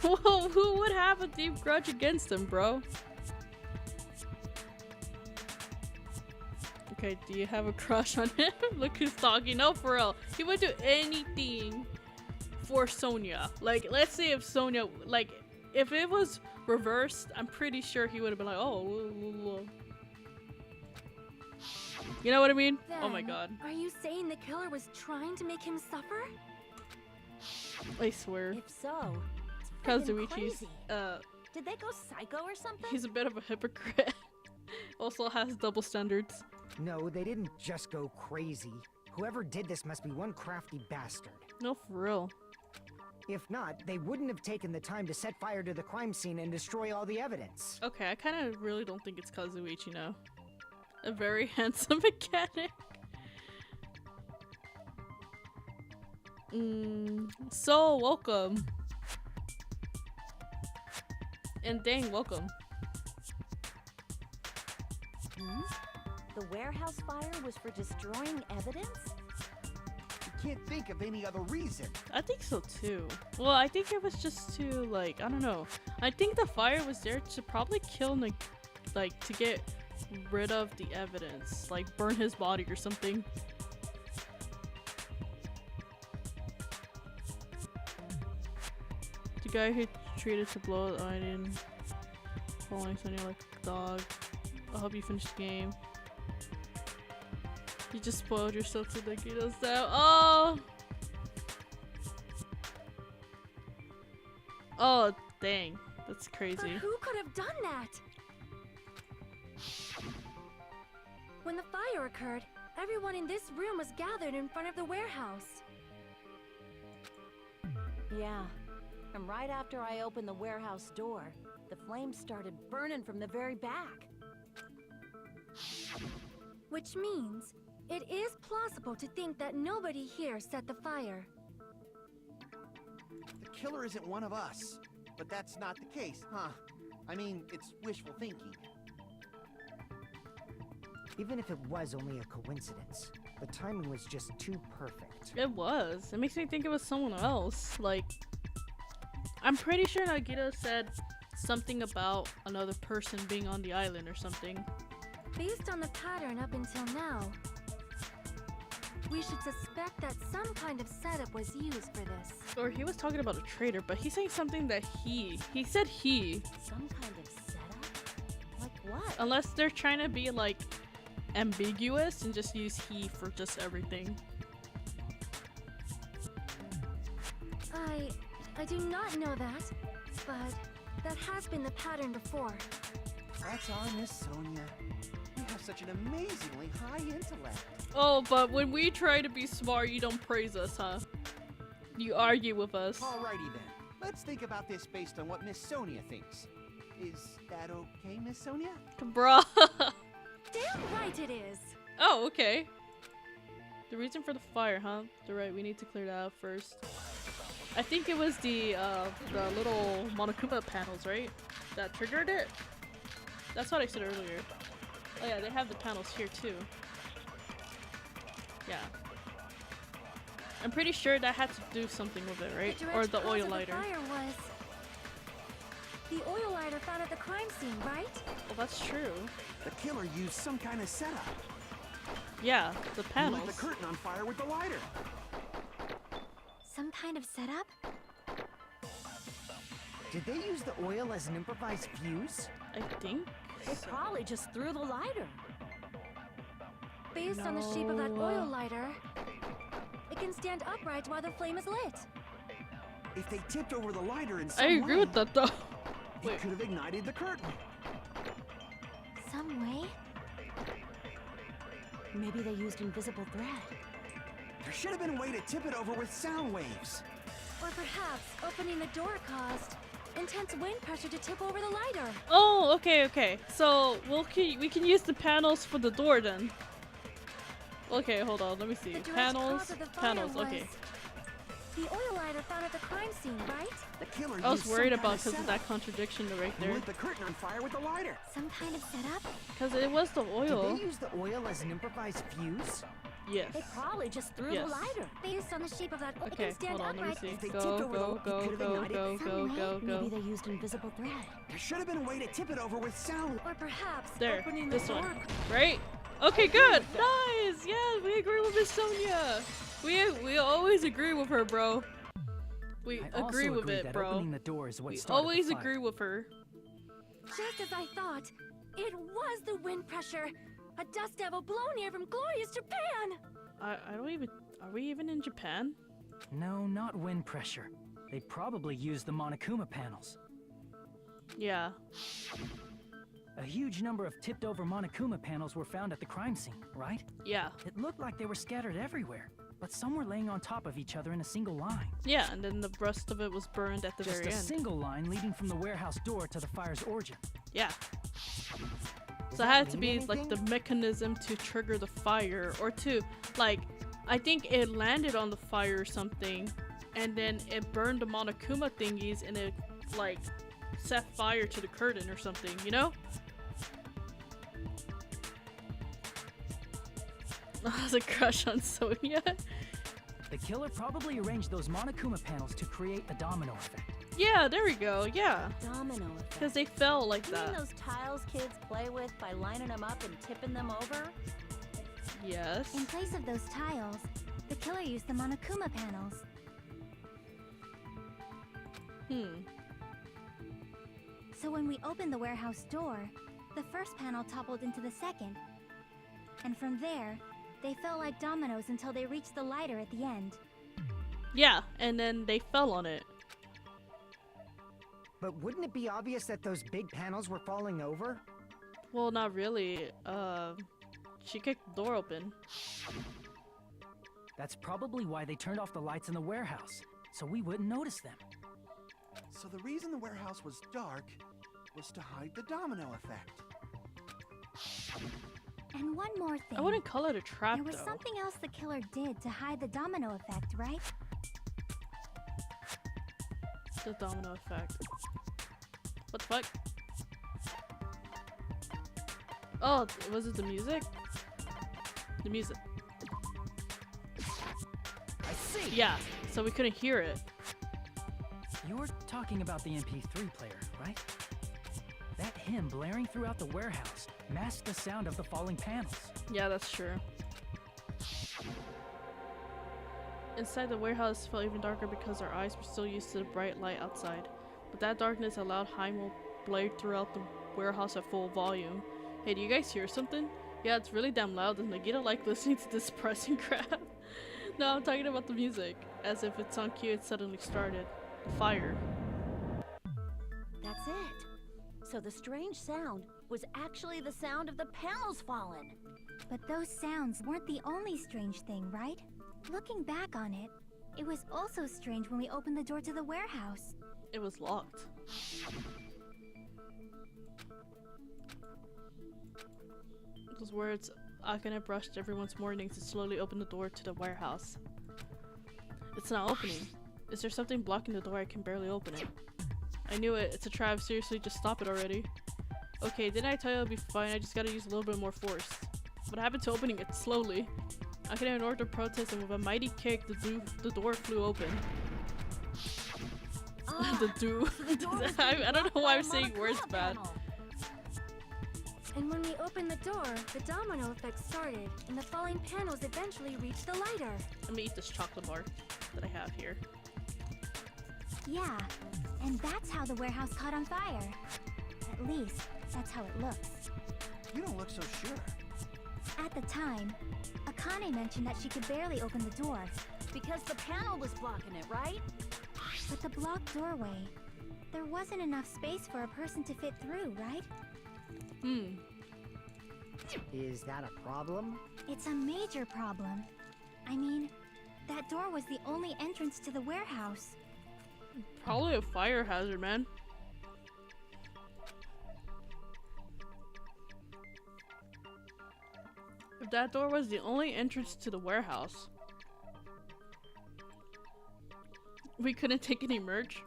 Whoa, who would have a deep grudge against him, bro? Okay, do you have a crush on him? Look who's talking. No, for real. He would do anything for Sonia. Like, let's say if Sonia, like, if it was reversed, I'm pretty sure he would have been like, oh, you know what I mean? Oh my Then, god. Are you saying the killer was trying to make him suffer? I swear. If so, it's freaking Kazuichi's, crazy. Did they go psycho or something? he's a bit of a hypocrite. Also has double standards. No, they didn't just go crazy. Whoever did this must be one crafty bastard. No, for real. If not, they wouldn't have taken the time to set fire to the crime scene and destroy all the evidence. Okay, I kind of really don't think it's Kazuichi now. A very handsome mechanic. So, welcome. And dang, welcome. The warehouse fire was for destroying evidence? You can't think of any other reason. I think so too. Well, I think it was just to, like, I don't know. I think the fire was there to probably kill, like, to get rid of the evidence. Like, burn his body or something. The guy who treated to blow the onion, following Sonya like a dog. I hope you finish the game. You just spoiled yourself to the Guido's down. Oh! Oh, dang. That's But crazy. who could have done that? When the fire occurred, everyone in this room was gathered in front of the warehouse. Yeah, and right after I opened the warehouse door, the flames started burning from the very back. Which means it is plausible to think that nobody here set the fire. The killer isn't one of us. But that's not the case, huh? I mean, it's wishful thinking. Even if it was only a coincidence, the timing was just too perfect. It was. It makes me think it was someone else. Like, I'm pretty sure Nagito said something about another person being on the island or something. Based on the pattern up until now, We should suspect that some kind of setup was used for this. Or he was talking about a traitor, but he's saying something that he said he. Some kind of setup? Like what? Unless they're trying to be like ambiguous and just use he for just everything. I do not know that, but that has been the pattern before. That's our Miss Sonia. You have such an amazingly high intellect. Oh, but when we try to be smart, you don't praise us, huh? You argue with us. Alrighty then. Let's think about this based on what Miss Sonia thinks. Is that okay, Miss Sonia? Bruh. Damn right it is! Oh, okay. The reason for the fire, huh? You're right, we need to clear that out first. I think it was the little Monokuma panels, right? That triggered it? That's what I said earlier. Oh yeah, they have the panels here too. Yeah. I'm pretty sure that had to do something with it, right? Or the oil lighter. The fire was the oil lighter found at the crime scene, right? Well, that's true. The killer used some kind of setup. Yeah, the He panels. lit the curtain on fire with the lighter. Some kind of setup? Did they use the oil as an improvised fuse? I think. They probably just threw the lighter. Based on the shape of that No. oil lighter, it can stand upright while the flame is lit. If they tipped over the lighter in some I agree way, with that though. it Wait. could have ignited the curtain. Some way? Maybe they used invisible thread. There should have been a way to tip it over with sound waves. Or perhaps opening the door caused intense wind pressure to tip over the lighter. Oh, okay, okay. So we can use the panels for the door then. Okay, hold on. Let me see. The direct Panels, cause of the fire panels. was Okay. the oil lighter found at the crime scene, right? The killer I was used some worried kind about of because of setup. that contradiction right He there. lit the curtain on fire with the lighter. Some kind of setup? Because it was the Did oil. they use the oil as an improvised fuse? Yes. They probably just threw Yes. the lighter. Based on the shape of that it Okay, can stand hold on. Let me upright. see. If they Go, tipped over go, the- go, it could have go, ignited go, some go, way. go, Maybe go. they used invisible thread. There should have been a way to tip it over with sound. Or perhaps There. opening the This door. one. Right? Okay, good. Nice. Yeah, we agree with Miss Sonia. We always agree with her, bro. We I also agree with agree it, that bro. opening the door is what We started the always fire. agree with her. Just as I thought, it was the wind pressure. A dust devil blown here from glorious Japan. I don't even. Are we even in Japan? No, not wind pressure. They probably used the Monokuma panels. Yeah. A huge number of tipped-over Monokuma panels were found at the crime scene, right? Yeah. It looked like they were scattered everywhere, but some were laying on top of each other in a single line. Yeah, and then the rest of it was burned at the Just very a end. single line leading from the warehouse door to the fire's origin. Yeah. Does So it that had to mean be like the anything? mechanism to trigger the fire, or to, like, I think it landed on the fire or something, and then it burned the Monokuma thingies, and it like set fire to the curtain or something, you know? I was a crush on Sonia. The killer probably arranged those Monokuma panels to create a domino effect. Yeah, there we go. Yeah, Domino effect. because they fell like You mean that. those tiles kids play with by lining them up and tipping them over? Yes. In place of those tiles, the killer used the Monokuma panels. So when we opened the warehouse door, the first panel toppled into the second. And from there, they fell like dominoes until they reached the lighter at the end. Yeah, and then they fell on it. But wouldn't it be obvious that those big panels were falling over? Well, not really. She kicked the door open. That's probably why they turned off the lights in the warehouse, so we wouldn't notice them. So the reason the warehouse was dark was to hide the domino effect. And one more thing. I wouldn't call it a trap There was though. something else the killer did to hide the domino effect, right? The domino effect. What the fuck? Oh, was it the music? The music. I see! Yeah, so we couldn't hear it. You're talking about the MP3 player, right? That hymn blaring throughout the warehouse masked the sound of the falling panels. Yeah, that's true. Inside the warehouse felt even darker because our eyes were still used to the bright light outside. But that darkness allowed Heimel blared throughout the warehouse at full volume. Hey, do you guys hear something? Yeah, it's really damn loud. Does Nagito like listening to this depressing crap? No, I'm talking about the music. As if it's on cue, it suddenly started. The fire. That's it. So the strange sound was actually the sound of the panels falling. But those sounds weren't the only strange thing, right? Looking back on it, it was also strange when we opened the door to the warehouse. It was locked. Those words Akane brushed everyone's morning to slowly open the door to the warehouse. It's not opening. Is there something blocking the door? I can barely open it. I knew it. It's a trap. Seriously, just stop it already. Okay, didn't I tell you it'll be fine? I just gotta use a little bit more force. What happened to opening it slowly? Akane ignored the protest and with a mighty kick, the door flew open. The door I don't know why I'm saying words bad. And when we opened the door, the domino effect started, and the falling panels eventually reached the lighter. Let me eat this chocolate bar that I have here. Yeah, and that's how the warehouse caught on fire. At least, that's how it looks. You don't look so sure. At the time, Akane mentioned that she could barely open the door. Because the panel was blocking it, right? But the blocked doorway, there wasn't enough space for a person to fit through, right? Is that a problem? It's a major problem. I mean, that door was the only entrance to the warehouse. Probably a fire hazard, man. If that door was the only entrance to the warehouse, we couldn't take any merch.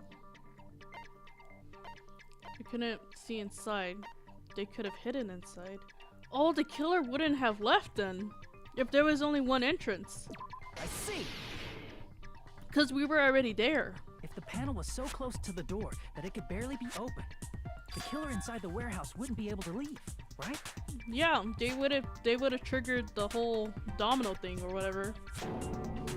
We couldn't see inside. They could have hidden inside. Oh, the killer wouldn't have left then if there was only one entrance. I see! Because we were already there. If the panel was so close to the door that it could barely be opened, the killer inside the warehouse wouldn't be able to leave, right? Yeah, they would have triggered the whole domino thing or whatever.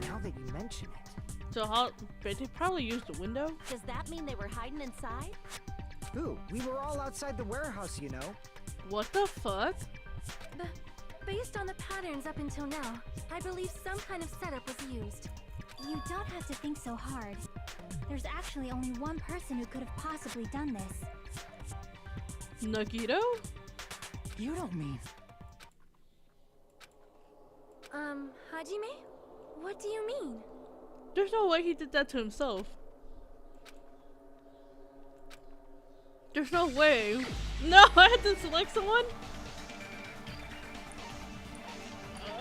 Now that you mention it. So how they probably used the window? Does that mean they were hiding inside? Ooh, we were all outside the warehouse, you know. What the fuck? Based on the patterns up until now, I believe some kind of setup was used. You don't have to think so hard. There's actually only one person who could have possibly done this. Nagito? You don't mean... Hajime? What do you mean? There's no way he did that to himself. There's no way. No, I had to select someone?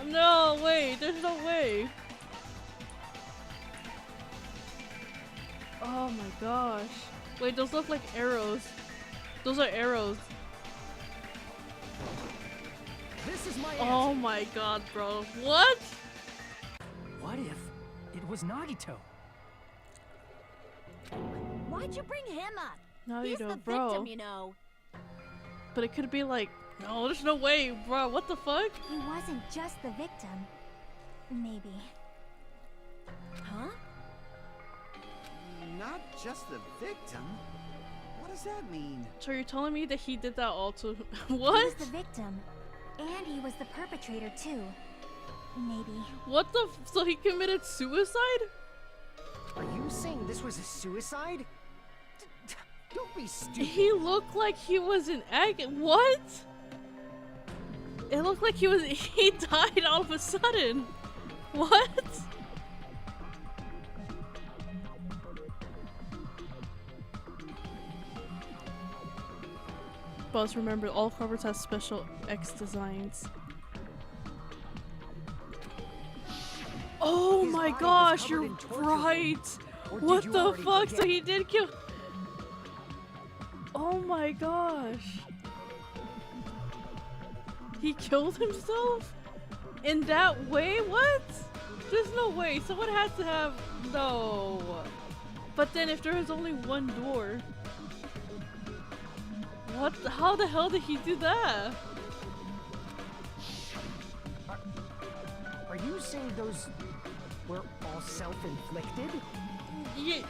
No, wait, there's no way. Oh my gosh. Wait, those look like arrows. Those are arrows. This is my Oh my god, bro. What? What if it was Nagito? Why'd you bring him up? No, He's you the don't, bro. victim, you know. But it could be like, no, there's no way, bro. What the fuck? He wasn't just the victim. Maybe. Huh? Not just the victim? What does that mean? So you're telling me that he did that all to He what? was the victim. And he was the perpetrator too. Maybe. What the so he committed suicide? Are you saying this was a suicide? Don't be stupid. He looked like he was in agony. What? It looked like he died all of a sudden. What? Buzz, remember, all covers have special X designs. Oh His my body was gosh, covered you're in torture right. Or did What you the already fuck? So forget? he did kill. Oh my gosh. He killed himself? In that way? What? There's no way. Someone has to have. No. But then if there is only one door. What? How the hell did he do that? Are you saying those were all self-inflicted? Yeah,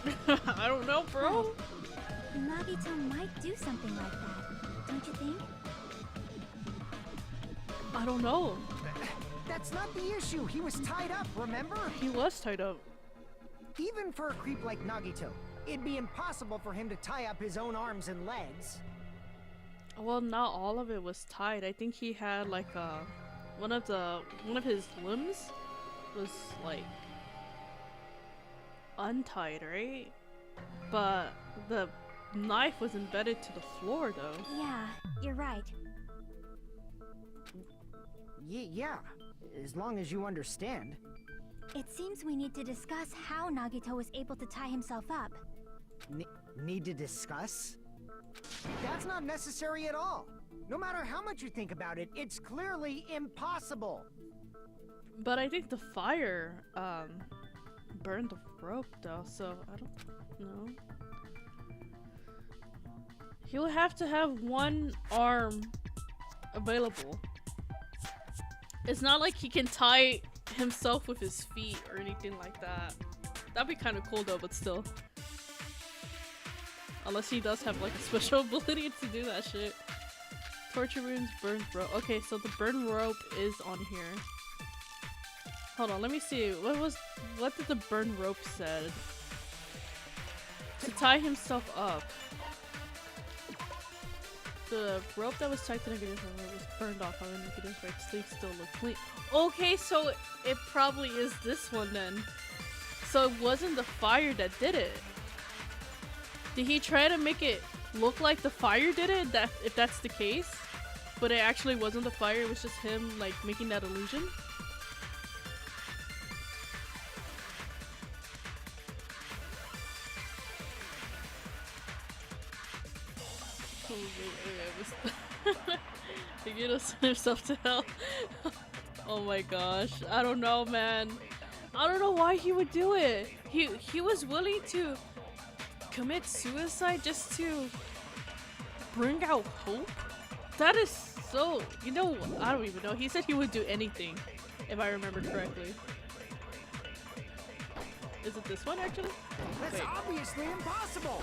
I don't know, bro. Nagito might do something like that, don't you think? I don't know. That's not the issue. He was tied up, remember? He was tied up. Even for a creep like Nagito, it'd be impossible for him to tie up his own arms and legs. Well, not all of it was tied. I think he had like one of his limbs was like untied, right? But the knife was embedded to the floor though. Yeah, you're right. Yeah, as long as you understand. It seems we need to discuss how Nagito was able to tie himself up. Need to discuss? That's not necessary at all. No matter how much you think about it, it's clearly impossible. But I think the fire burned the rope though, so I don't know. He would have to have one arm available. It's not like he can tie himself with his feet or anything like that. That'd be kind of cool though, but still. Unless he does have like a special ability to do that shit. Torture wounds, burned rope. Okay, so the burned rope is on here. Hold on, let me see. What did the burned rope said? To tie himself up. The rope that was tied to Negative's right was burned off. However, Negative's right sleeve still looked clean. Okay, so it probably is this one then. So it wasn't the fire that did it. Did he try to make it look like the fire did it? If that's the case, but it actually wasn't the fire. It was just him like making that illusion. He get us himself to hell. Oh my gosh, I don't know, man. I don't know why he would do it. He was willing to commit suicide just to bring out hope. That is so, you know, I don't even know. He said he would do anything, if I remember correctly. Is it this one actually? That's Wait. obviously impossible.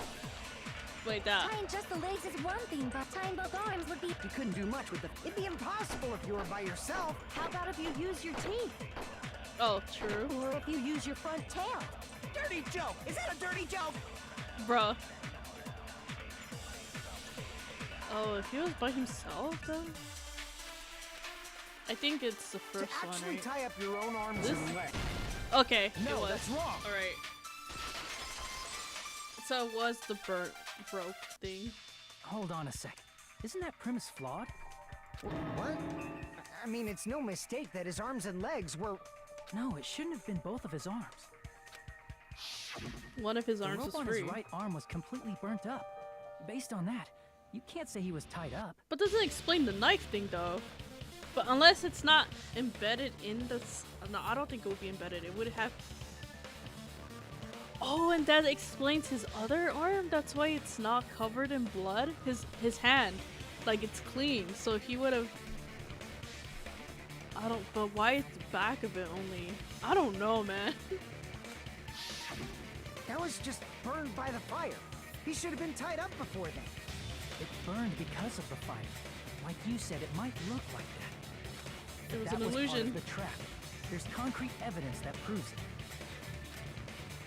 Wait, that. Tying just the legs is one thing, but tying both arms would be... You couldn't do much with the... It'd be impossible if you were by yourself. How about if you use your teeth? Oh, true. Or if you use your front tail? Dirty joke! Is that a dirty joke? Bruh. Oh, if he was by himself then? I think it's the first To one, actually right? tie up your own arms This? and legs. Okay, No, it was. that's wrong. Alright. So it was the burnt rope thing. Hold on a sec. Isn't that premise flawed? What? I mean, it's no mistake that his arms and legs were... No, it shouldn't have been both of his arms. One of his The arms rope was on free. his right arm was completely burnt up. Based on that, you can't say he was tied up. But doesn't explain the knife thing though. But unless it's not embedded in the... No, I don't think it would be embedded. It would have... Oh, and that explains his other arm? That's why it's not covered in blood? His hand. Like, it's clean. So he would have... I don't... But why is the back of it only... I don't know, man. That was just burned by the fire. He should have been tied up before then. It burned because of the fire. Like you said, it might look like that. It was That an was part illusion. of the trap. There's concrete evidence that proves it.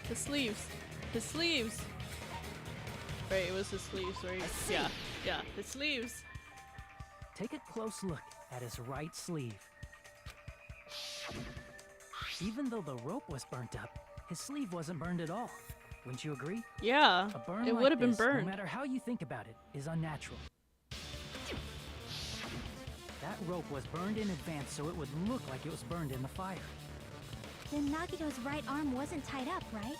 His sleeves. His sleeves. Right, it was his sleeves, right? Yeah. Yeah, his sleeves. Take a close look at his right sleeve. Even though the rope was burnt up, his sleeve wasn't burned at all. Wouldn't you agree? Yeah. A burn It like would have been this, burned. No matter how you think about it, is unnatural. That rope was burned in advance so it would look like it was burned in the fire. Then Nagito's right arm wasn't tied up, right?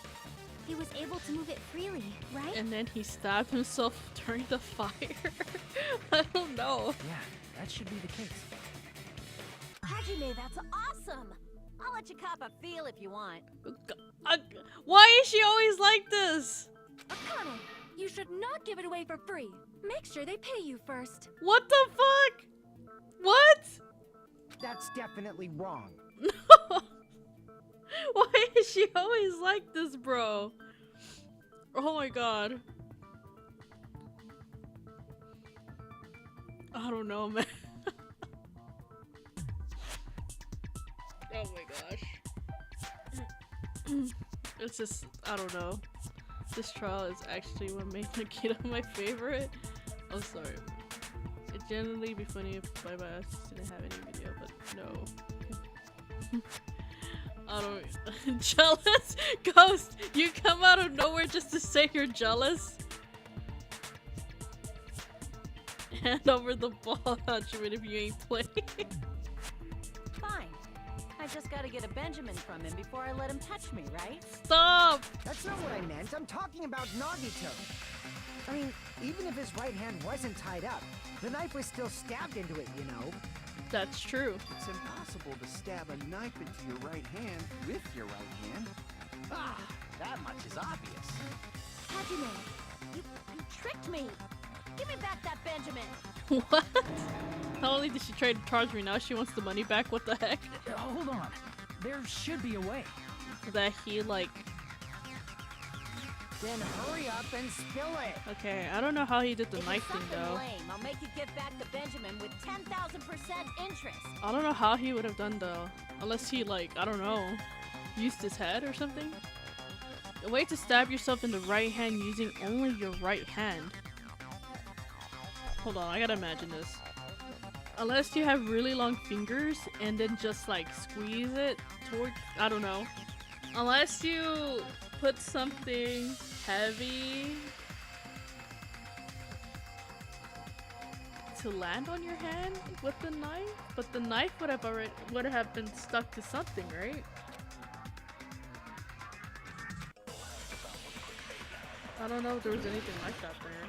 He was able to move it freely, right? And then he stabbed himself during the fire. I don't know. Yeah, that should be the case. Hajime, that's awesome! I'll let you cop a feel if you want. Why is she always like this? Akane, you should not give it away for free. Make sure they pay you first. What the fuck? What? That's definitely wrong. Why is she always like this, bro? Oh my god. I don't know, man. Oh my gosh. It's just, I don't know. This trial is actually what made Nagito my favorite. Oh, sorry. It'd generally be funny if Bye Bye Us didn't have any video, but no. I don't. Jealous? Ghost, you come out of nowhere just to say you're jealous? Hand over the ball, Hatchman, if you ain't playing. Fine. I just gotta get a Benjamin from him before I let him touch me, right? Stop! That's not what I meant. I'm talking about Nagito. I mean, even if his right hand wasn't tied up, the knife was still stabbed into it, you know? That's true. It's impossible to stab a knife into your right hand with your right hand. Ah, that much is obvious. Hajime, you tricked me. Give me back that Benjamin. What? Not only did she try to charge me, now she wants the money back. What the heck? Hold on. There should be a way. That he like. Then hurry up and spill it. Okay, I don't know how he did the If knife it's thing something though. lame, I'll make you give back the Benjamin with 10,000% interest. I don't know how he would have done though, unless he like, I don't know, used his head or something. A way to stab yourself in the right hand using only your right hand. Hold on, I gotta imagine this. Unless you have really long fingers and then just like squeeze it toward, I don't know. Unless you put something heavy to land on your hand with the knife, but the knife would have been stuck to something, right? I don't know if there was anything like that there.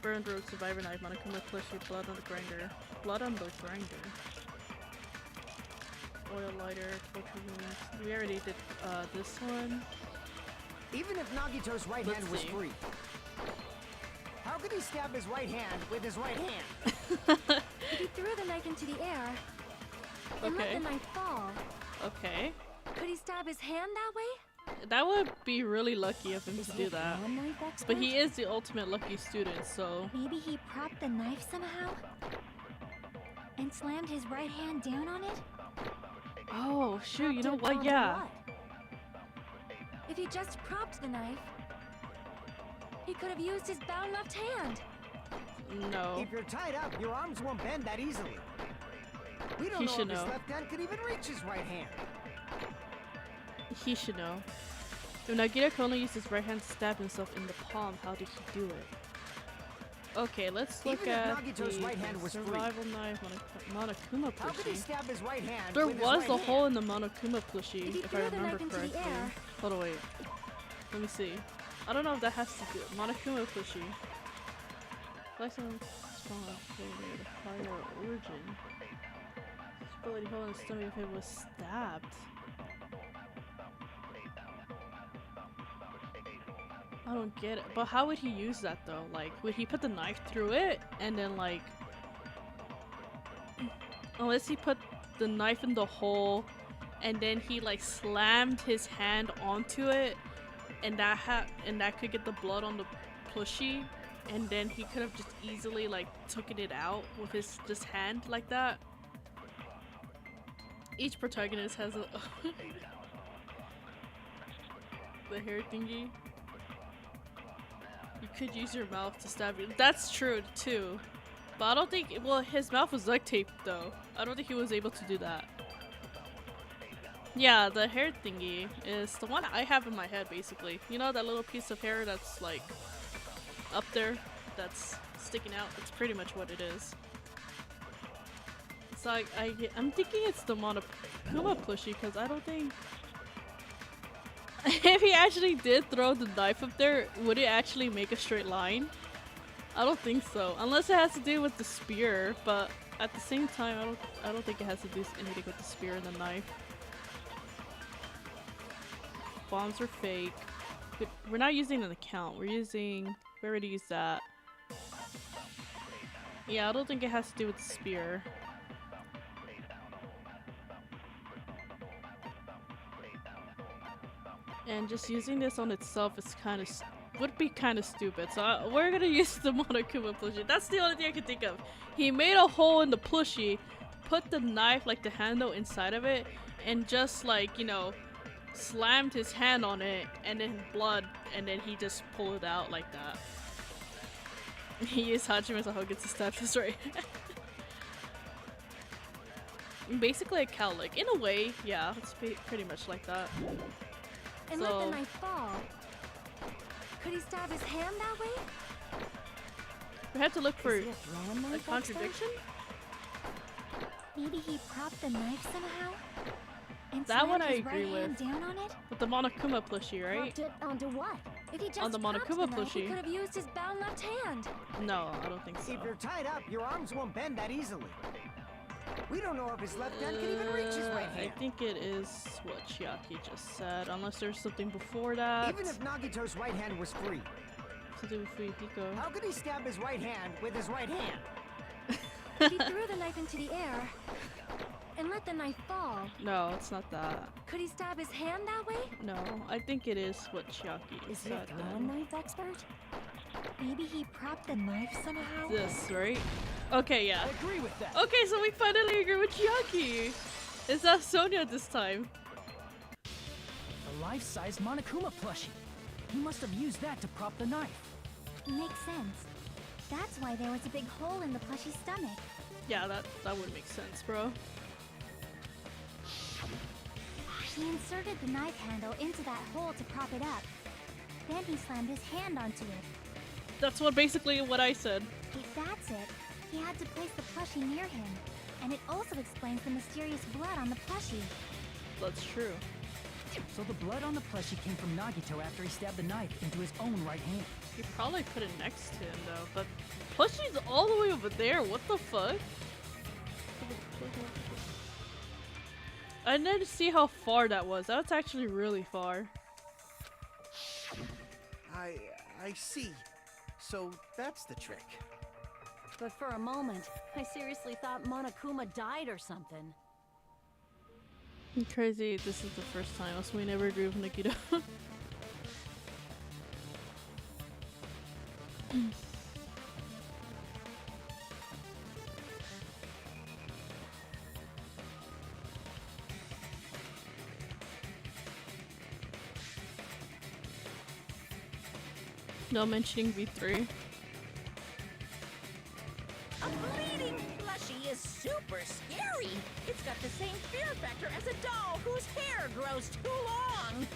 Burned road survivor knife, Monokuma plushie, blood on the grinder. Blood on the grinder. Oil lighter, torture wounds. We already did this one. Even if Nagito's right Let's hand was see. free, how could he stab his right hand with his right hand? If he threw the knife into the air and let Okay. the knife fall, Okay. could he stab his hand that way? That would be really lucky of him Is to he do a that. palm knife expert? But he is the ultimate lucky student, so Maybe he propped the knife somehow and slammed his right hand down on it? oh shoot, you know Propped it what? onto Yeah. what? If he just propped the knife, he could have used his bound left hand. No. If you're tied up, your arms won't bend that easily. We don't He know should if his know. left hand could even reach his right hand. He should know. If Nagito could only use his right hand to stab himself in the palm, how did he do it? Okay, let's look Even if at Nagito's the right hand was free. survival knife Monokuma How could he plushie. stab his right hand There with his was right a hand? hole in the Monokuma plushie, If he if I threw the remember knife into the correctly. air. Hold on, wait. Let me see. I don't know if that has to do Monokuma plushie. License spawn flavor, fire origin. Ability hole in the stomach if it was stabbed. I don't get it. But how would he use that though? Like, would he put the knife through it and then like... Unless he put the knife in the hole and then he like slammed his hand onto it and that could get the blood on the plushie and then he could have just easily like taken it out with his just hand like that. Each protagonist has a... the hair thingy. You could use your mouth to stab you. That's true too. But I don't think, well, his mouth was duct taped though. I don't think he was able to do that. Yeah, the hair thingy is the one I have in my head basically. You know that little piece of hair that's like up there that's sticking out? That's pretty much what it is. So I'm thinking it's the Monokuma plushie because I don't think... If he actually did throw the knife up there, would it actually make a straight line? I don't think so. Unless it has to do with the spear, but at the same time, I don't think it has to do anything with the spear and the knife. Bombs are fake. But we're not using an account. We already used that. Yeah, I don't think it has to do with the spear. And just using this on itself is kind of would be kind of stupid. So we're gonna use the Monokuma plushie. That's the only thing I can think of. He made a hole in the plushie, put the knife, like the handle, inside of it, and just like, you know, slammed his hand on it, and then blood, and then he just pulled it out like that. He used Hajime as a Hogan to stab his right. Basically a cowlick. In a way, yeah, it's pretty much like that. And let the knife fall. Could he stab his hand that way? We had to look for Is he a throwing a knife contradiction. Maybe he propped the knife somehow? And That one slammed I his agree right with. hand down on it? With the Monokuma plushie, right? Propped it onto what? If he just On the propped Monokuma the knife, he plushie. could have used his bound left hand. No, I don't think so. If you're tied up, your arms won't bend that easily. We don't know if his left hand can even reach his right hand. I think it is what Chiaki just said, unless there's something before that. Even if Nagito's right hand was free, To do with Fuyuhiko. how could he stab his right hand with his right hand? If he threw the knife into the air and let the knife fall, No, it's not that. could he stab his hand that way? No, I think it is what Chiaki Is he a said. throwing knife expert? Maybe he propped the knife somehow? This, right? Okay, yeah. I agree with that. Okay, so we finally agree with Chiaki. It's not Sonia this time. The life-size Monokuma plushie. He must have used that to prop the knife. Makes sense. That's why there was a big hole in the plushie's stomach. Yeah, that would make sense, bro. He inserted the knife handle into that hole to prop it up. Then he slammed his hand onto it. That's basically what I said. If that's it, he had to place the plushie near him. And it also explains the mysterious blood on the plushie. That's true. So the blood on the plushie came from Nagito after he stabbed the knife into his own right hand. You probably put it next to him though, but plushie's all the way over there. What the fuck? I didn't see how far that was. That's actually really far. I see. So that's the trick. But for a moment, I seriously thought Monokuma died or something. Crazy. This is the first time else we never agree with Nikita. No mentioning V3. A bleeding plushie is super scary. It's got the same fear factor as a doll whose hair grows too long.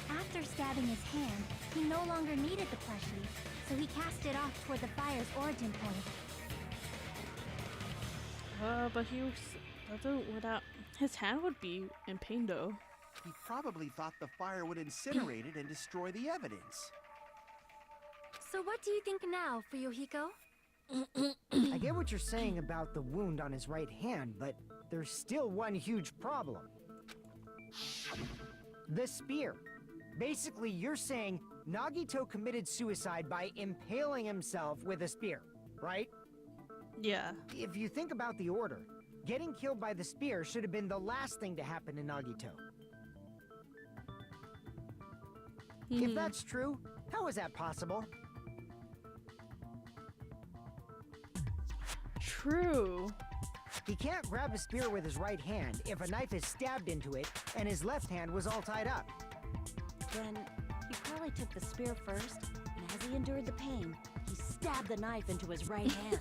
After stabbing his hand, he no longer needed the plushie, so he cast it off toward the fire's origin point. But he was without his hand would be in pain though. He probably thought the fire would incinerate it and destroy the evidence. So what do you think now, Fuyuhiko? I get what you're saying about the wound on his right hand, but there's still one huge problem. The spear. Basically, you're saying Nagito committed suicide by impaling himself with a spear, right? Yeah. If you think about the order, getting killed by the spear should have been the last thing to happen to Nagito. If that's true, how is that possible? True. He can't grab a spear with his right hand if a knife is stabbed into it and his left hand was all tied up. Then he probably took the spear first, and as he endured the pain, he stabbed the knife into his right hand.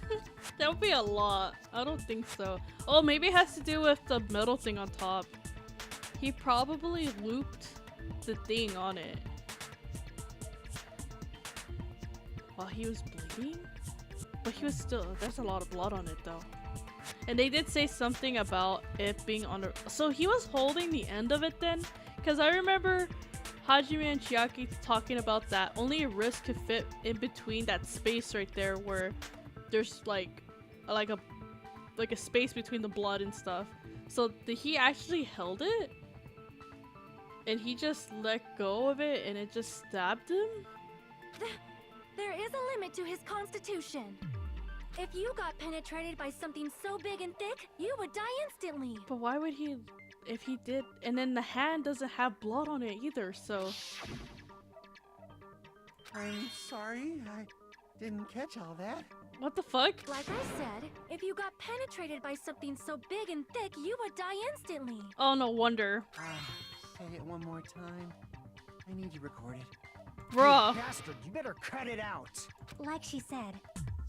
That would be a lot. I don't think so. Oh, maybe it has to do with the metal thing on top. He probably looped the thing on it while he was bleeding? But he was still, there's a lot of blood on it though. And they did say something about it being on the, so he was holding the end of it then? Because I remember Hajime and Chiaki talking about that only a wrist could fit in between that space right there where there's like a space between the blood and stuff. So he actually held it? And he just let go of it and it just stabbed him? There is a limit to his constitution. If you got penetrated by something so big and thick, you would die instantly. But why would he if he did, and then the hand doesn't have blood on it either, so. I'm sorry, I didn't catch all that. What the fuck? Like I said, if you got penetrated by something so big and thick, you would die instantly. Oh, no wonder. Say it one more time. I need you recorded. Bruh. You bastard, you better cut it out. Like she said,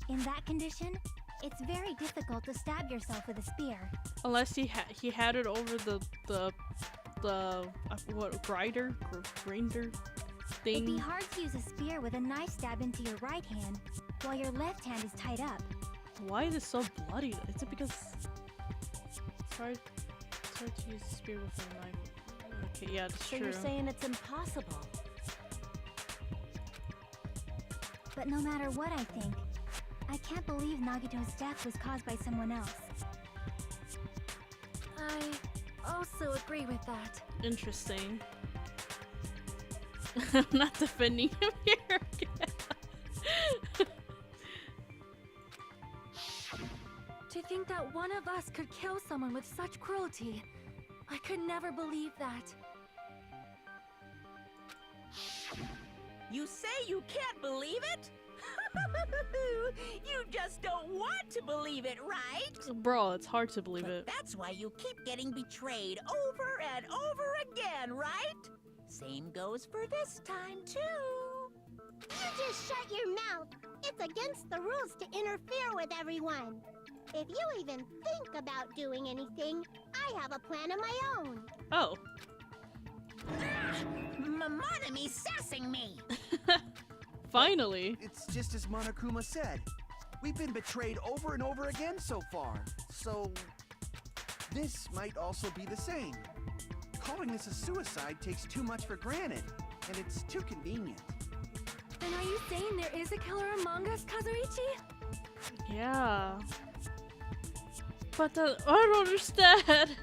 in that condition, it's very difficult to stab yourself with a spear. Unless he had it over the what, grinder thing. It'd be hard to use a spear with a knife stab into your right hand, while your left hand is tied up. Why is it so bloody? Is it because it's hard to use a spear with a knife? Okay, yeah, that's So true. you're saying it's impossible? But no matter what I think, I can't believe Nagito's death was caused by someone else. I also agree with that. Interesting. I'm not defending him here again. To think that one of us could kill someone with such cruelty, I could never believe that. You say you can't believe it? You just don't want to believe it, right? Bro, it's hard to believe But it. that's why you keep getting betrayed over and over again, right? Same goes for this time, too. You just shut your mouth. It's against the rules to interfere with everyone. If you even think about doing anything, I have a plan of my own. Oh. Monami sassing me. Finally. It's just as Monokuma said. We've been betrayed over and over again so far. So, this might also be the same. Calling this a suicide takes too much for granted, and it's too convenient. Then are you saying there is a killer among us, Kazuichi? Yeah. But I don't understand.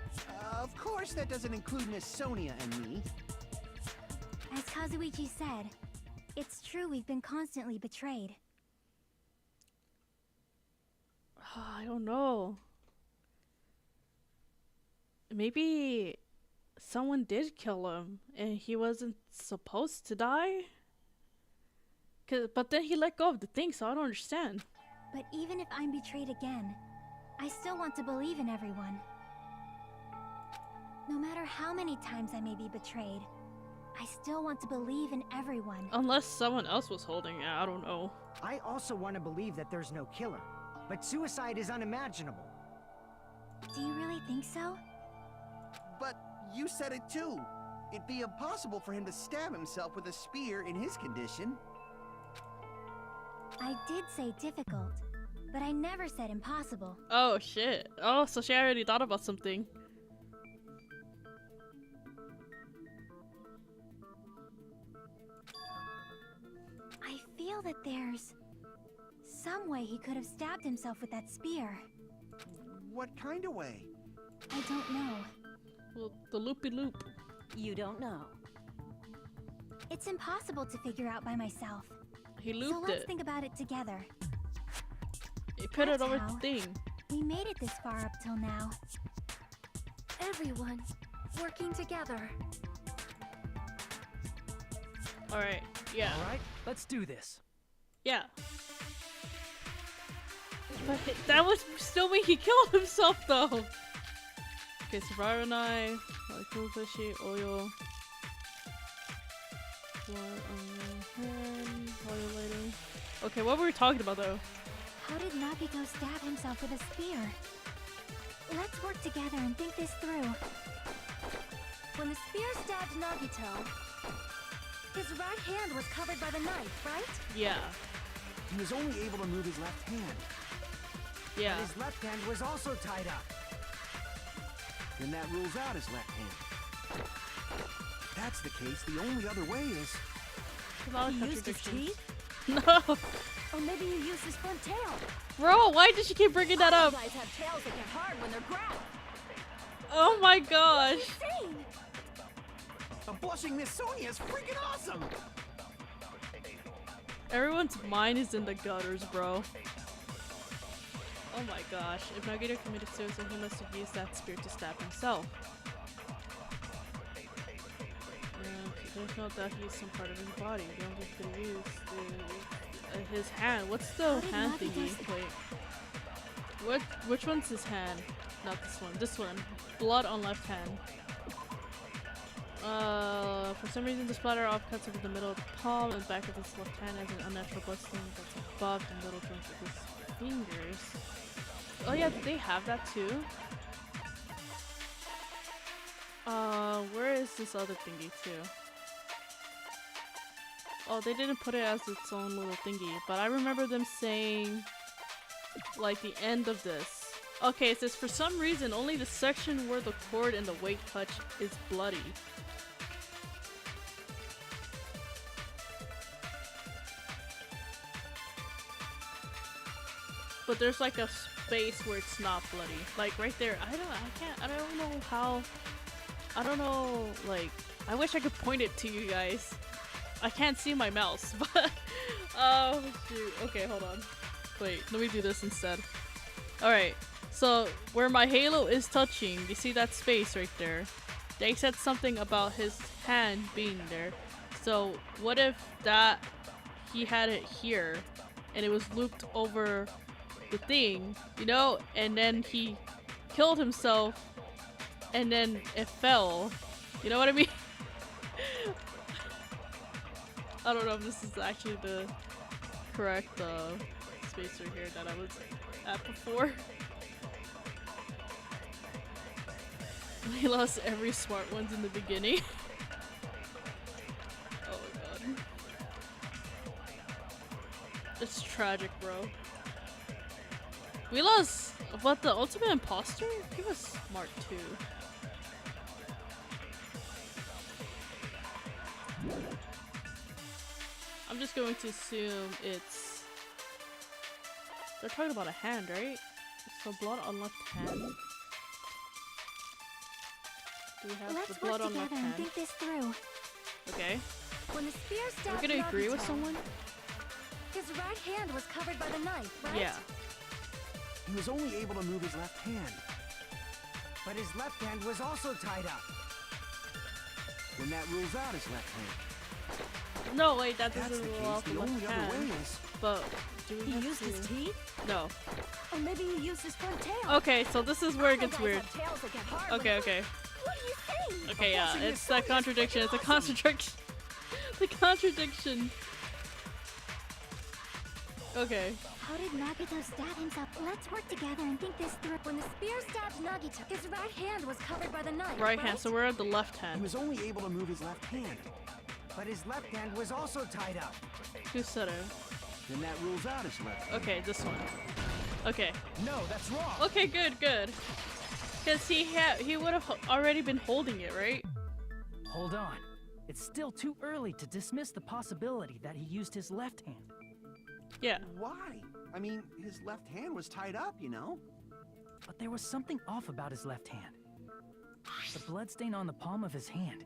Of course, that doesn't include Miss Sonia and me. As Kazuichi said, it's true we've been constantly betrayed. I don't know. Maybe someone did kill him and he wasn't supposed to die? But then he let go of the thing, so I don't understand. But even if I'm betrayed again, I still want to believe in everyone. No matter how many times I may be betrayed, I still want to believe in everyone. Unless someone else was holding it, I don't know. I also want to believe that there's no killer, but suicide is unimaginable. Do you really think so? But you said it too. It'd be impossible for him to stab himself with a spear in his condition. I did say difficult, but I never said impossible. Oh shit. Oh, so she already thought about something. I feel that there's some way he could have stabbed himself with that spear. What kind of way? I don't know. Well, the loopy loop. You don't know. It's impossible to figure out by myself. He So looped let's it. think about it together. He put it That's over how. the thing. We made it this far up till now. Everyone working together. Alright, yeah. Alright, let's do this. Yeah. But that would still mean he killed himself though. Okay, survivor knife, fishy, oil. What on your hand, oil lighting. Okay, what were we talking about though? How did Nagito stab himself with a spear? Let's work together and think this through. When the spear stabbed Nagito, his right hand was covered by the knife, right? Yeah. He was only able to move his left hand. Yeah. His left hand was also tied up. Then that rules out his left hand. If that's the case, the only other way is... A lot of He used his contradictions. teeth? No! Or maybe he used his front tail. Bro, why did she keep bringing that up? You guys have tails that get hard when they're grabbed. Oh my gosh. Insane! A blushing Miss Sonia is freaking awesome! Everyone's mind is in the gutters, bro. Oh my gosh. If Nagito committed suicide, he must have used that spear to stab himself. There's no doubt he used some part of his body. The only thing he used is his hand. What's the hand thingy? Wait. Which one's his hand? Not this one. This one. Blood on left hand. For some reason the splatter off cuts over the middle of the palm and back of his left hand as an unnatural blood stain that's above the middle joints of his fingers. Oh yeah, did they have that too? Where is this other thingy too? Oh, they didn't put it as its own little thingy, but I remember them saying like the end of this. Okay, it says for some reason only the section where the cord and the weight touch is bloody. But there's like a space where it's not bloody. Like right there. I don't know how. I don't know, like, I wish I could point it to you guys. I can't see my mouse, but oh shoot. Okay, hold on. Wait, let me do this instead. Alright, so where my halo is touching, you see that space right there? They said something about his hand being there. So what if that he had it here and it was looped over the thing, you know, and then he killed himself and then it fell. You know what I mean? I don't know if this is actually the correct space right here that I was at before. We lost every smart ones in the beginning. Oh my god. It's tragic, bro. We lost, what, the ultimate imposter? He was smart too. I'm just going to assume it's... They're talking about a hand, right? So blood on left hand. Do we have Let's the blood work on left together and hand? think this through. Okay. When the spear stabbed We're gonna agree with Nagito, someone? his right hand was covered by the knife, right? Yeah. He was only able to move his left hand. But his left hand was also tied up. Then that rules out his left hand. No, wait, that That's doesn't the rule case. out the The left only other hand. way is... But do we He have used to... his teeth? No. Or maybe he used his front tail. Okay, so this is where it gets weird. Okay, okay. What are you saying? Okay, yeah, it's that contradiction. It's a contradiction. The contradiction. Okay. How did Nagito stab himself? Let's work together and think this through. When the spear stabbed Nagito, his right hand was covered by the knife, Right hand, so we're at the left He hand. was only able to move his left hand. But his left hand was also tied up. Who said it? Then that rules out his left hand. Okay, this one. Okay. No, that's wrong. Okay, good, good. Because he would have already been holding it, right? Hold on. It's still too early to dismiss the possibility that he used his left hand. Yeah. Why? I mean, his left hand was tied up, you know? But there was something off about his left hand. The bloodstain on the palm of his hand.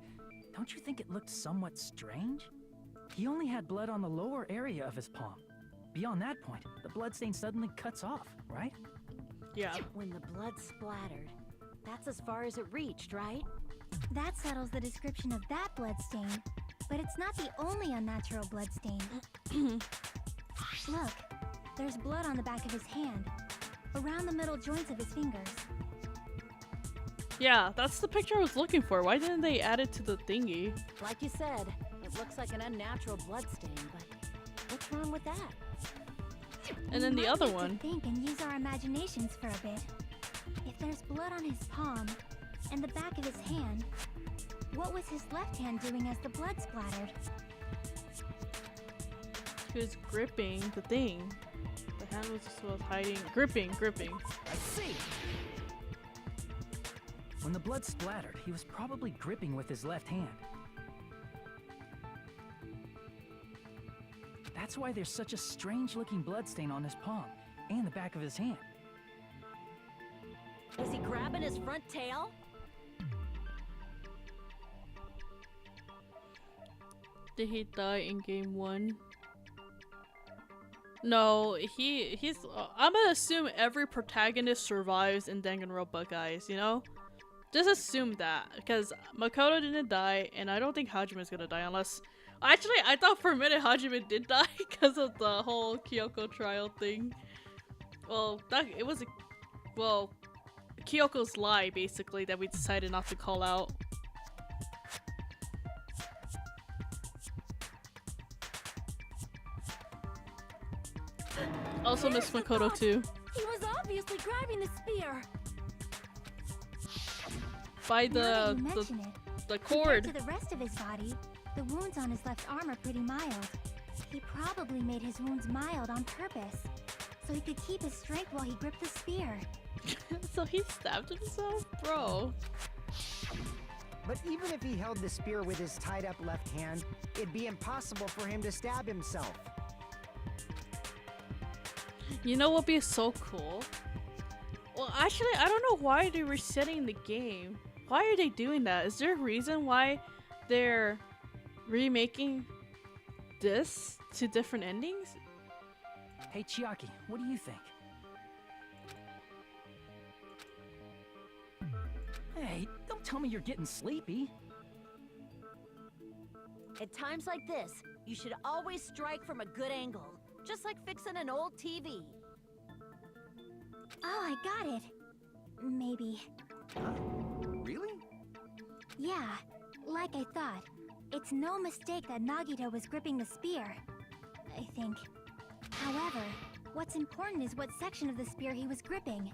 Don't you think it looked somewhat strange? He only had blood on the lower area of his palm. Beyond that point, the bloodstain suddenly cuts off, right? Yeah. When the blood splattered, that's as far as it reached, right? That settles the description of that bloodstain. But it's not the only unnatural bloodstain. Look, there's blood on the back of his hand, around the middle joints of his fingers. Yeah, that's the picture I was looking for. Why didn't they add it to the thingy? Like you said, it looks like an unnatural bloodstain, but what's wrong with that? And then We the might other need to one. think and use our imaginations for a bit. If there's blood on his palm and the back of his hand, what was his left hand doing as the blood splattered? He was gripping the thing. The hand was hiding. Gripping. I see! When the blood splattered, he was probably gripping with his left hand. That's why there's such a strange-looking bloodstain on his palm and the back of his hand. Was he grabbing his front tail? Did he die in game 1? No, he's I'm gonna assume every protagonist survives in Danganronpa, guys, you know? Just assume that, because Makoto didn't die, and I don't think Hajime's gonna die unless... Actually, I thought for a minute Hajime did die because of the whole Kyoko trial thing. Well, it was a... Well, Kyoko's lie, basically, that we decided not to call out. Also miss There's the Makoto thought. too. He was obviously grabbing the spear. By Now that you the mention it, the compared cord. to the rest of his body, the wounds on his left arm are pretty mild. He probably made his wounds mild on purpose, so he could keep his strength while he gripped the spear. So he stabbed himself? Bro. But even if he held the spear with his tied up left hand, it'd be impossible for him to stab himself. You know what would be so cool? Well, actually, I don't know why they're resetting the game. Why are they doing that? Is there a reason why they're remaking this to different endings? Hey, Chiaki, what do you think? Hey, don't tell me you're getting sleepy. At times like this, you should always strike from a good angle. Just like fixing an old TV. Oh, I got it. Maybe. Really? Yeah, like I thought. It's no mistake that Nagito was gripping the spear, I think. However, what's important is what section of the spear he was gripping.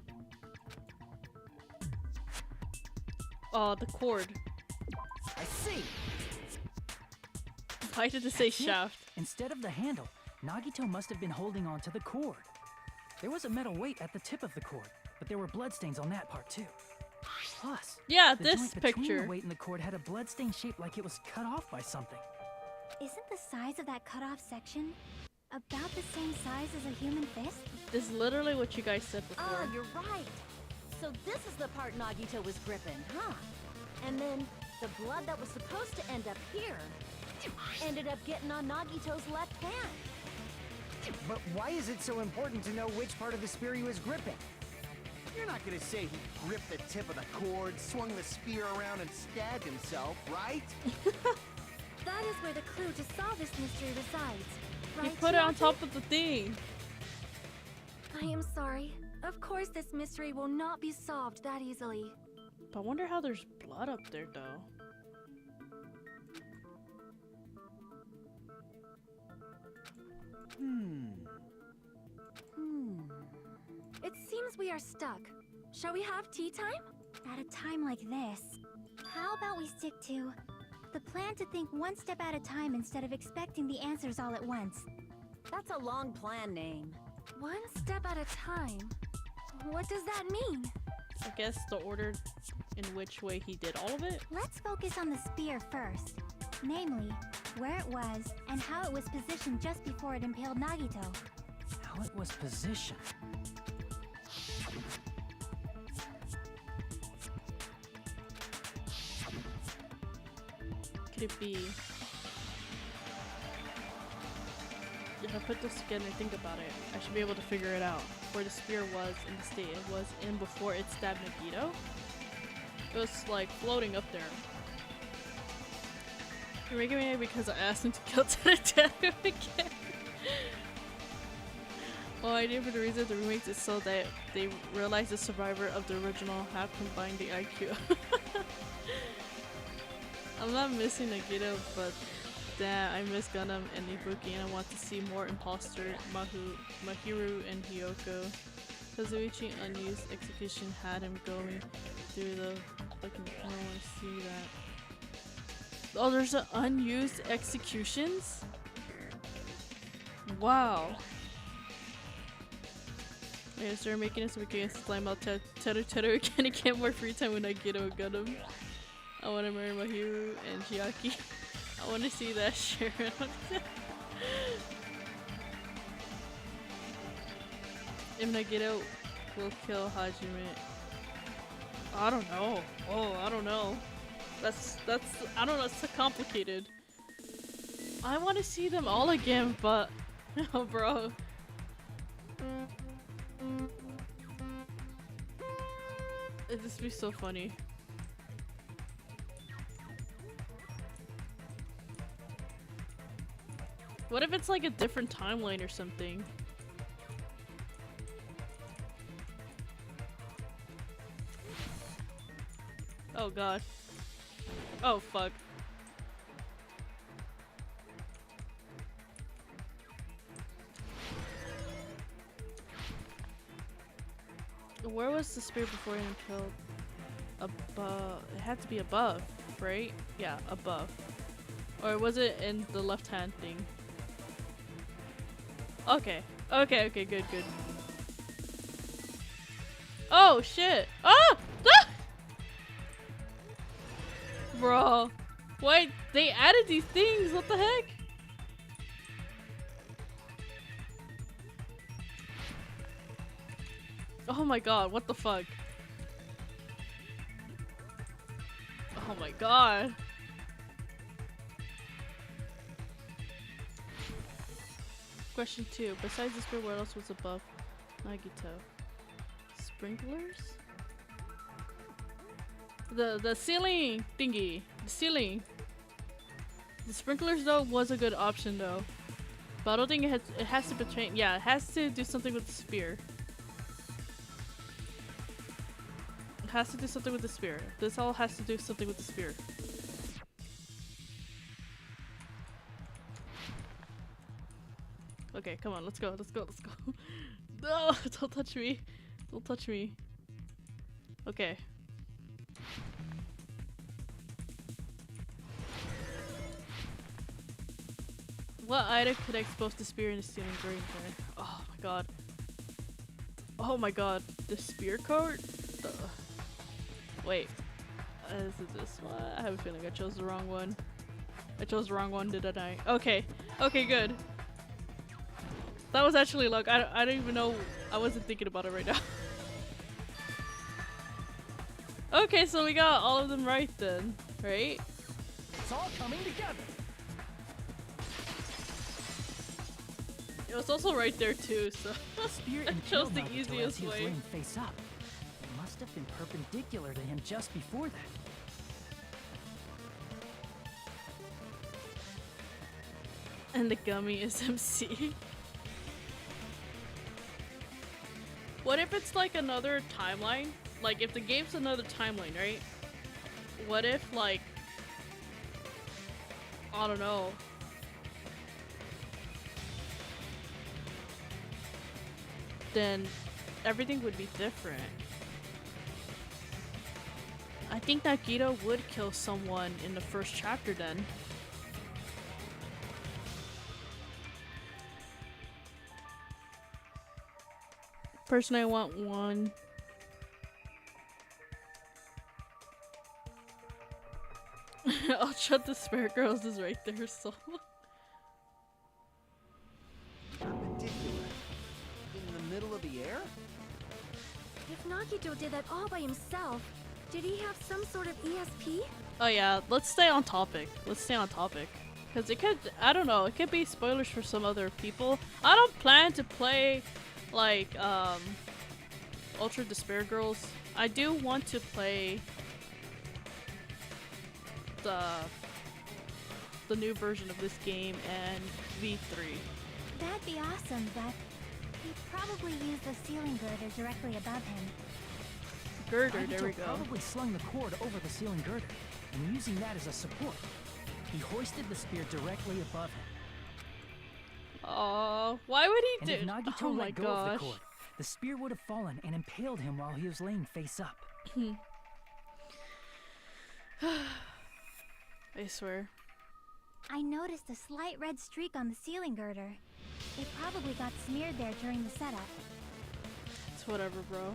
The cord. I see. Why did it say That's it. shaft? Instead of the handle, Nagito must have been holding on to the cord. There was a metal weight at the tip of the cord, but there were bloodstains on that part too. Plus, Yeah, the this joint between picture. the weight and the cord had a bloodstain shaped like it was cut off by something. Isn't the size of that cut-off section about the same size as a human fist? This is literally what you guys said before. Ah, you're right. So this is the part Nagito was gripping, huh? And then the blood that was supposed to end up here ended up getting on Nagito's left hand. But why is it so important to know which part of the spear he was gripping? You're not gonna say he gripped the tip of the cord, swung the spear around, and stabbed himself, right? That is where the clue to solve this mystery resides, He right? put it on Chiaki? top of the thing. I am sorry. Of course this mystery will not be solved that easily. But I wonder how there's blood up there though. It seems we are stuck. Shall we have tea time? At a time like this, how about we stick to the plan to think one step at a time instead of expecting the answers all at once? That's a long plan name. One step at a time? What does that mean? I guess the order in which way he did all of it. Let's focus on the spear first. Namely, where it was and how it was positioned just before it impaled Nagito. How it was positioned. Could it be? If I put this together and think about it, I should be able to figure it out. Where the spear was in the state it was in before it stabbed Nagito. It was like floating up there. You're making me because I asked him to kill Tadataru again. Well, I did for the reason the remakes is so that they realize the survivor of the original have combined the IQ. I'm not missing Nagito, but damn, I miss Gundam and Ibuki, and I want to see more imposter Mahiru and Hyoko. Kazuichi unused execution had him going through the fucking. I don't want to see that. Oh, there's an unused executions? Wow. Yeah, they're making us we can slime out Teru again and get more free time when I get a Gundam. I want to marry Mahiru and Chiaki. I want to see that Sharon. If Nagito will kill Hajime. I don't know. Oh, I don't know. That's I don't know, it's so complicated. I want to see them all again, but oh bro. It'd just be so funny. What if it's like a different timeline or something? Oh god. Oh fuck. Where was the spear before he killed? Above. It had to be above, right? Yeah, above. Or was it in the left hand thing? Okay. Okay, okay, good, good. Oh shit! Ah! Ah! Bro. Wait, they added these things, what the heck? Oh my god, what the fuck? Oh my god. Question 2. Besides the spear, what else was above Nagito? Sprinklers? The ceiling thingy. The ceiling. The sprinklers though was a good option though. But I don't think it has to betray. Yeah, it has to do something with the spear. It has to do something with the spear. This all has to do something with the spear. Okay, come on, let's go, let's go, let's go. No, don't touch me. Don't touch me. Okay. What item could expose the spear in the ceiling green there? Oh my god. Oh my god. The spear coat? Wait. Is it this one? I have a feeling I chose the wrong one. I chose the wrong one, didn't I? Okay. Okay, good. That was actually luck. I don't even know. I wasn't thinking about it right now. Okay, so we got all of them right then, right? It's all coming together. It was also right there too, so Spear I chose impaled the Nagito as easiest he was way. laying face up. It must have been perpendicular to him just before that. And the gummy is MC. What if it's like another timeline? Like if the game's another timeline, right? What if like, I don't know. Then everything would be different. I think Nagito would kill someone in the first chapter then. Personally, I want one. I'll shut the spirit girls is right there, so. Perpendicular. In the middle of the air? If Nagito did that all by himself, did he have some sort of ESP? Oh yeah, let's stay on topic. Let's stay on topic. Because it could, I don't know, it could be spoilers for some other people. I don't plan to play, like, Ultra Despair Girls. I do want to play the new version of this game and V3. That'd be awesome, but he'd probably use the ceiling girder directly above him. Girder, Nagito there we go. probably slung the cord over the ceiling girder, and using that as a support, he hoisted the spear directly above him. Oh, why would he And do? if Nagito Oh my let go of the gosh. cord, the spear would have fallen and impaled him while he was laying face up. I swear. I noticed a slight red streak on the ceiling girder. It probably got smeared there during the setup. It's whatever, bro.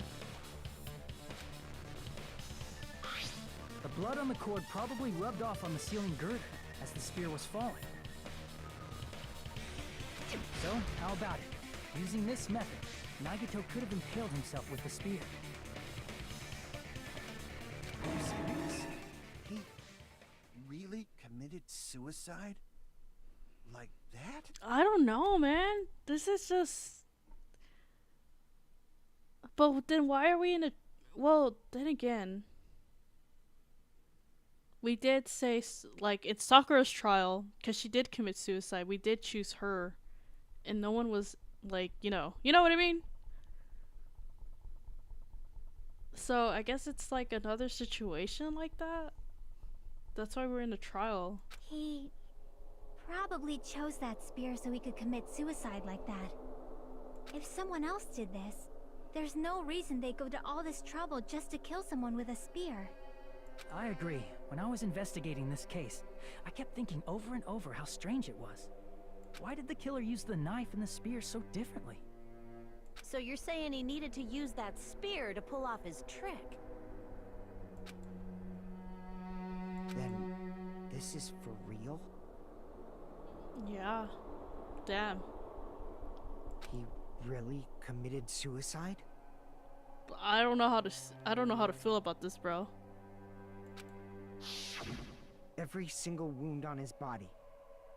The blood on the cord probably rubbed off on the ceiling girder as the spear was falling. So, how about it? Using this method, Nagito could have impaled himself with the spear. Are you serious? He really committed suicide? Like that? I don't know, man. This is just... But then why are we in a... Well, then again... we did say, like, in Sakura's trial, because she did commit suicide, we did choose her. And no one was, like, you know what I mean? So, I guess it's, like, another situation like that. That's why we're in the trial. He probably chose that spear so he could commit suicide like that. If someone else did this, there's no reason they'd go to all this trouble just to kill someone with a spear. I agree. When I was investigating this case, I kept thinking over and over how strange it was. Why did the killer use the knife and the spear so differently? So you're saying he needed to use that spear to pull off his trick? Then this is for real? Yeah. Damn. He really committed suicide? I don't know how to feel about this, bro. Every single wound on his body.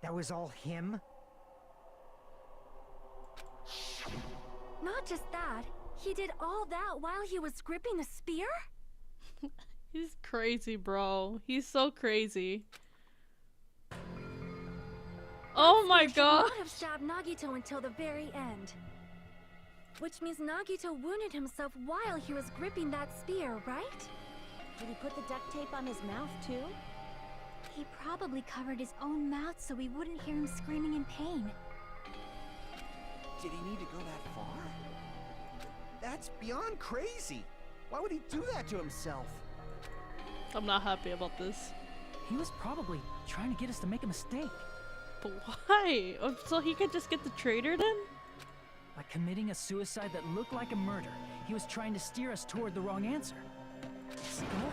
That was all him? Not just that, he did all that while he was gripping the spear? He's crazy, bro. He's so crazy. Oh my god. He should not have stabbed Nagito until the very end. Which means Nagito wounded himself while he was gripping that spear, right? Did he put the duct tape on his mouth too? He probably covered his own mouth so we wouldn't hear him screaming in pain. Did he need to go that far? That's beyond crazy. Why would he do that to himself? I'm not happy about this. He was probably trying to get us to make a mistake. But why? Oh, so he could just get the traitor then? By committing a suicide that looked like a murder, he was trying to steer us toward the wrong answer. His goal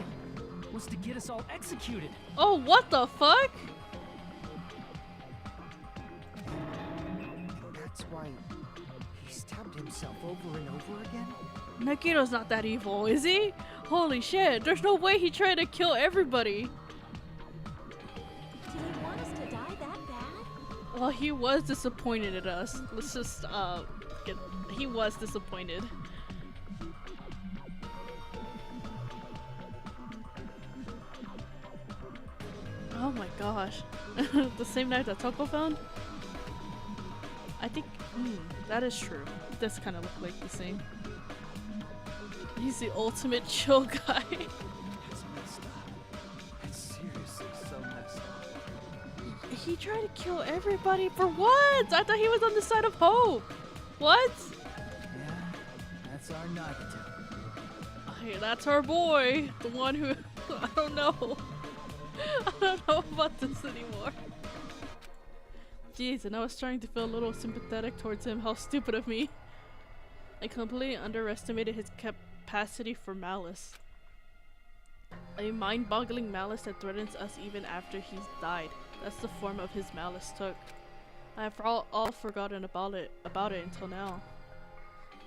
was to get us all executed. Oh, what the fuck? And that's why he stabbed himself over and over again? Nagito's not that evil, is he? Holy shit, there's no way he tried to kill everybody. Did he want us to die that bad? Well, he was disappointed at us. Let's just, he was disappointed. Oh my gosh. The same knife that Toko found? I think, that is true. It does kind of look like the same. He's the ultimate chill guy. That's messed up. That's seriously so messed up. He tried to kill everybody for what? I thought he was on the side of hope. What? Yeah, that's our Nagito. Hey, that's our boy. The one who... I don't know. I don't know about this anymore. Jeez, and I was starting to feel a little sympathetic towards him. How stupid of me. I completely underestimated his capacity for malice. A mind-boggling malice that threatens us even after he's died. That's the form of his malice took. I have all forgotten about it until now.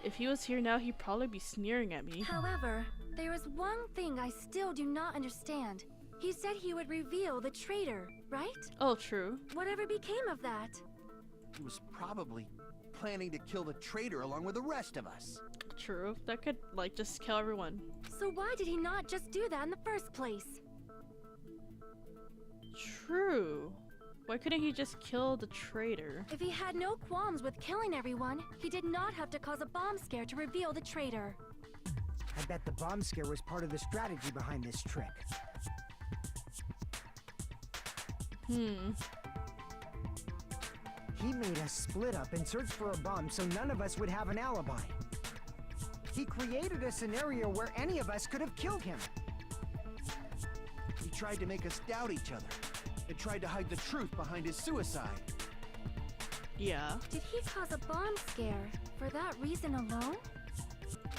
If he was here now, he'd probably be sneering at me. However, there is one thing I still do not understand. He said he would reveal the traitor, right? Oh, true. Whatever became of that? He was probably planning to kill the traitor along with the rest of us. True. That could, like, just kill everyone. So why did he not just do that in the first place? True. Why couldn't he just kill the traitor? If he had no qualms with killing everyone, he did not have to cause a bomb scare to reveal the traitor. I bet the bomb scare was part of the strategy behind this trick. He made us split up and search for a bomb so none of us would have an alibi. He created a scenario where any of us could have killed him. He tried to make us doubt each other and tried to hide the truth behind his suicide. Yeah. Did he cause a bomb scare for that reason alone?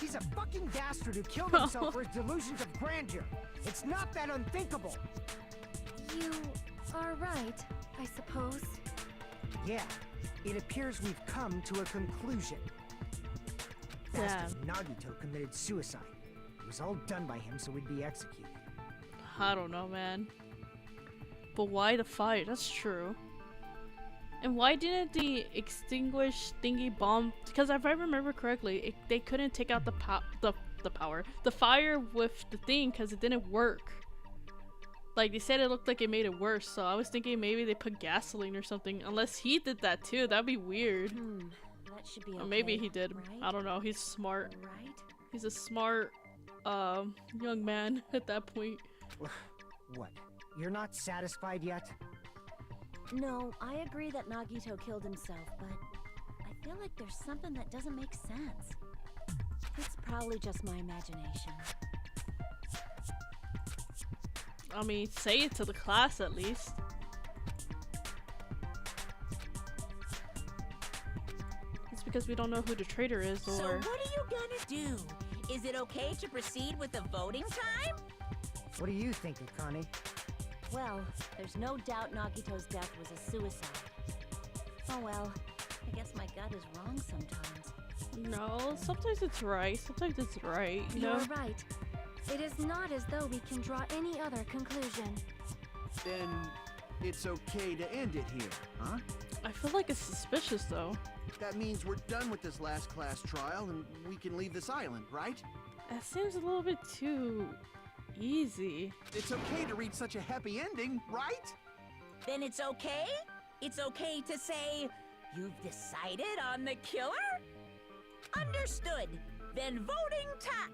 He's a fucking dastard who killed himself for his delusions of grandeur. It's not that unthinkable. You are right, I suppose. Yeah, it appears we've come to a conclusion. Bastard Nagito committed suicide. It was all done by him so we'd be executed. I don't know, man. But why the fire? That's true. And why didn't the extinguish thingy bomb? Because if I remember correctly, they couldn't take out the fire with the thing because it didn't work. Like, they said it looked like it made it worse, so I was thinking maybe they put gasoline or something. Unless he did that too, that'd be weird. That should be okay. Or maybe he did. Right? I don't know. He's smart. Right? He's a smart, young man at that point. What? You're not satisfied yet? No, I agree that Nagito killed himself, but I feel like there's something that doesn't make sense. It's probably just my imagination. I mean, say it to the class at least. It's because we don't know who the traitor is, or... So what are you gonna do? Is it okay to proceed with the voting time? What do you think, Akane? Well, there's no doubt Nagito's death was a suicide. Oh well, I guess my gut is wrong sometimes. No, sometimes it's right. Sometimes it's right, you know? You're right. It is not as though we can draw any other conclusion. Then it's okay to end it here, huh? I feel like it's suspicious, though. That means we're done with this last class trial and we can leave this island, right? That seems a little bit too easy. It's okay to reach such a happy ending, right? Then it's okay? It's okay to say, you've decided on the killer? Understood. Then voting time.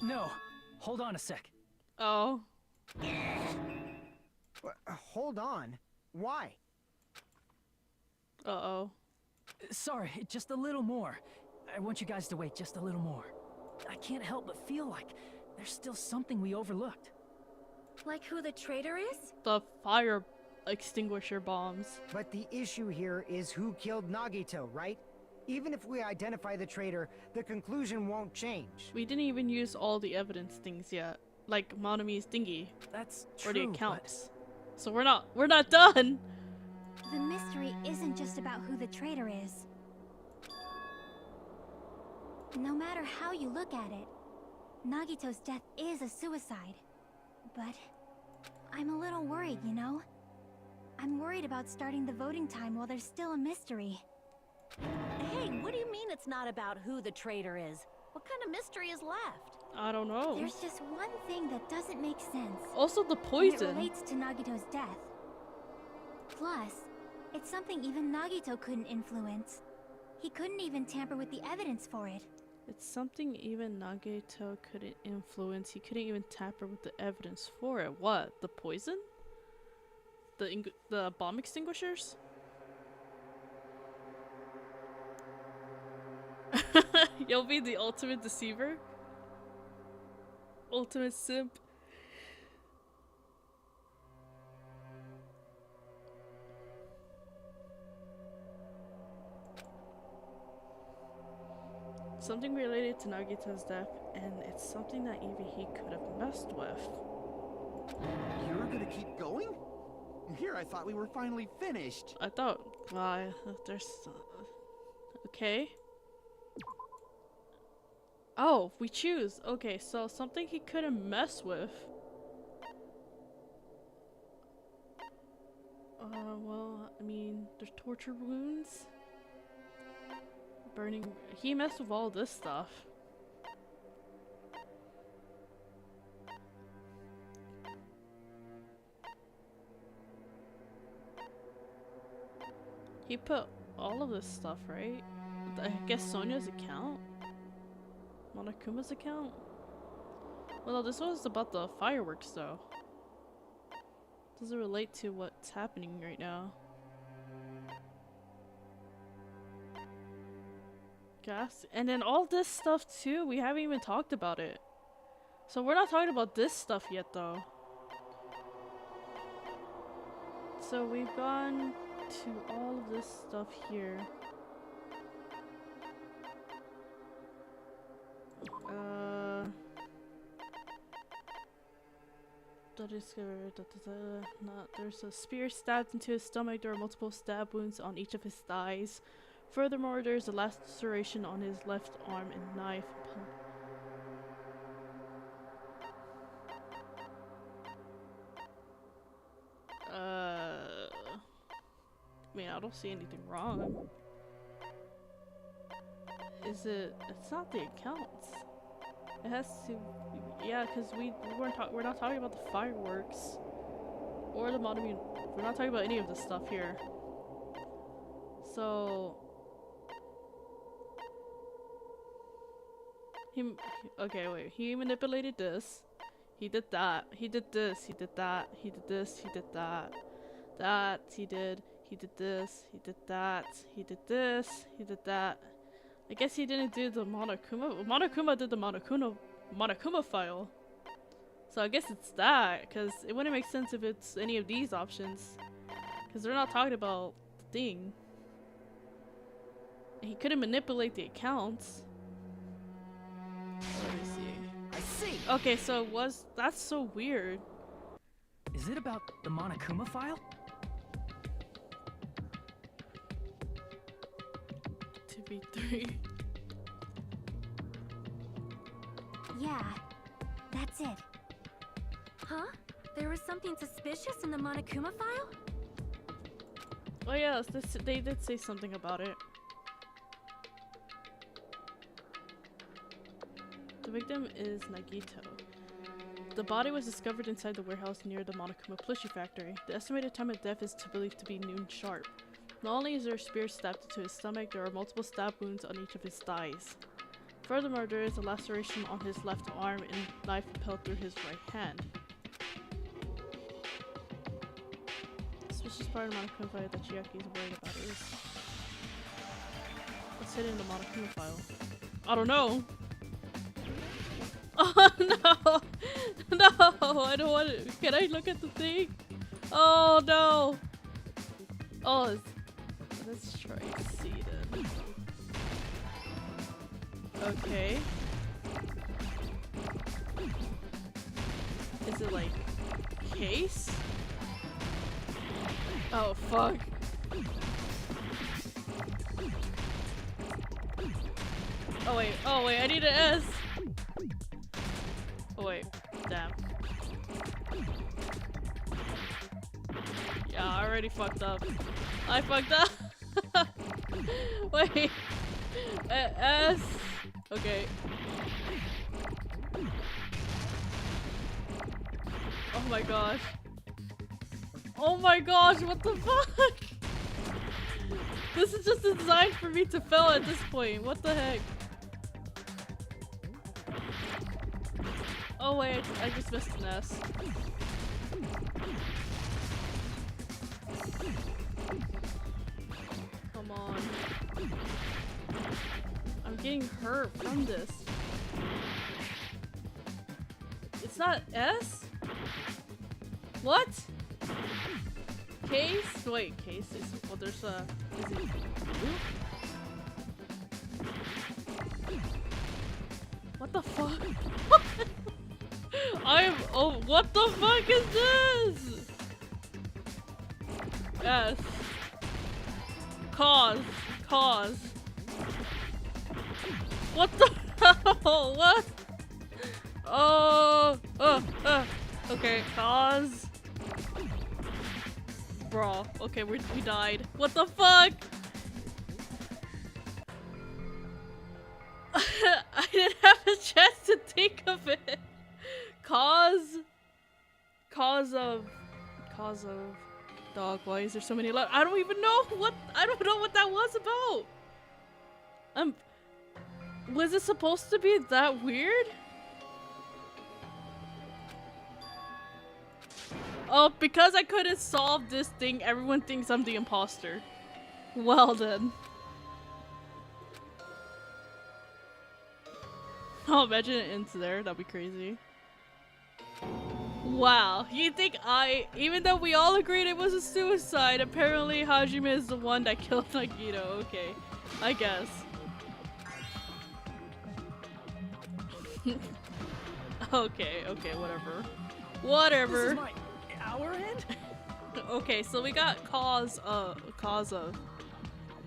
No, hold on a sec. Oh. Hold on. Why? Uh-oh. Sorry, just a little more. I want you guys to wait just a little more. I can't help but feel like there's still something we overlooked. Like who the traitor is? The fire extinguisher bombs. But the issue here is who killed Nagito, right? Even if we identify the traitor, the conclusion won't change. We didn't even use all the evidence things yet. Like Monomi's thingy. That's true, Or the but accounts. So we're not done! The mystery isn't just about who the traitor is. No matter how you look at it, Nagito's death is a suicide. But I'm a little worried, you know? I'm worried about starting the voting time while there's still a mystery. Hey, what do you mean it's not about who the traitor is? What kind of mystery is left? I don't know. There's just one thing that doesn't make sense. Also the And it poison. relates to Nagito's death. Plus, it's something even Nagito couldn't influence. He couldn't even tamper with the evidence for it. It's something even Nagito couldn't influence. He couldn't even tamper with the evidence for it. What? The poison? The bomb extinguishers? You'll be the ultimate deceiver? Ultimate simp? Something related to Nagito's death, and it's something that even he could have messed with. You're gonna keep going? Here, I thought we were finally finished. I thought, why, there's... okay. Oh, we choose. Okay, so something he couldn't mess with. Well, I mean, there's torture wounds. Burning. He messed with all this stuff. He put all of this stuff, right? I guess Sonia's account? Monokuma's account? Well, no, this was about the fireworks, though. Doesn't relate to what's happening right now. Gas. And then all this stuff, too, we haven't even talked about it. So we're not talking about this stuff yet, though. So we've gone to all of this stuff here. There's a spear stabbed into his stomach. There are multiple stab wounds on each of his thighs. Furthermore, there's a laceration on his left arm and knife. I mean, I don't see anything wrong. Is it? It's not the accounts. It has to. Yeah, because we're not talking about the fireworks. Or the Monomu. We're not talking about any of this stuff here. So okay, wait. He manipulated this. He did that. He did this. He did that. He did this. He did that. That he did. He did this. He did that. He did this. He did that. I guess he didn't do the Monokuma. Monokuma did the Monokuma file. So I guess it's that, because it wouldn't make sense if it's any of these options. Because they're not talking about the thing. He couldn't manipulate the accounts. Let me see. I see. Okay, so that's so weird. Is it about the Monokuma file? 2v3. Yeah, that's it. Huh? There was something suspicious in the Monokuma file? Oh yes, they did say something about it. The victim is Nagito. The body was discovered inside the warehouse near the Monokuma plushie factory. The estimated time of death is believed to be noon sharp. Not only is there a spear stabbed into his stomach, there are multiple stab wounds on each of his thighs. Furthermore, there is a laceration on his left arm and a knife impelled through his right hand. The suspicious part of the Monokuma file that Chiaki is worried about is what's hidden in the Monokuma file. I don't know. Oh no! No! I don't want to. Can I look at the thing? Oh no! Oh, let's try and see then. Okay. Is it like case? Oh fuck. Oh wait, I need an S. Oh wait, damn. Yeah, I already fucked up. I fucked up. Wait. S. Okay. Oh my gosh. Oh my gosh, what the fuck? This is just designed for me to fail at this point. What the heck? Oh wait, I just missed an S. Come on. I'm getting hurt from this. It's not S? What? Case? Wait, case is, well there's a, is it blue? What the fuck? Oh, what the fuck is this? Yes. Cause. What the hell? What? Oh, okay, cause. Bro, okay, we died. What the fuck? I didn't have a chance to think of it. Cause of dog. Why is there so many letters? I don't even know what that was about. Was it supposed to be that weird? Oh, because I couldn't solve this thing, everyone thinks I'm the imposter. Well then. Oh, imagine it ends there. That'd be crazy. Wow, you think even though we all agreed it was a suicide, apparently Hajime is the one that killed Nagito. Okay, I guess. Okay, whatever. This is our end? Okay, so we got cause of.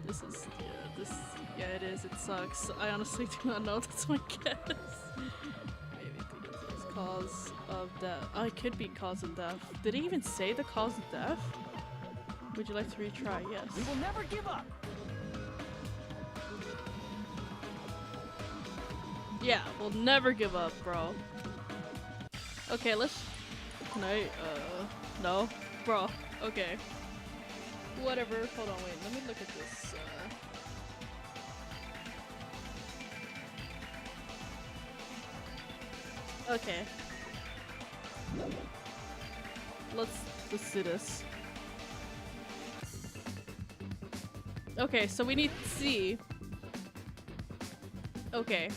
This is, yeah, it is. It sucks. I honestly do not know. That's my guess. Maybe it's cause of death. Oh, it could be cause of death. Did he even say the cause of death? Would you like to retry? Yes. We will never give up. Yeah, we'll never give up, bro. Okay, let's. Can I? No. Bro, okay. Whatever. Hold on, wait. Let me look at this. Okay. Let's do this. Okay, so we need C. Okay.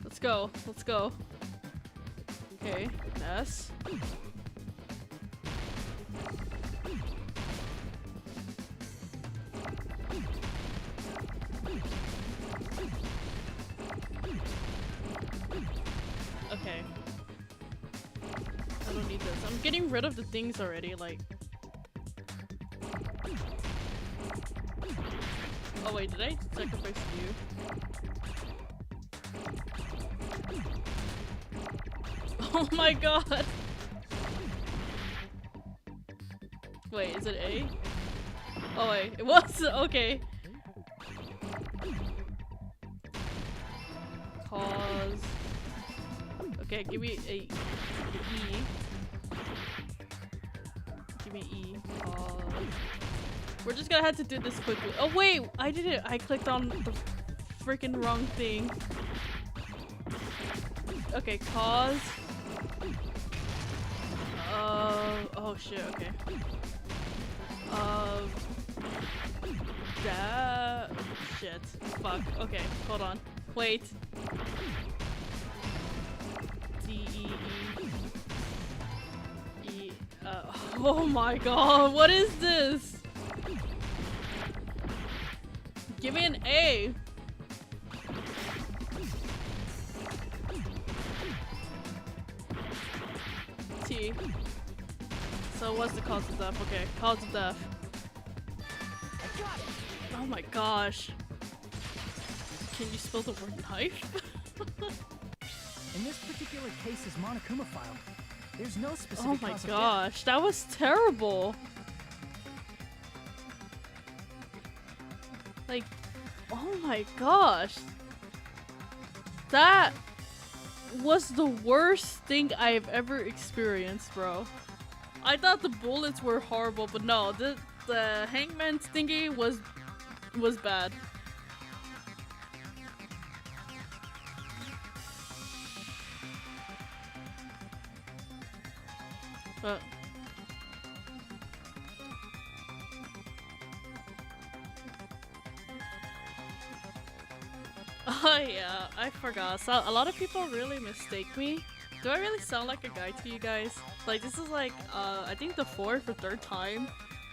Let's go. Let's go. Okay. S. Okay. I don't need this. I'm getting rid of the things already, like. Oh wait, did I sacrifice you? Oh my god! Wait, is it A? Oh wait, it was! Okay. Cause... Okay, give me a E. Give me E. Cause... We're just gonna have to do this quickly. Oh wait, I did it. I clicked on the freaking wrong thing. Okay, cause. Oh shit. Okay. That shit. Fuck. Okay, hold on. Wait. D E E E. Oh my god. What is this? Give me an A. T. So what's the cause of death? Okay, cause of death. Oh my gosh. Can you spell the word knife? In this particular case's Monokuma file, there's no specific Oh my cause of gosh, that was terrible. Like, oh my gosh. That was the worst thing I've ever experienced, bro. I thought the bullets were horrible, but no, the hangman's thingy was bad. But oh yeah, I forgot. So a lot of people really mistake me. Do I really sound like a guy to you guys? Like this is like I think the fourth or third time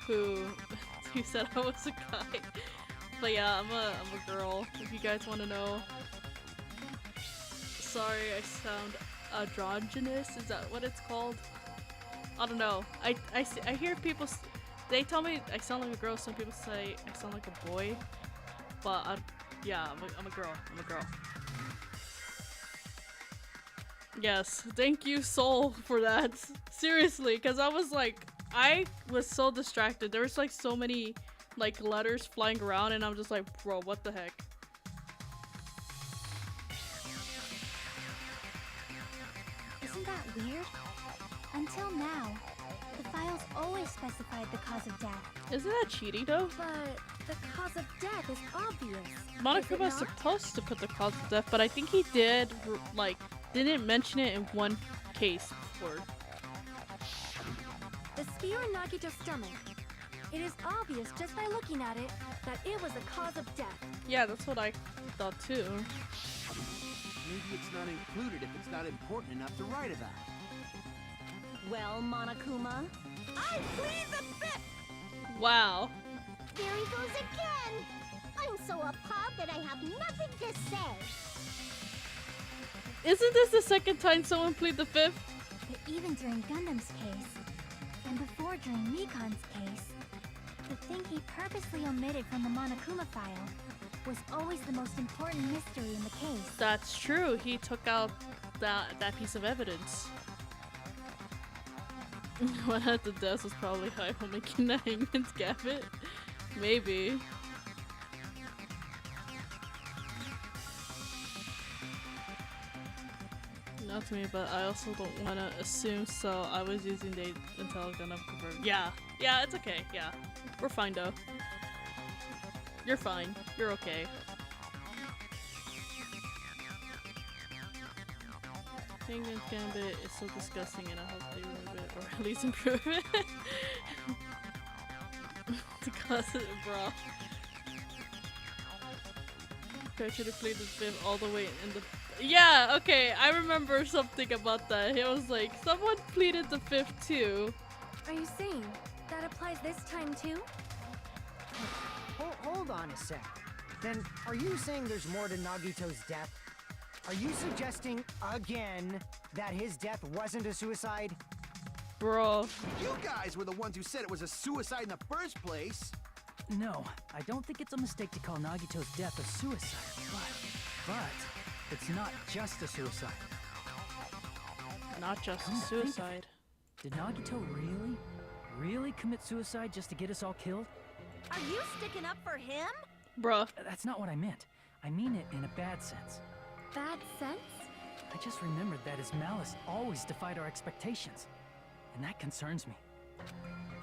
who said I was a guy. But yeah, I'm a girl. If you guys want to know. Sorry, I sound androgynous. Is that what it's called? I don't know. I hear people. They tell me I sound like a girl. Some people say I sound like a boy. But yeah, I'm a girl. I'm a girl. Yes, thank you, Soul, for that. Seriously, because I was so distracted. There was like so many like letters flying around, and I'm just like, bro, what the heck? Isn't that weird? Until now, the files always specified the cause of death. Isn't that cheating though? But the cause of death is obvious. Monokuma was supposed to put the cause of death, but I think he did didn't mention it in one case before. The spear in Nagito's stomach. It is obvious just by looking at it that it was the cause of death. Yeah, that's what I thought too. Maybe it's not included if it's not important enough to write about. Well, Monokuma, I plead the fifth! Wow. There he goes again! I'm so appalled that I have nothing to say. Isn't this the second time someone plead the fifth? But even during Gundam's case, and before during Mikan's case, the thing he purposely omitted from the Monokuma file was always the most important mystery in the case. That's true. He took out that piece of evidence. One at the desk was probably high while making the hangman's gambit. Maybe. Not to me, but I also don't want to assume, so I was using date until I was gonna confirm. Yeah, it's okay, yeah. We're fine though. You're fine. You're okay. Penguin's Gambit is so disgusting and I hope they remove it or at least improve it. Because bro. I should have played the fifth all the way in the. Yeah, okay, I remember something about that. It was like someone pleaded the fifth too. Are you saying that applies this time too? Hold on a sec. Then, are you saying there's more to Nagito's death? Are you suggesting, again, that his death wasn't a suicide? Bro. You guys were the ones who said it was a suicide in the first place. No, I don't think it's a mistake to call Nagito's death a suicide, but it's not just a suicide. Not just Come a to think of suicide. Did Nagito really commit suicide just to get us all killed? Are you sticking up for him? Bruh. That's not what I meant. I mean it in a bad sense. Bad sense? I just remembered that his malice always defied our expectations, and that concerns me.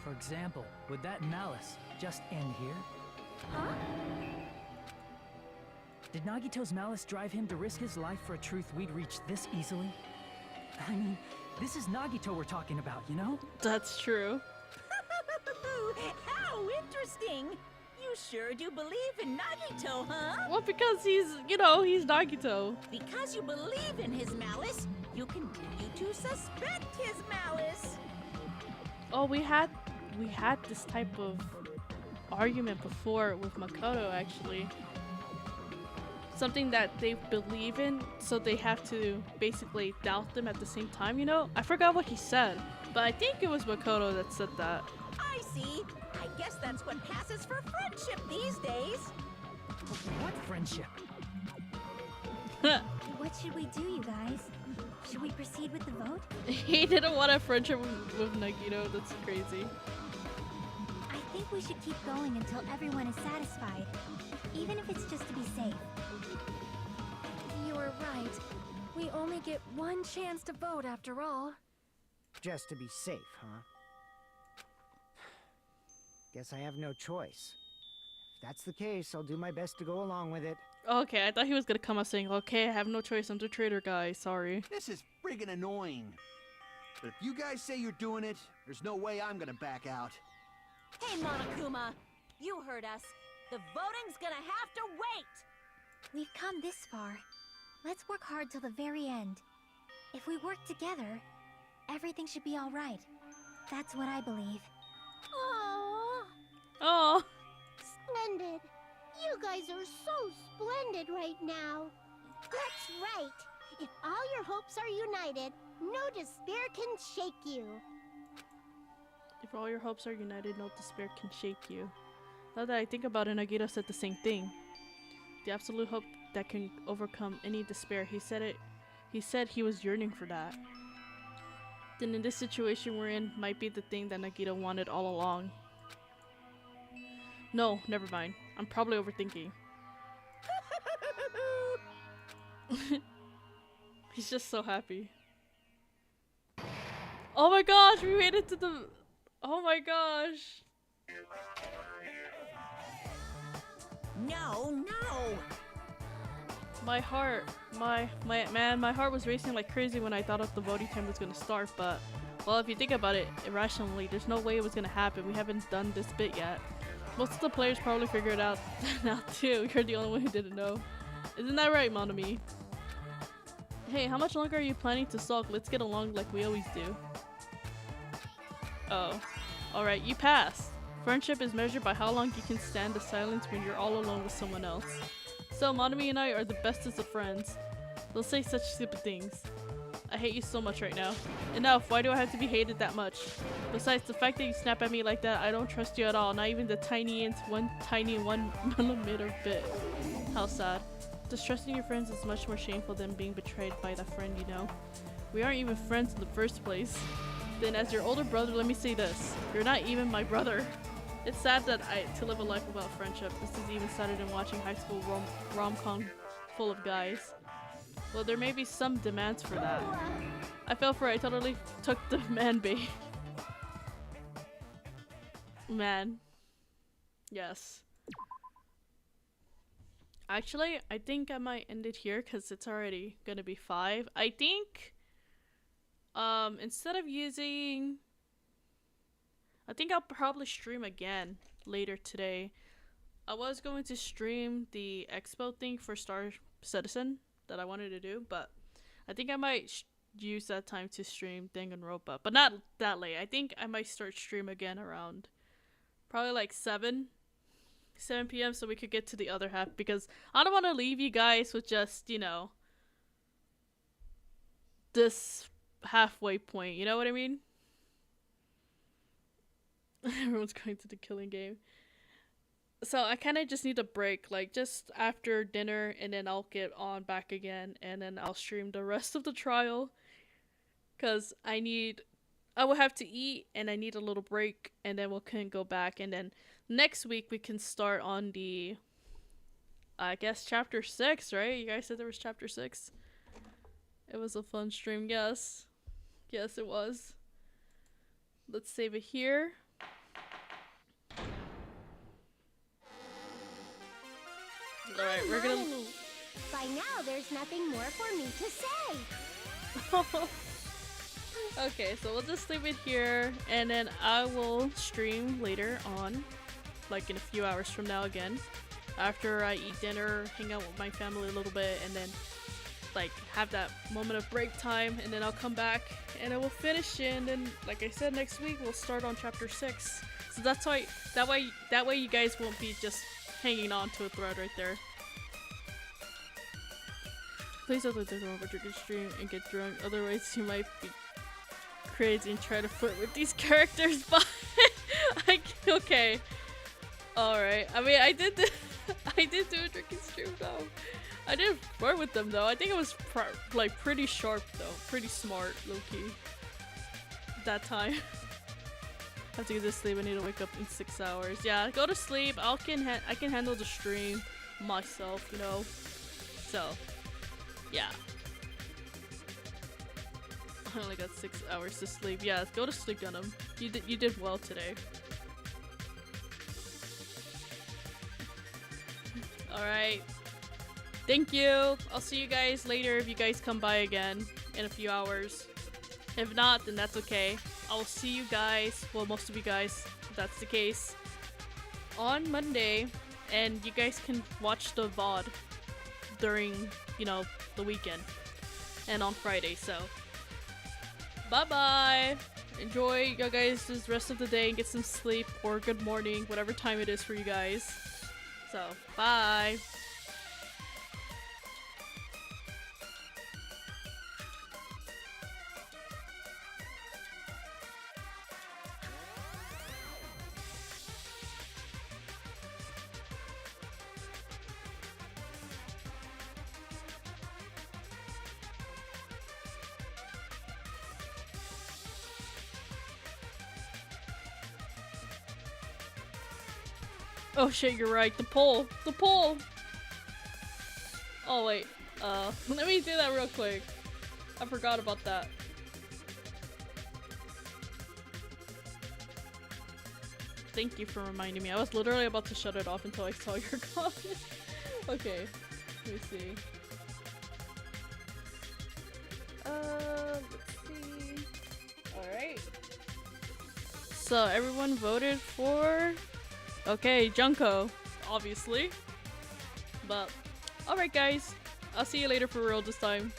For example, would that malice just end here? Huh? Did Nagito's malice drive him to risk his life for a truth we'd reach this easily? I mean, this is Nagito we're talking about, you know? That's true. How interesting! You sure do believe in Nagito, huh? Well, because he's Nagito. Because you believe in his malice, you continue to suspect his malice. Oh, we had this type of argument before with Makoto, actually. Something that they believe in, so they have to basically doubt them at the same time, you know? I forgot what he said, but I think it was Makoto that said that. I see. I guess that's what passes for friendship these days. What friendship? What should we do, you guys? Should we proceed with the vote? He didn't want a friendship with Nagito, that's crazy. I think we should keep going until everyone is satisfied, even if it's just to be safe. You were right. We only get one chance to vote after all. Just to be safe, huh? Guess I have no choice. If that's the case, I'll do my best to go along with it. Okay, I thought he was gonna come out saying, okay, I have no choice, I'm the traitor guy, sorry. This is friggin' annoying. But if you guys say you're doing it, there's no way I'm gonna back out. Hey, Monokuma, you heard us. The voting's gonna have to wait. We've come this far. Let's work hard till the very end. If we work together, everything should be all right. That's what I believe. Aww, Oh, splendid. You guys are so splendid right now. That's right. If all your hopes are united, no despair can shake you. if all your hopes are united, no despair can shake you. Now that I think about it, Nagito said the same thing. The absolute hope that can overcome any despair. He said he was yearning for that. Then in this situation we're in might be the thing that Nagito wanted all along. No, never mind. I'm probably overthinking. He's just so happy. Oh my gosh, we made it to the... Oh my gosh. No, no. My heart, my heart was racing like crazy when I thought of the voting time was gonna start, but well, if you think about it irrationally, there's no way it was gonna happen. We haven't done this bit yet. Most of the players probably figured it out now too. You're the only one who didn't know. Isn't that right, Monami? Hey, how much longer are you planning to sulk? Let's get along like we always do. Oh. Alright, you passed. Friendship is measured by how long you can stand the silence when you're all alone with someone else. So, Monami and I are the bestest of friends. They'll say such stupid things. I hate you so much right now. Enough, why do I have to be hated that much? Besides, the fact that you snap at me like that, I don't trust you at all. Not even the tiniest 1 millimeter bit. How sad. Distrusting your friends is much more shameful than being betrayed by that friend, you know. We aren't even friends in the first place. Then as your older brother, let me say this. You're not even my brother. It's sad that to live a life without friendship. This is even sadder than watching high school rom-com full of guys. Well, there may be some demands for that. I fell for it. I totally took the man bait. Man. Yes. Actually, I think I might end it here because it's already gonna be 5. I think instead of using, I think I'll probably stream again later today. I was going to stream the expo thing for Star Citizen that I wanted to do, but I think I might use that time to stream Danganronpa, but not that late. I think I might start stream again around probably like 7 p.m. so we could get to the other half, because I don't want to leave you guys with just, you know, this halfway point, you know what I mean? Everyone's going to the killing game. So I kind of just need a break, like just after dinner, and then I'll get on back again, and then I'll stream the rest of the trial, because I will have to eat, and I need a little break, and then we can go back, and then next week we can start on the, I guess, chapter 6, right? You guys said there was chapter 6. It was a fun stream, yes. Yes, it was. Let's save it here. Alright, we're gonna... By now, there's nothing more for me to say. Okay, so we'll just leave it here, and then I will stream later on, like in a few hours from now again, after I eat dinner, hang out with my family a little bit, and then like have that moment of break time, and then I'll come back and I will finish it, and then like I said, next week we'll start on chapter 6. So that's why that way you guys won't be just hanging on to a thread right there. Please don't let Danganronpa drink and stream and get drunk, otherwise you might be crazy and try to flirt with these characters, but okay. Alright, I mean I did do a drinking stream though. I didn't flirt with them though. I think it was like pretty sharp though, pretty smart, low-key. That time. I have to get to sleep. I need to wake up in 6 hours. Yeah, go to sleep. I can handle the stream myself, you know. So, yeah. I only got 6 hours to sleep. Yeah, go to sleep, Gunham. You did well today. All right. Thank you. I'll see you guys later if you guys come by again in a few hours. If not, then that's okay. I'll see you guys, well, most of you guys, if that's the case, on Monday, and you guys can watch the VOD during, you know, the weekend, and on Friday, so bye-bye! Enjoy you guys this rest of the day and get some sleep, or good morning, whatever time it is for you guys. So, bye! Oh shit, you're right. The pole! The pole! Oh wait, let me do that real quick. I forgot about that. Thank you for reminding me. I was literally about to shut it off until I saw your comment. Okay, let me see. Let's see. Alright. So everyone voted for... Okay, Junko, obviously. But, alright guys, I'll see you later for real this time.